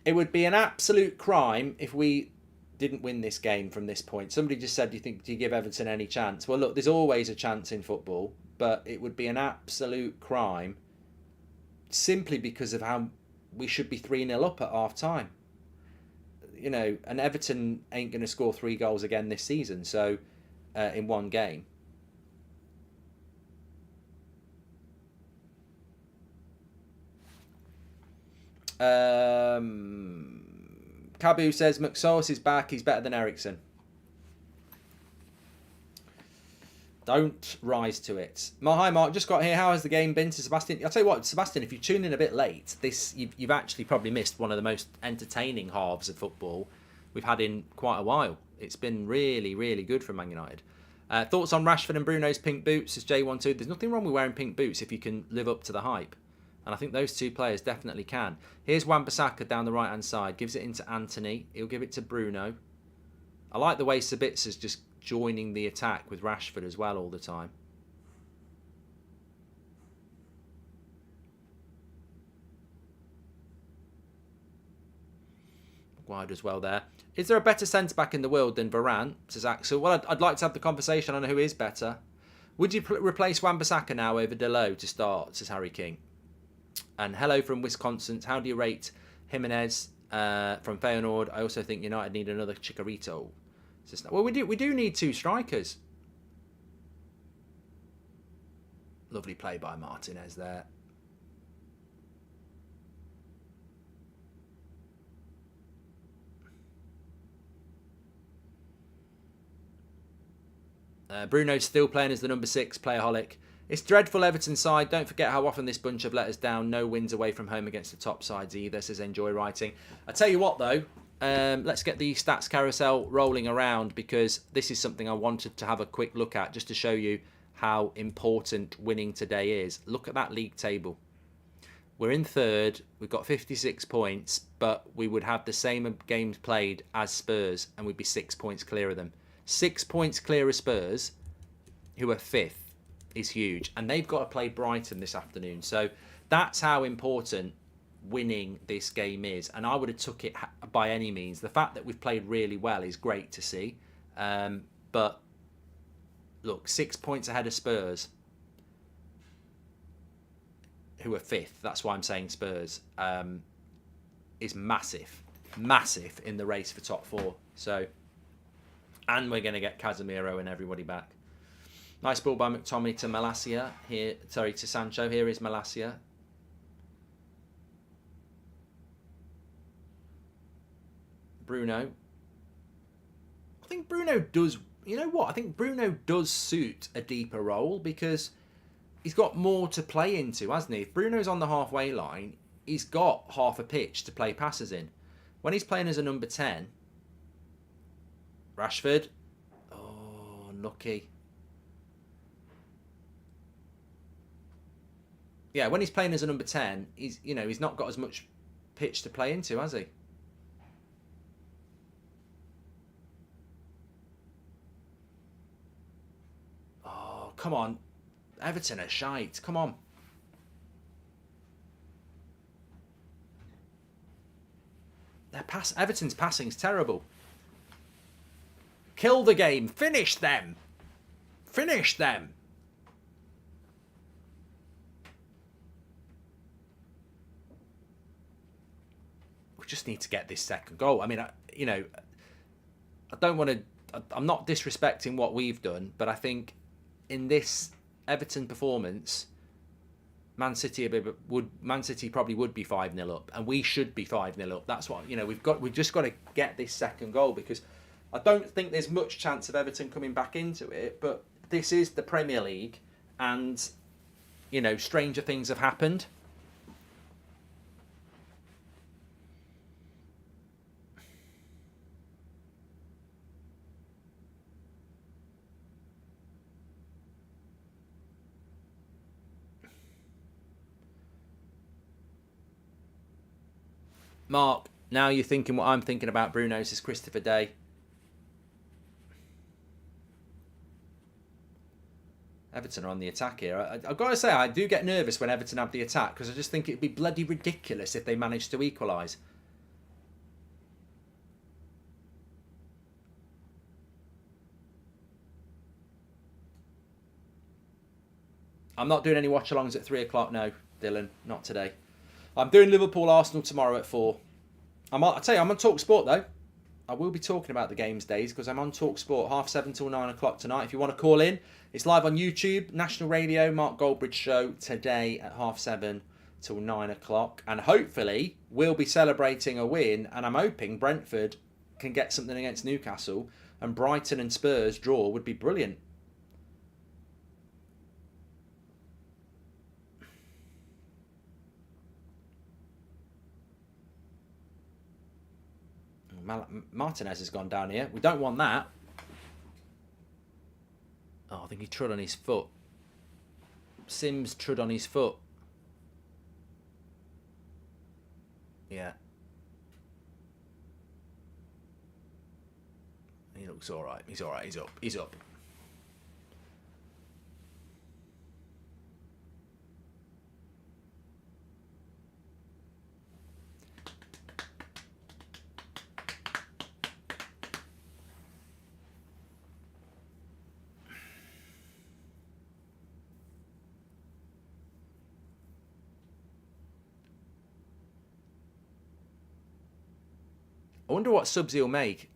It would be an absolute crime if we didn't win this game from this point. Somebody just said, do you give Everton any chance? Well, look, there's always a chance in football, but it would be an absolute crime simply because of how we should be 3-0 up at half time. You know, and Everton ain't going to score 3 goals again this season, so in one game. Kabu says McSauce is back. He's better than Eriksen. Don't rise to it. Hi, Mark. Just got here. How has the game been to Sebastian? I'll tell you what, Sebastian, if you tuned in a bit late, you've actually probably missed one of the most entertaining halves of football we've had in quite a while. It's been really, really good from Man United. Thoughts on Rashford and Bruno's pink boots? Says J12. There's nothing wrong with wearing pink boots if you can live up to the hype. And I think those two players definitely can. Here's Wan-Bissaka down the right-hand side. Gives it into Anthony. He'll give it to Bruno. I like the way Sabitza's just joining the attack with Rashford as well all the time. Wide as well there. Is there a better centre-back in the world than Varane? Says Axel. Well, I'd like to have the conversation on who is better. Would you replace Wan-Bissaka now over Delo to start? Says Harry King. And hello from Wisconsin. How do you rate Jimenez from Feyenoord? I also think United need another Chicharito. Well, we do need two strikers. Lovely play by Martinez there. Bruno's still playing as the number 6 playaholic. It's dreadful Everton side. Don't forget how often this bunch have let us down. No wins away from home against the top sides either, says Enjoy Writing. I tell you what though, let's get the stats carousel rolling around, because this is something I wanted to have a quick look at just to show you how important winning today is. Look at that league table. We're in third. We've got 56 points, but we would have the same games played as Spurs and we'd be 6 points clear of them. 6 points clear of Spurs, who are 5th. Is huge, and they've got to play Brighton this afternoon, so that's how important winning this game is, and I would have took it by any means. The fact that we've played really well is great to see, but look, 6 points ahead of Spurs, who are 5th, that's why I'm saying Spurs, is massive in the race for top 4. So, and we're going to get Casemiro and everybody back. Nice ball by McTominay to Malacia here. Sorry, to Sancho. Here is Malacia. Bruno. I think Bruno does. You know what? I think Bruno does suit a deeper role because he's got more to play into, hasn't he? If Bruno's on the halfway line, he's got half a pitch to play passes in. When he's playing as a number 10, Rashford. Oh, unlucky. Yeah, when he's playing as a number 10, he's not got as much pitch to play into, has he? Oh, come on. Everton are shite. Come on. Everton's passing's terrible. Kill the game. Finish them. Finish them. Just need to get this second goal. I mean, I don't want to. I'm not disrespecting what we've done, but I think in this Everton performance, Man City probably would be 5-0 up, and we should be 5-0 up. That's what we've just got to get this second goal, because I don't think there's much chance of Everton coming back into it. But this is the Premier League, and stranger things have happened. Mark, now you're thinking what I'm thinking about Bruno, says Christopher Day. Everton are on the attack here. I've got to say, I do get nervous when Everton have the attack, because I just think it'd be bloody ridiculous if they managed to equalise. I'm not doing any watch-alongs at 3 o'clock, no, Dylan, not today. I'm doing Liverpool-Arsenal tomorrow at 4. I'll tell you, I'm on TalkSport though. I will be talking about the games days because I'm on TalkSport 7:30 till 9 o'clock tonight. If you want to call in, it's live on YouTube, National Radio, Mark Goldbridge show today at 7:30 till 9 o'clock. And hopefully we'll be celebrating a win, and I'm hoping Brentford can get something against Newcastle, and Brighton and Spurs draw would be brilliant. Martinez has gone down here. We don't want that. Oh, I think he trod on his foot. Sims trod on his foot. Yeah. He looks all right. He's all right. He's up. He's up. I wonder what subs he'll make.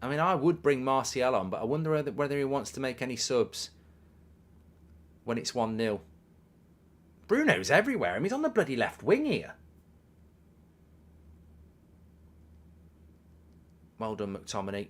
I mean, I would bring Martial on, but I wonder whether he wants to make any subs when it's 1-0. Bruno's everywhere. I mean, he's on the bloody left wing here. Well done, McTominay.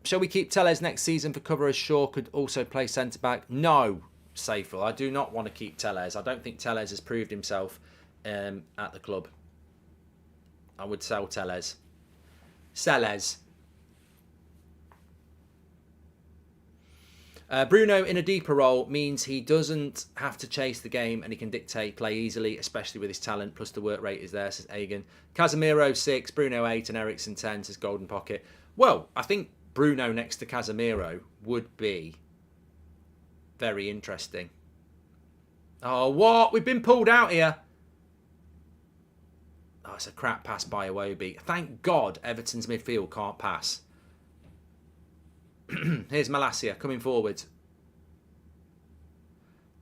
Shall we keep Tellez next season for cover as Shaw could also play centre-back? No. Safer. I do not want to keep Tellez. I don't think Tellez has proved himself at the club. I would sell Tellez. Sellez. Bruno in a deeper role means he doesn't have to chase the game and he can dictate play easily, especially with his talent, plus the work rate is there, says Egan. Casemiro 6, Bruno 8 and Eriksen 10, says Golden Pocket. Well, I think Bruno next to Casemiro would be very interesting. Oh, what? We've been pulled out here. Oh, it's a crap pass by Iwobi. Thank God Everton's midfield can't pass. Here's Malacia coming forward.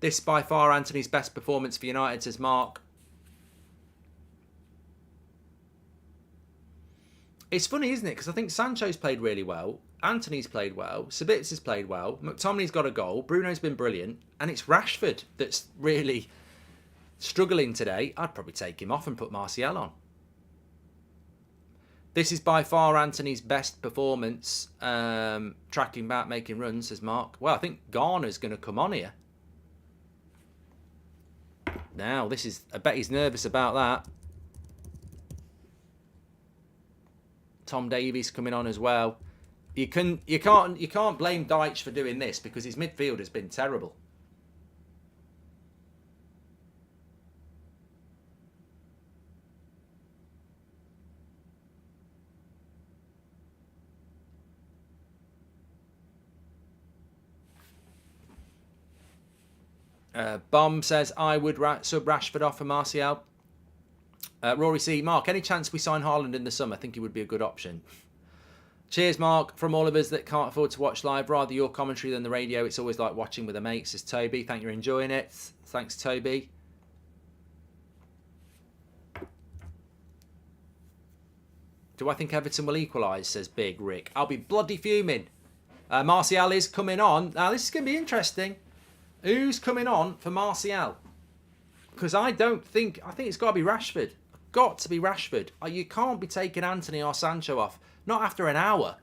This by far Anthony's best performance for United, says Mark. It's funny, isn't it? Because I think Sancho's played really well. Anthony's played well. Sabitz has played well. McTominay's got a goal. Bruno's been brilliant. And it's Rashford that's really struggling today. I'd probably take him off and put Martial on. This is by far Anthony's best performance. Tracking back, making runs, says Mark. Well, I think Garner's going to come on here. Now, this is... I bet he's nervous about that. Tom Davies coming on as well. You can't blame Deitch for doing this because his midfield has been terrible. Bomb says I would sub Rashford off for Martial. Rory C. Mark, any chance we sign Haaland in the summer? I think he would be a good option. Cheers, Mark. From all of us that can't afford to watch live, rather your commentary than the radio. It's always like watching with a mate, says Toby. Thank you're enjoying it. Thanks, Toby. Do I think Everton will equalise, says Big Rick. I'll be bloody fuming. Martial is coming on. Now, this is going to be interesting. Who's coming on for Martial? Because I think it's got to be Rashford. Got to be Rashford. You can't be taking Anthony or Sancho off. Not after an hour.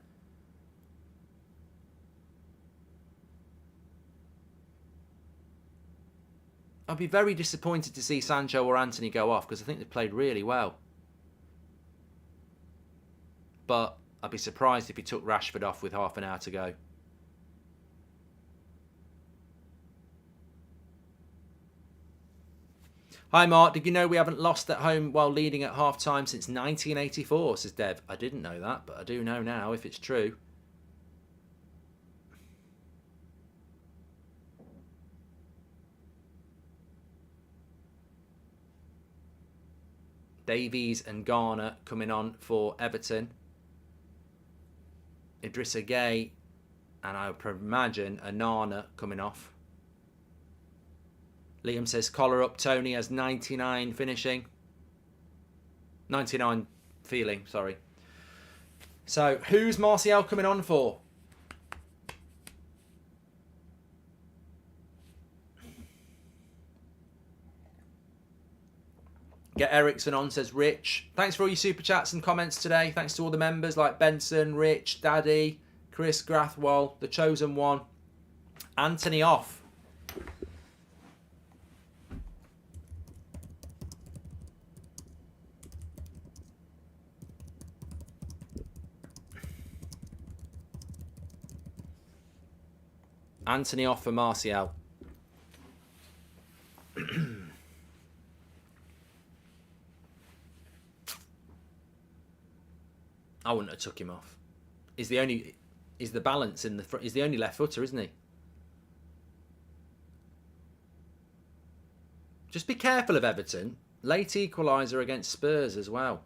I'd be very disappointed to see Sancho or Anthony go off because I think they've played really well. But I'd be surprised if he took Rashford off with half an hour to go. Hi Mark, did you know we haven't lost at home while leading at half-time since 1984, says Dev. I didn't know that, but I do know now if it's true. Davies and Garner coming on for Everton. Idrissa Gueye and I would imagine Anana coming off. Liam says, collar up, Tony has 99 finishing. 99 feeling, sorry. So, who's Martial coming on for? Get Eriksen on, says Rich. Thanks for all your super chats and comments today. Thanks to all the members like Benson, Rich, Daddy, Chris Grathwell, The Chosen One. Anthony off. Anthony off for Martial. I wouldn't have took him off. He's the balance in the front. He's the only left footer, isn't he? Just be careful of Everton. Late equaliser against Spurs as well.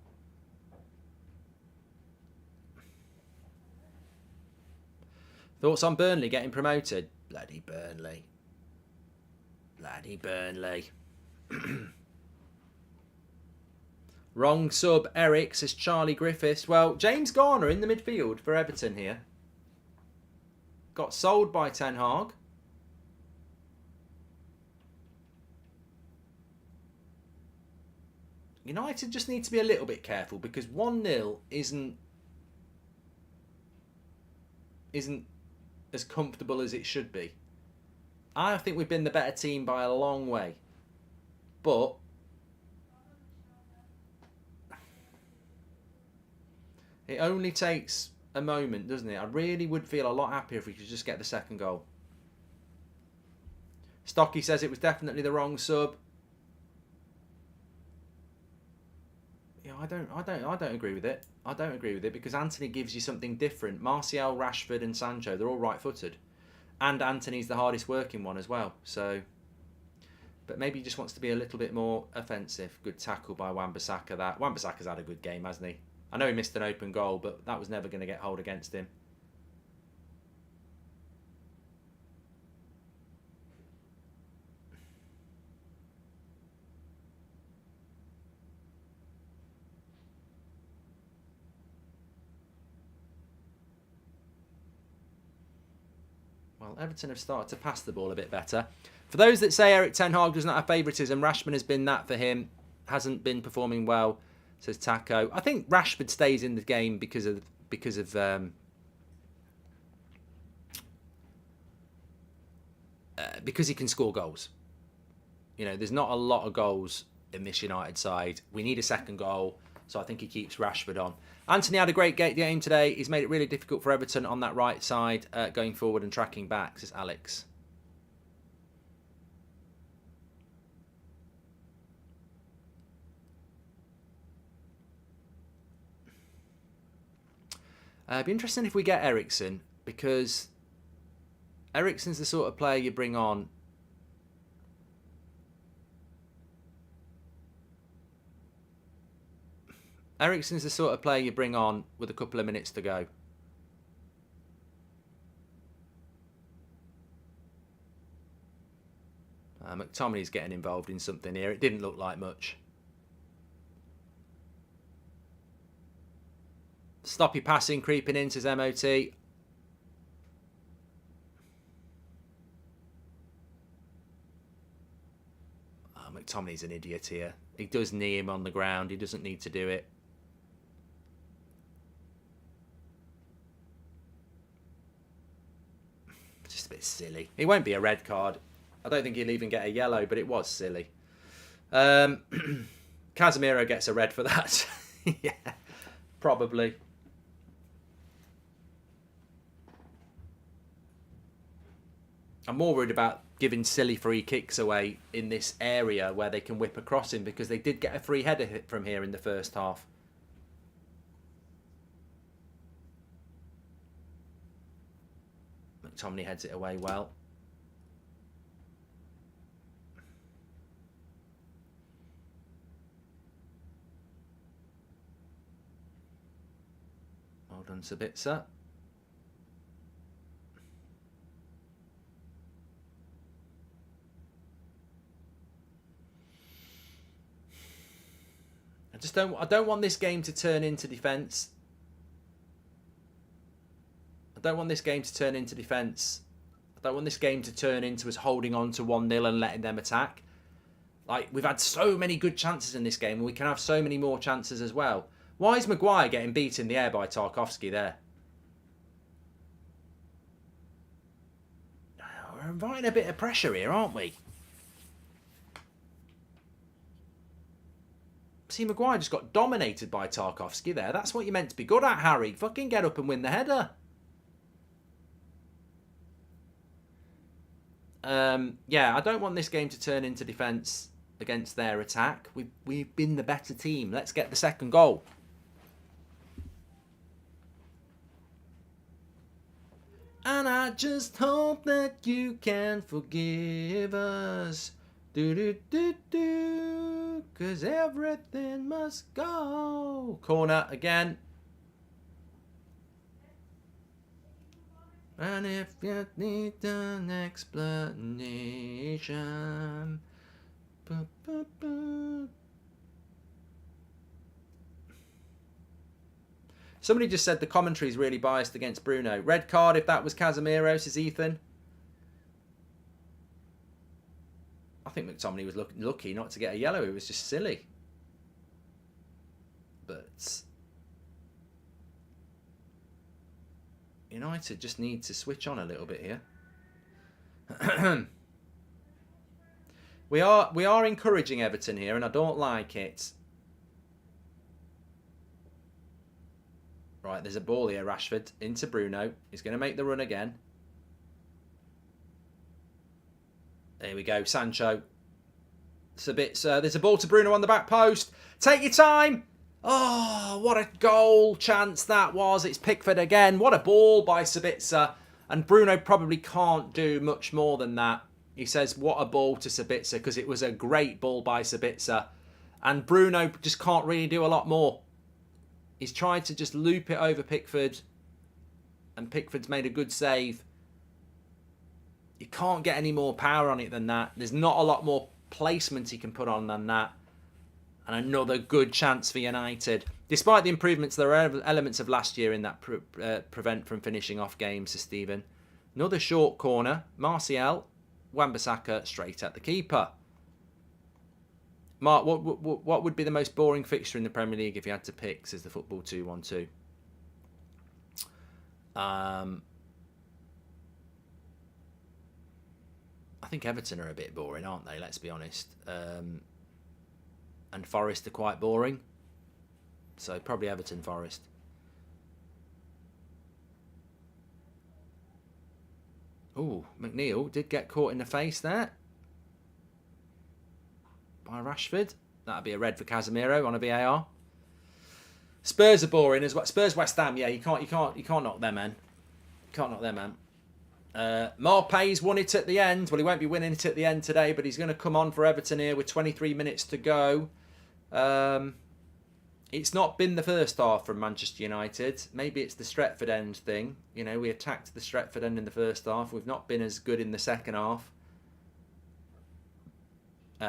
Thoughts on Burnley getting promoted? Bloody Burnley. Bloody Burnley. Wrong sub, Eric, says Charlie Griffiths. Well, James Garner in the midfield for Everton here. Got sold by Ten Hag. United just need to be a little bit careful because 1-0 isn't as comfortable as it should be. I think we've been the better team by a long way. But it only takes a moment, doesn't it? I really would feel a lot happier if we could just get the second goal. Stocky says it was definitely the wrong sub. Yeah, I don't agree with it. I don't agree with it because Anthony gives you something different. Martial, Rashford and Sancho, they're all right-footed. And Anthony's the hardest working one as well. So, but maybe he just wants to be a little bit more offensive. Good tackle by Wan-Bissaka. Wan-Bissaka's had a good game, hasn't he? I know he missed an open goal, but that was never going to get hold against him. Well, Everton have started to pass the ball a bit better. For those that say Eric Ten Hag does not have favouritism, Rashford has been that for him. Hasn't been performing well, says Taco. I think Rashford stays in the game because he can score goals. You know, there's not a lot of goals in this United side. We need a second goal, so I think he keeps Rashford on. Anthony had a great game today. He's made it really difficult for Everton on that right side, going forward and tracking back, says Alex. It'd be interesting if we get Eriksen, because Eriksen's the sort of player you bring on. Eriksen's the sort of player you bring on with a couple of minutes to go. McTominay's getting involved in something here. It didn't look like much. Sloppy passing, creeping in, says MOT. McTominay's an idiot here. He does knee him on the ground. He doesn't need to do it. Just a bit silly. It won't be a red card. I don't think he'll even get a yellow, but it was silly. Casemiro gets a red for that. Yeah, probably. I'm more worried about giving silly free kicks away in this area where they can whip across him, because they did get a free header hit from here in the first half. McTominay heads it away well. Well done, Sabitzer. I don't want this game to turn into defence. I don't want this game to turn into defence. I don't want this game to turn into us holding on to 1-0 and letting them attack. Like, we've had so many good chances in this game, and we can have so many more chances as well. Why is Maguire getting beat in the air by Tarkowski there? We're inviting a bit of pressure here, aren't we? See, Maguire just got dominated by Tarkowski there. That's what you're meant to be good at, Harry. Fucking get up and win the header. Yeah, I don't want this game to turn into defence against their attack. We've been the better team. Let's get the second goal. And I just hope that you can forgive us. Do do do do, 'cause everything must go. Corner again. And if you need an explanation. Somebody just said the commentary is really biased against Bruno. Red card if that was Casemiro, says Ethan. I think McTominay was lucky not to get a yellow. It was just silly. But United just need to switch on a little bit here. We are encouraging Everton here, and I don't like it. Right, there's a ball here, Rashford, into Bruno. He's going to make the run again. There we go, Sancho. It's a bit, there's a ball to Bruno on the back post. Take your time. Oh, what a goal chance that was. It's Pickford again. What a ball by Sabitzer. And Bruno probably can't do much more than that. He says, what a ball to Sabitzer, because it was a great ball by Sabitzer. And Bruno just can't really do a lot more. He's tried to just loop it over Pickford. And Pickford's made a good save. You can't get any more power on it than that. There's not a lot more placement he can put on than that. And another good chance for United. Despite the improvements, there are elements of last year in that prevent from finishing off games, says Stephen. Another short corner. Martial, Wan-Bissaka straight at the keeper. Mark, what would be the most boring fixture in the Premier League if you had to pick, says the Football 212. I think Everton are a bit boring, aren't they? Let's be honest. And Forest are quite boring. So probably Everton, Forest. Ooh, McNeil did get caught in the face there by Rashford. That'd be a red for Casemiro on a VAR. Spurs are boring as well. Spurs, West Ham, yeah, you can't knock them, man. Can't knock them, man. Marpey's won it at the end. Well, he won't be winning it at the end today, but he's going to come on for Everton here with 23 minutes to go. It's not been the first half from Manchester United. Maybe it's the Stretford end thing. You know, we attacked the Stretford end in the first half. We've not been as good in the second half.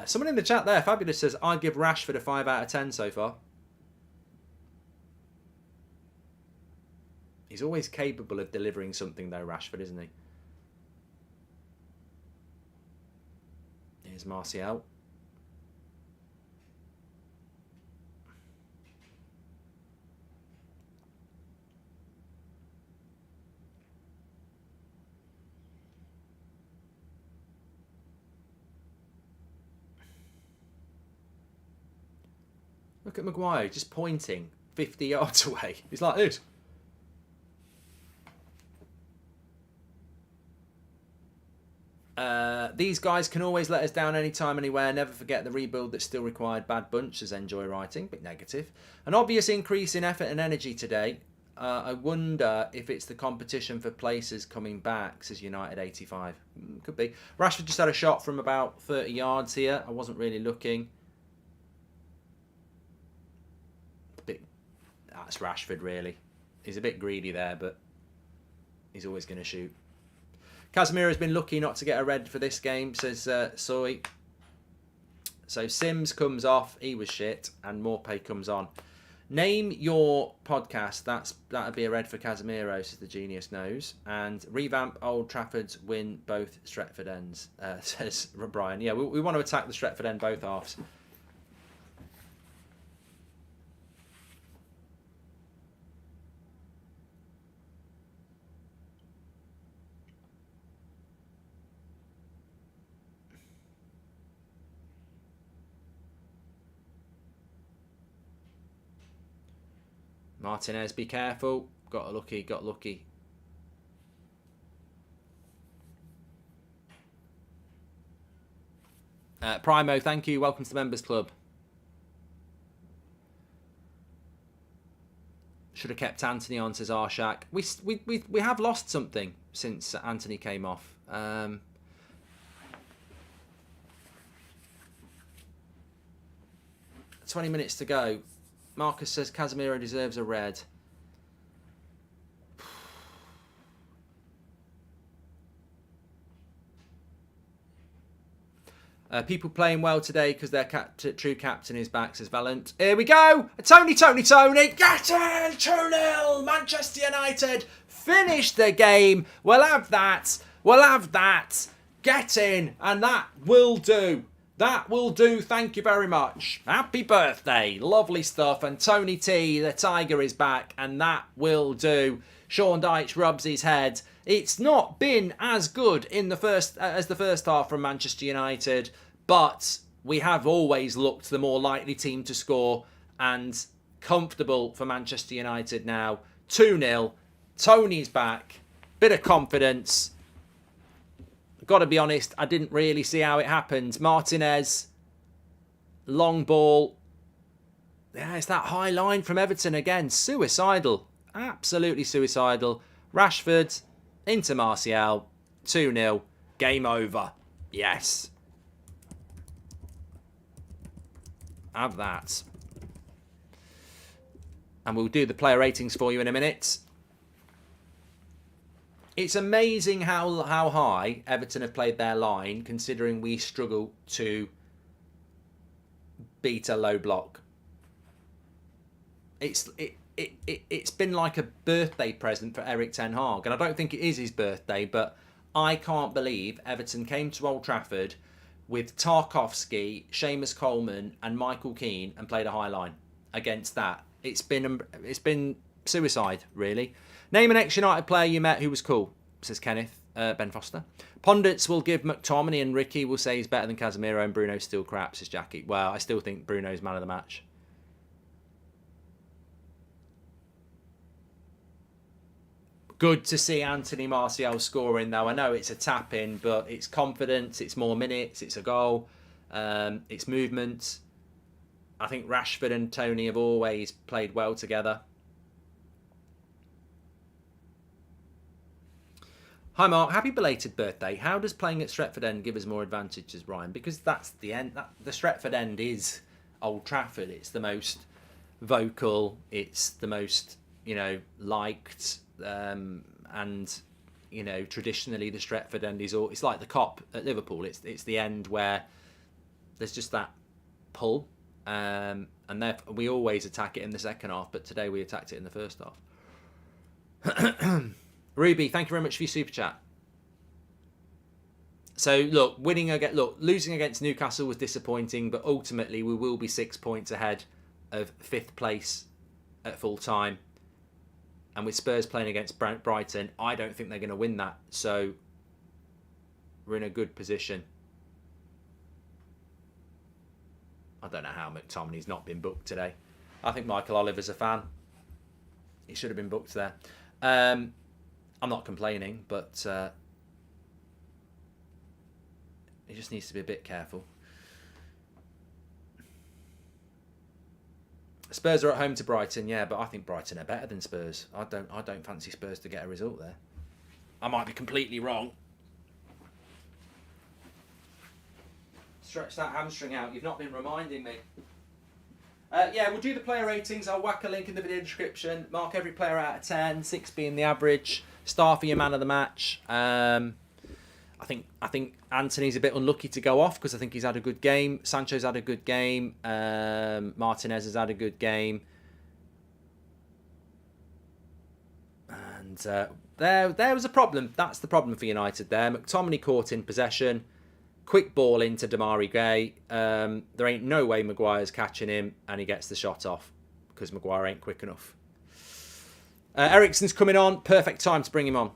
Someone in the chat there, Fabulous, says, I'd give Rashford a 5 out of 10 so far. He's always capable of delivering something though, Rashford, isn't he? Here's Martial. Look at Maguire just pointing 50 yards away. He's like this. These guys can always let us down anytime, anywhere. Never forget the rebuild that still required. Bad bunch, says Enjoy Writing. Bit negative. An obvious increase in effort and energy today. I wonder if it's the competition for places coming back, says United 85. Could be. Rashford just had a shot from about 30 yards here. I wasn't really looking. That's Rashford, really. He's a bit greedy there, but he's always going to shoot. Casemiro's been lucky not to get a red for this game, says Soy. So Sims comes off, he was shit, and Morpay comes on. Name your podcast. That'd be a red for Casemiro, says the Genius Knows. And revamp Old Trafford's win both Stretford ends, says Brian. Yeah, we want to attack the Stretford end both halves. Martinez, be careful. Got lucky. Primo, thank you. Welcome to the Members Club. Should have kept Anthony on, says Arshak. We have lost something since Anthony came off. 20 minutes to go. Marcus says Casemiro deserves a red. People playing well today because their true captain is back, says Valent. Here we go! Tony! Get in! 2-0! Manchester United finish the game. We'll have that. Get in. And that will do. That will do. Thank you very much. Happy birthday. Lovely stuff. And Tony T, the Tiger, is back. And that will do. Sean Dyche rubs his head. It's not been as good in the first half from Manchester United, but we have always looked the more likely team to score, and comfortable for Manchester United now. 2-0. Tony's back. Bit of confidence. Got to be honest, I didn't really see how it happened. Martinez, long ball. Yeah, it's that high line from Everton again. Suicidal. Absolutely suicidal. Rashford into Martial. 2-0. Game over. Yes. Have that. And we'll do the player ratings for you in a minute. It's amazing how high Everton have played their line, considering we struggle to beat a low block. It's been like a birthday present for Eric Ten Hag, and I don't think it is his birthday, but I can't believe Everton came to Old Trafford with Tarkowski, Seamus Coleman and Michael Keane and played a high line against that. It's been suicide, really. Name an ex-United player you met who was cool, says Kenneth. Ben Foster. Pundits will give McTominay and Ricky will say he's better than Casemiro and Bruno's still crap, says Jackie. Well, I still think Bruno's man of the match. Good to see Anthony Martial scoring, though. I know it's a tap-in, but it's confidence, it's more minutes, it's a goal, it's movement. I think Rashford and Tony have always played well together. Hi, Mark. Happy belated birthday. How does playing at Stretford End give us more advantages, Ryan? Because that's the end. The Stretford End is Old Trafford. It's the most vocal. It's the most, liked. And traditionally the Stretford End is it's like the Cop at Liverpool. It's the end where there's just that pull, and therefore we always attack it in the second half. But today we attacked it in the first half. Ruby, thank you very much for your super chat. So look, losing against Newcastle was disappointing, but ultimately we will be 6 points ahead of 5th place at full time. And with Spurs playing against Brighton, I don't think they're going to win that. So we're in a good position. I don't know how McTominay's not been booked today. I think Michael Oliver's a fan. He should have been booked there. I'm not complaining, but he just needs to be a bit careful. Spurs are at home to Brighton, yeah, but I think Brighton are better than Spurs. I don't fancy Spurs to get a result there. I might be completely wrong. Stretch that hamstring out. You've not been reminding me. Yeah, we'll do the player ratings. I'll whack a link in the video description. Mark every player out of 10, 6 being the average. Star for your man of the match. I think Anthony's a bit unlucky to go off because I think he's had a good game. Sancho's had a good game. Martinez has had a good game. And there was a problem. That's the problem for United there. McTominay caught in possession. Quick ball into Damari Gay. There ain't no way Maguire's catching him, and he gets the shot off because Maguire ain't quick enough. Eriksen's coming on. Perfect time to bring him on.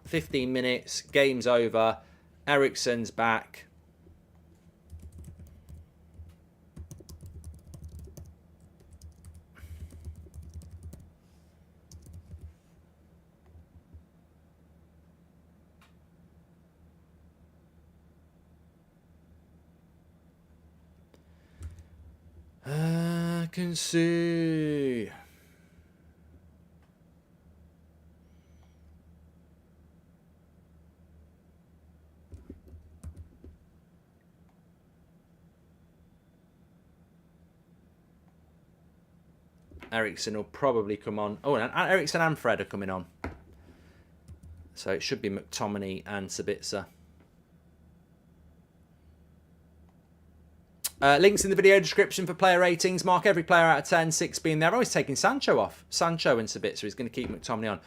15 minutes. Game's over. Eriksen's back. can see. Ericsson will probably come on. Oh, and Ericsson and Fred are coming on. So it should be McTominay and Sabitzer. Links in the video description for player ratings. Mark every player out of 10, 6 being there. I've always taken Sancho off. Sancho and Sabitzer is going to keep McTominay on.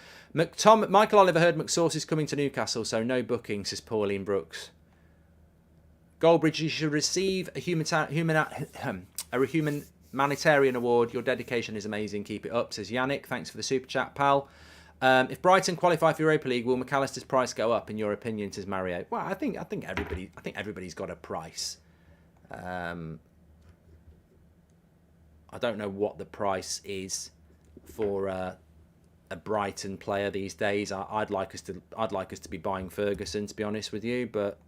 Michael Oliver heard McSauce is coming to Newcastle, so no bookings, says Pauline Brooks. Goldbridge, you should receive a humanitarian award. Your dedication is amazing. Keep it up, says Yannick. Thanks for the super chat, pal. If Brighton qualify for Europa League, will McAllister's price go up? In your opinion, says Mario. Well, I think everybody's got a price. I don't know what the price is for a Brighton player these days. I'd like us to be buying Ferguson, to be honest with you, but.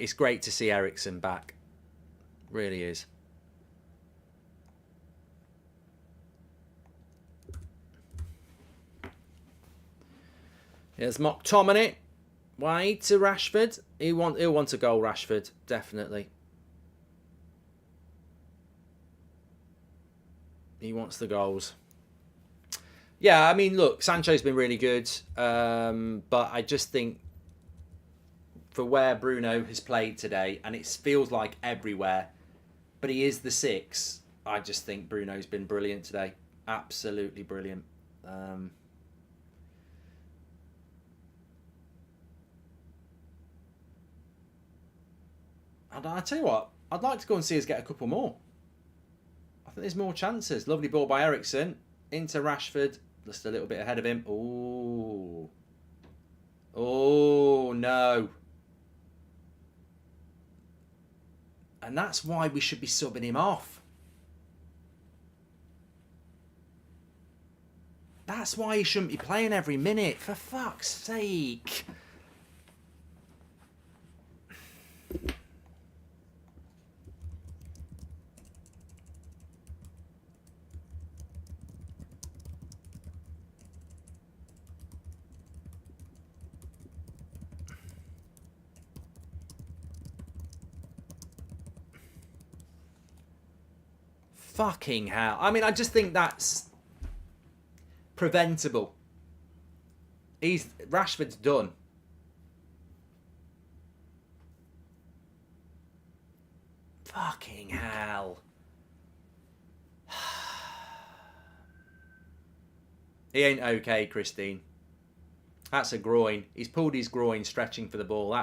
It's great to see Ericsson back. Really is. Here's McTominay. Wide to Rashford. He'll want a goal, Rashford. Definitely. He wants the goals. Yeah, I mean, look, Sancho's been really good. But I just think for where Bruno has played today, and it feels like everywhere, but he is the 6. I just think Bruno's been brilliant today. Absolutely brilliant. And I tell you what, I'd like to go and see us get a couple more. I think there's more chances. Lovely ball by Ericsson. Into Rashford. Just a little bit ahead of him. Oh. Oh, no. And that's why we should be subbing him off. That's why he shouldn't be playing every minute. For fuck's sake. Fucking hell. I mean, I just think that's preventable. Rashford's done. Fucking hell. He ain't okay, Christine. That's a groin. He's pulled his groin stretching for the ball.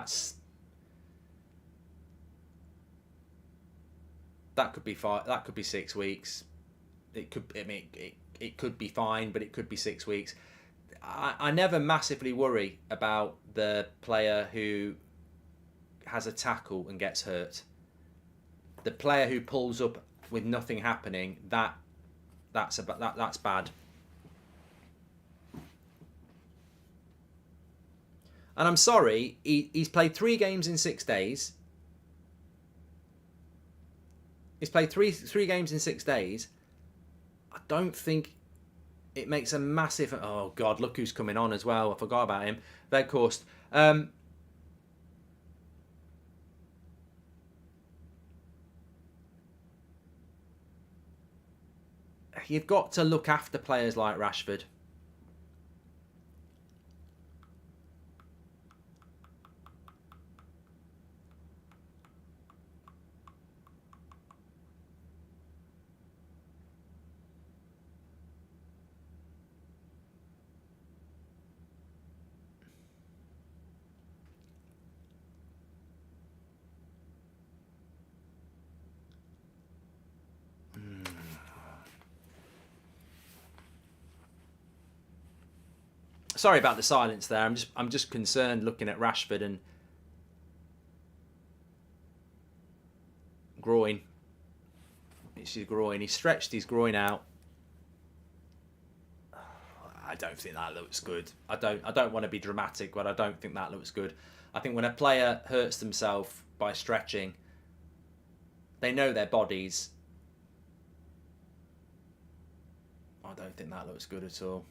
That could be 5. That could be 6 weeks. It could. I mean, it could be fine, but it could be 6 weeks. I never massively worry about the player who has a tackle and gets hurt. The player who pulls up with nothing happening, that's bad. And I'm sorry, he's played 3 games in 6 days. He's played three games in 6 days. I don't think it makes a massive... Oh, God, look who's coming on as well. I forgot about him. Veghorst. You've got to look after players like Rashford. Sorry about the silence there. I'm just concerned looking at Rashford and groin. It's his groin. He stretched his groin out. I don't think that looks good. I don't want to be dramatic, but I don't think that looks good. I think when a player hurts themselves by stretching, they know their bodies. I don't think that looks good at all.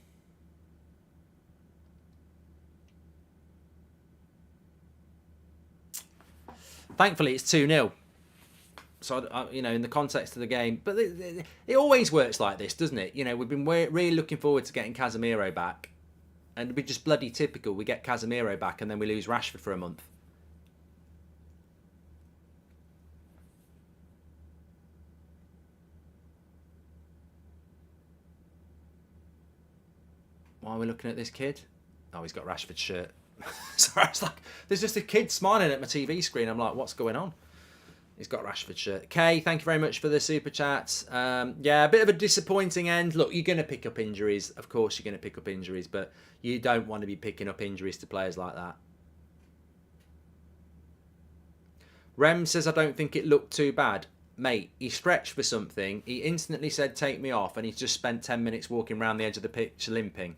Thankfully, it's 2-0. So, you know, in the context of the game. But it always works like this, doesn't it? You know, we've been really looking forward to getting Casemiro back. And it'd be just bloody typical. We get Casemiro back and then we lose Rashford for a month. Why are we looking at this kid? Oh, he's got Rashford's shirt. Sorry, I was like, there's just a kid smiling at my TV screen. I'm like, what's going on? He's got Rashford's shirt. Kay, thank you very much for the super chat. Yeah, a bit of a disappointing end. Look, you're going to pick up injuries. Of course you're going to pick up injuries, but you don't want to be picking up injuries to players like that. Rem says, I don't think it looked too bad. Mate, he stretched for something. He instantly said, take me off, and he's just spent 10 minutes walking around the edge of the pitch limping.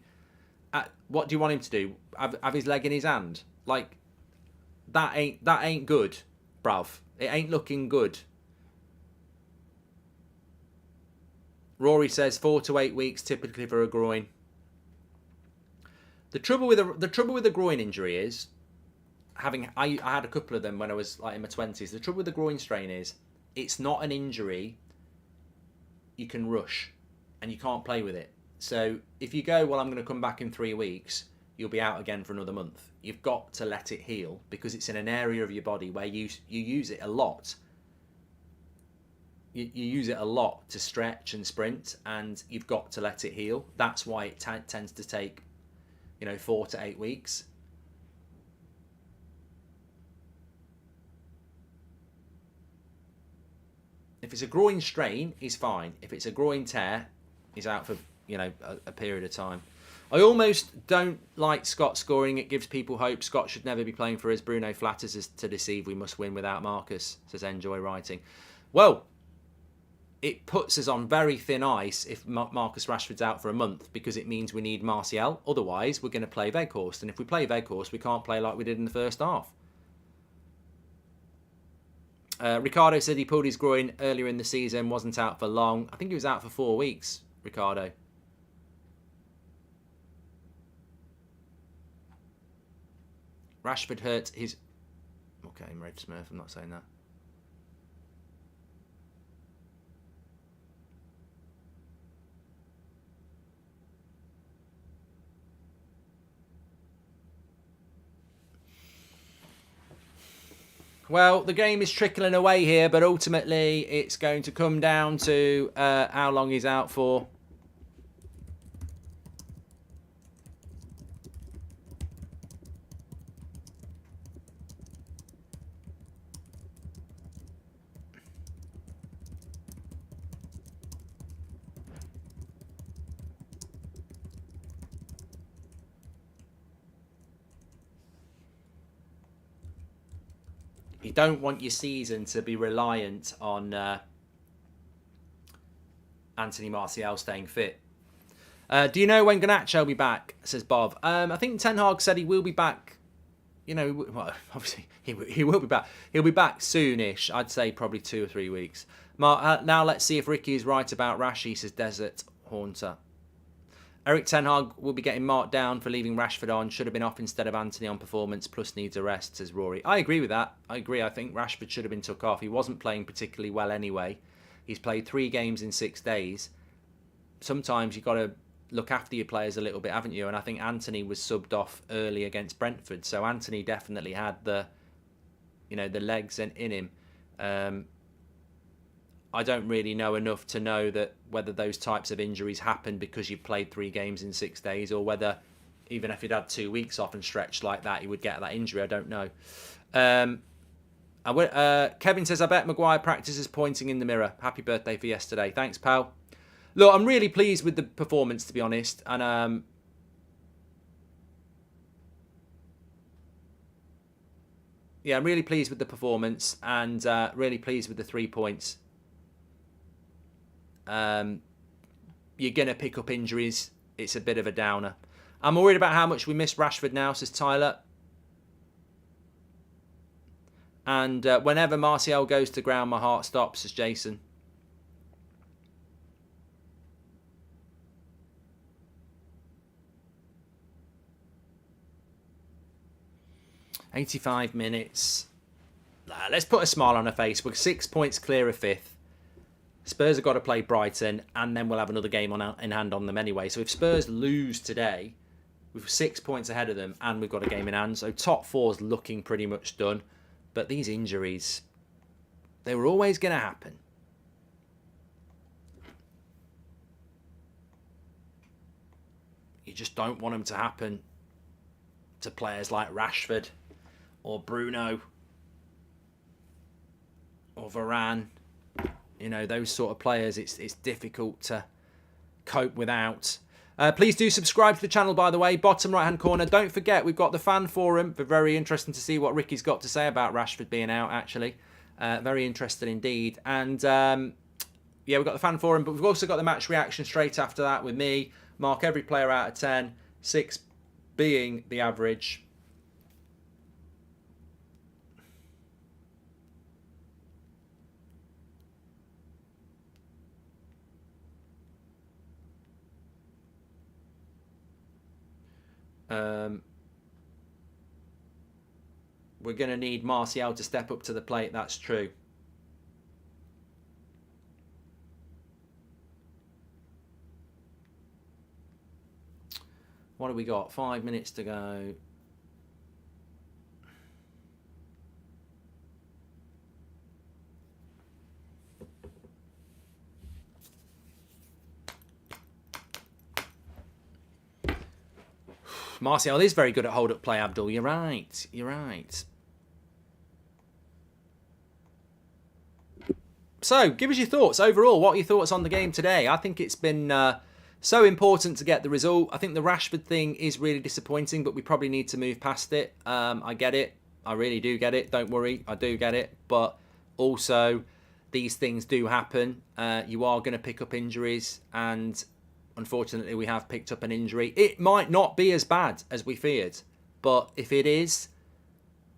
What do you want him to do? Have his leg in his hand? Like, that ain't good, bruv. It ain't looking good. Rory says 4 to 8 weeks typically for a groin. The trouble with a groin injury is I had a couple of them when I was like in my 20s. The trouble with the groin strain is it's not an injury you can rush and you can't play with it. So if you go, well, I'm going to come back in 3 weeks, you'll be out again for another month. You've got to let it heal because it's in an area of your body where you use it a lot. You use it a lot to stretch and sprint, and you've got to let it heal. That's why it tends to take, 4 to 8 weeks. If it's a groin strain, he's fine. If it's a groin tear, he's out for a period of time. I almost don't like Scott scoring. It gives people hope. Scott should never be playing for us. Bruno flatters us to deceive. We must win without Marcus, says Enjoy Writing. Well, it puts us on very thin ice if Marcus Rashford's out for a month because it means we need Martial. Otherwise, we're going to play Weghorst. And if we play Weghorst, we can't play like we did in the first half. Ricardo said he pulled his groin earlier in the season, wasn't out for long. I think he was out for 4 weeks, Ricardo. Rashford hurt his... Okay, Red Smurf, I'm not saying that. Well, the game is trickling away here, but ultimately it's going to come down to how long he's out for. You don't want your season to be reliant on Anthony Martial staying fit. Do you know when Garnacho will be back? Says Bob. I think Ten Hag said he will be back. Well, obviously he will be back. He'll be back soonish. I'd say probably 2 or 3 weeks. Now let's see if Ricky is right about Rashi, says Desert Haunter. Eric Ten Hag will be getting marked down for leaving Rashford on. Should have been off instead of Anthony on performance, plus needs a rest, says Rory. I agree with that. I agree. I think Rashford should have been took off. He wasn't playing particularly well anyway. He's played 3 games in 6 days. Sometimes you've got to look after your players a little bit, haven't you? And I think Anthony was subbed off early against Brentford. So Anthony definitely had the legs in him. I don't really know enough to know that whether those types of injuries happen because you've played 3 games in 6 days, or whether even if he'd had 2 weeks off and stretched like that, he would get that injury. I don't know. Kevin says, I bet Maguire practices pointing in the mirror. Happy birthday for yesterday. Thanks, pal. Look, I'm really pleased with the performance, to be honest. And I'm really pleased with the performance and really pleased with the 3 points. You're going to pick up injuries. It's a bit of a downer. I'm worried about how much we miss Rashford now, says Tyler. And whenever Martial goes to ground, my heart stops, says Jason. "85 minutes. Let's put a smile on her face. We're 6 points clear of 5th. Spurs have got to play Brighton, and then we'll have another game in hand on them anyway. So if Spurs lose today, we're 6 points ahead of them, and we've got a game in hand. So top 4's looking pretty much done. But these injuries, they were always going to happen. You just don't want them to happen to players like Rashford or Bruno or Varane. You know, those sort of players, it's difficult to cope without. Please do subscribe to the channel, by the way. Bottom right-hand corner. Don't forget, we've got the fan forum. Very interesting to see what Ricky's got to say about Rashford being out, actually. Very interesting indeed. And, we've got the fan forum, but we've also got the match reaction straight after that with me. Mark every player out of 10. 6 being the average. We're going to need Martial to step up to the plate, that's true. What have we got? 5 minutes to go. Martial is very good at hold-up play, Abdul. You're right. You're right. So, give us your thoughts overall. What are your thoughts on the game today? I think it's been so important to get the result. I think the Rashford thing is really disappointing, but we probably need to move past it. I get it. I really do get it. Don't worry. I do get it. But also, these things do happen. You are going to pick up injuries, and unfortunately, we have picked up an injury. It might not be as bad as we feared, but if it is,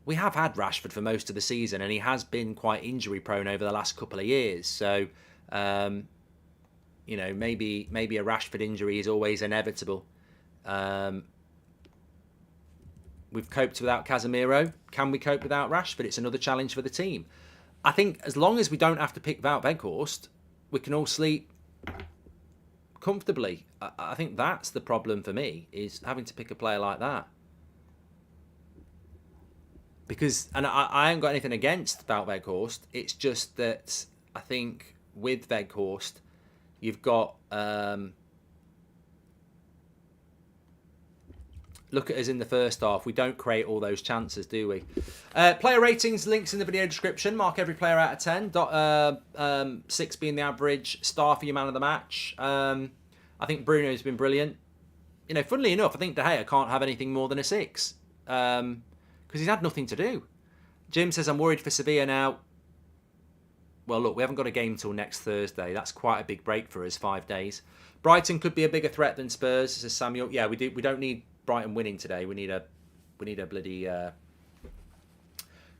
we have had Rashford for most of the season, and he has been quite injury prone over the last couple of years. So, you know, maybe a Rashford injury is always inevitable. We've coped without Casemiro. Can we cope without Rashford? It's another challenge for the team. I think as long as we don't have to pick Wout Weghorst, we can all sleep comfortably. I think that's the problem for me, is having to pick a player like that. Because, and I haven't got anything against Wout Weghorst, it's just that I think with Weghorst, you've got, look at us in the first half, we don't create all those chances, do we? Player ratings, links in the video description. Mark every player out of 10. 6 being the average. Star for your man of the match. I think Bruno's been brilliant. You know, funnily enough, I think De Gea can't have anything more than a 6. Because he's had nothing to do. Jim says, I'm worried for Sevilla now. Well, look, we haven't got a game till next Thursday. That's quite a big break for us, 5 days. Brighton could be a bigger threat than Spurs, says Samuel. Yeah, we do. We don't need Brighton winning today. We need a bloody...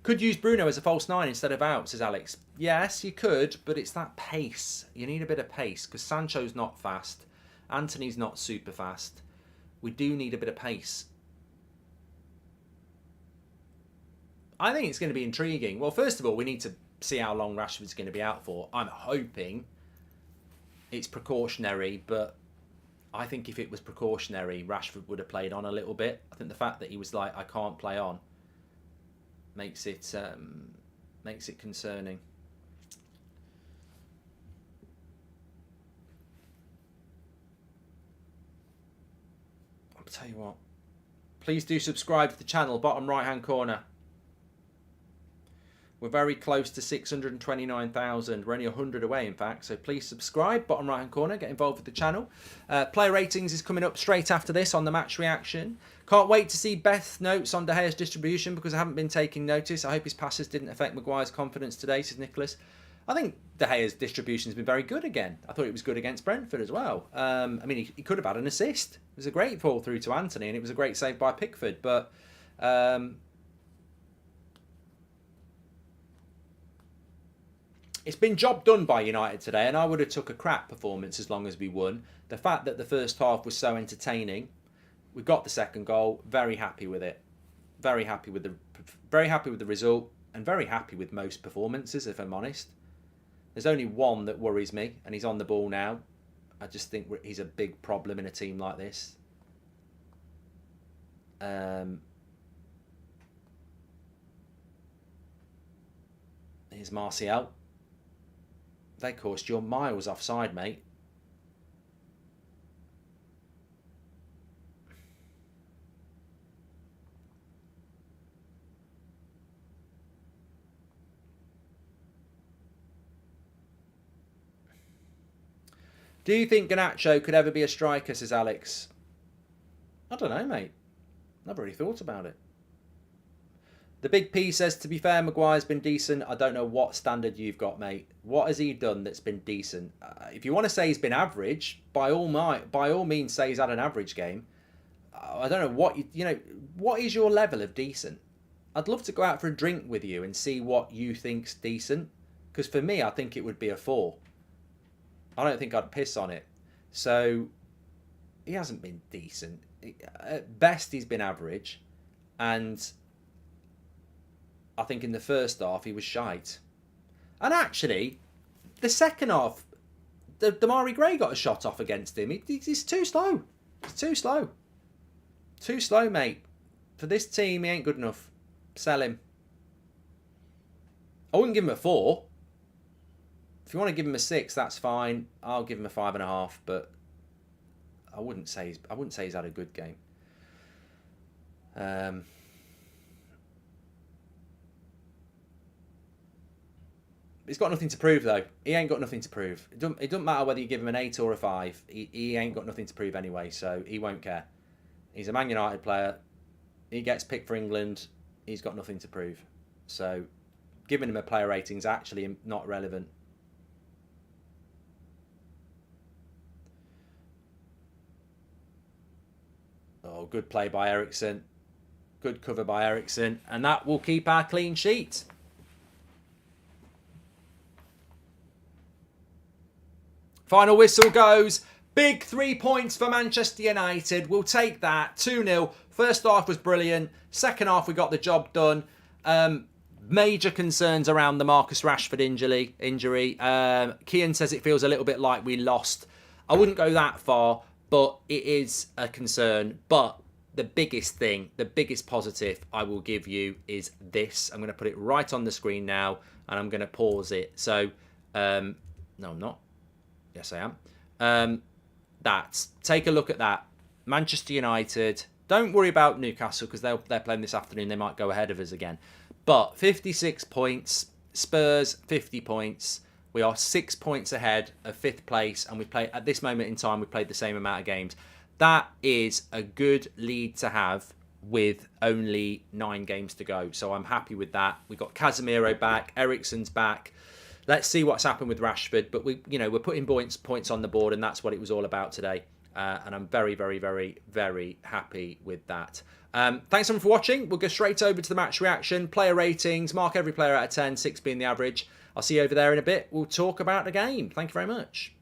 Could use Bruno as a false 9 instead of out, says Alex. Yes, you could, but it's that pace. You need a bit of pace, because Sancho's not fast. Anthony's not super fast. We do need a bit of pace. I think it's going to be intriguing. Well, first of all, we need to see how long Rashford's going to be out for. I'm hoping it's precautionary, but I think if it was precautionary, Rashford would have played on a little bit. I think the fact that he was like, I can't play on, makes it concerning. I'll tell you what. Please do subscribe to the channel, bottom right-hand corner. We're very close to 629,000. We're only 100 away, in fact. So please subscribe, bottom right-hand corner. Get involved with the channel. Player ratings is coming up straight after this on the match reaction. Can't wait to see Beth's notes on De Gea's distribution because I haven't been taking notice. I hope his passes didn't affect Maguire's confidence today, says Nicholas. I think De Gea's distribution has been very good again. I thought it was good against Brentford as well. I mean, he could have had an assist. It was a great fall through to Anthony, and it was a great save by Pickford. But it's been job done by United today, and I would have took a crap performance as long as we won. The fact that the first half was so entertaining, we got the second goal. Very happy with it. Very happy with the result, and very happy with most performances, if I'm honest. There's only one that worries me, and he's on the ball now. I just think he's a big problem in a team like this. Here's Martial. They course you're miles offside, mate. Do you think Garnacho could ever be a striker, says Alex? I don't know, mate. Never really thought about it. The Big P says, to be fair, Maguire's been decent. I don't know what standard you've got, mate. What has he done that's been decent? If you want to say he's been average, by all means say he's had an average game. I don't know what, what is your level of decent? I'd love to go out for a drink with you and see what you think's decent. Because for me, I think it would be a 4. I don't think I'd piss on it. So, he hasn't been decent. At best, he's been average. And I think in the first half, he was shite. And actually, the second half, Damari Gray got a shot off against him. He's too slow. He's too slow. Too slow, mate. For this team, he ain't good enough. Sell him. I wouldn't give him a 4. If you want to give him a 6, that's fine. I'll give him a 5.5, but I wouldn't say he's had a good game. He's got nothing to prove, though. He ain't got nothing to prove. It doesn't matter whether you give him an 8 or a 5. He ain't got nothing to prove anyway, so he won't care. He's a Man United player. He gets picked for England. He's got nothing to prove. So giving him a player rating is actually not relevant. Oh, good play by Ericsson. Good cover by Ericsson. And that will keep our clean sheet. Final whistle goes. Big 3 points for Manchester United. We'll take that. 2-0. First half was brilliant. Second half, we got the job done. Major concerns around the Marcus Rashford injury. Kian says it feels a little bit like we lost. I wouldn't go that far, but it is a concern. But the biggest thing, the biggest positive I will give you is this. I'm going to put it right on the screen now, and I'm going to pause it. So, no, I'm not. Yes, I am. Take a look at that. Manchester United. Don't worry about Newcastle because they're playing this afternoon. They might go ahead of us again. But 56 points. Spurs, 50 points. We are 6 points ahead of 5th place. And we play at this moment in time, we played the same amount of games. That is a good lead to have with only 9 games to go. So I'm happy with that. We've got Casemiro back. Ericsson's back. Let's see what's happened with Rashford. But we're putting points on the board, and that's what it was all about today. And I'm very, very, very, very happy with that. Thanks everyone for watching. We'll go straight over to the match reaction, player ratings, mark every player out of 10, 6 being the average. I'll see you over there in a bit. We'll talk about the game. Thank you very much.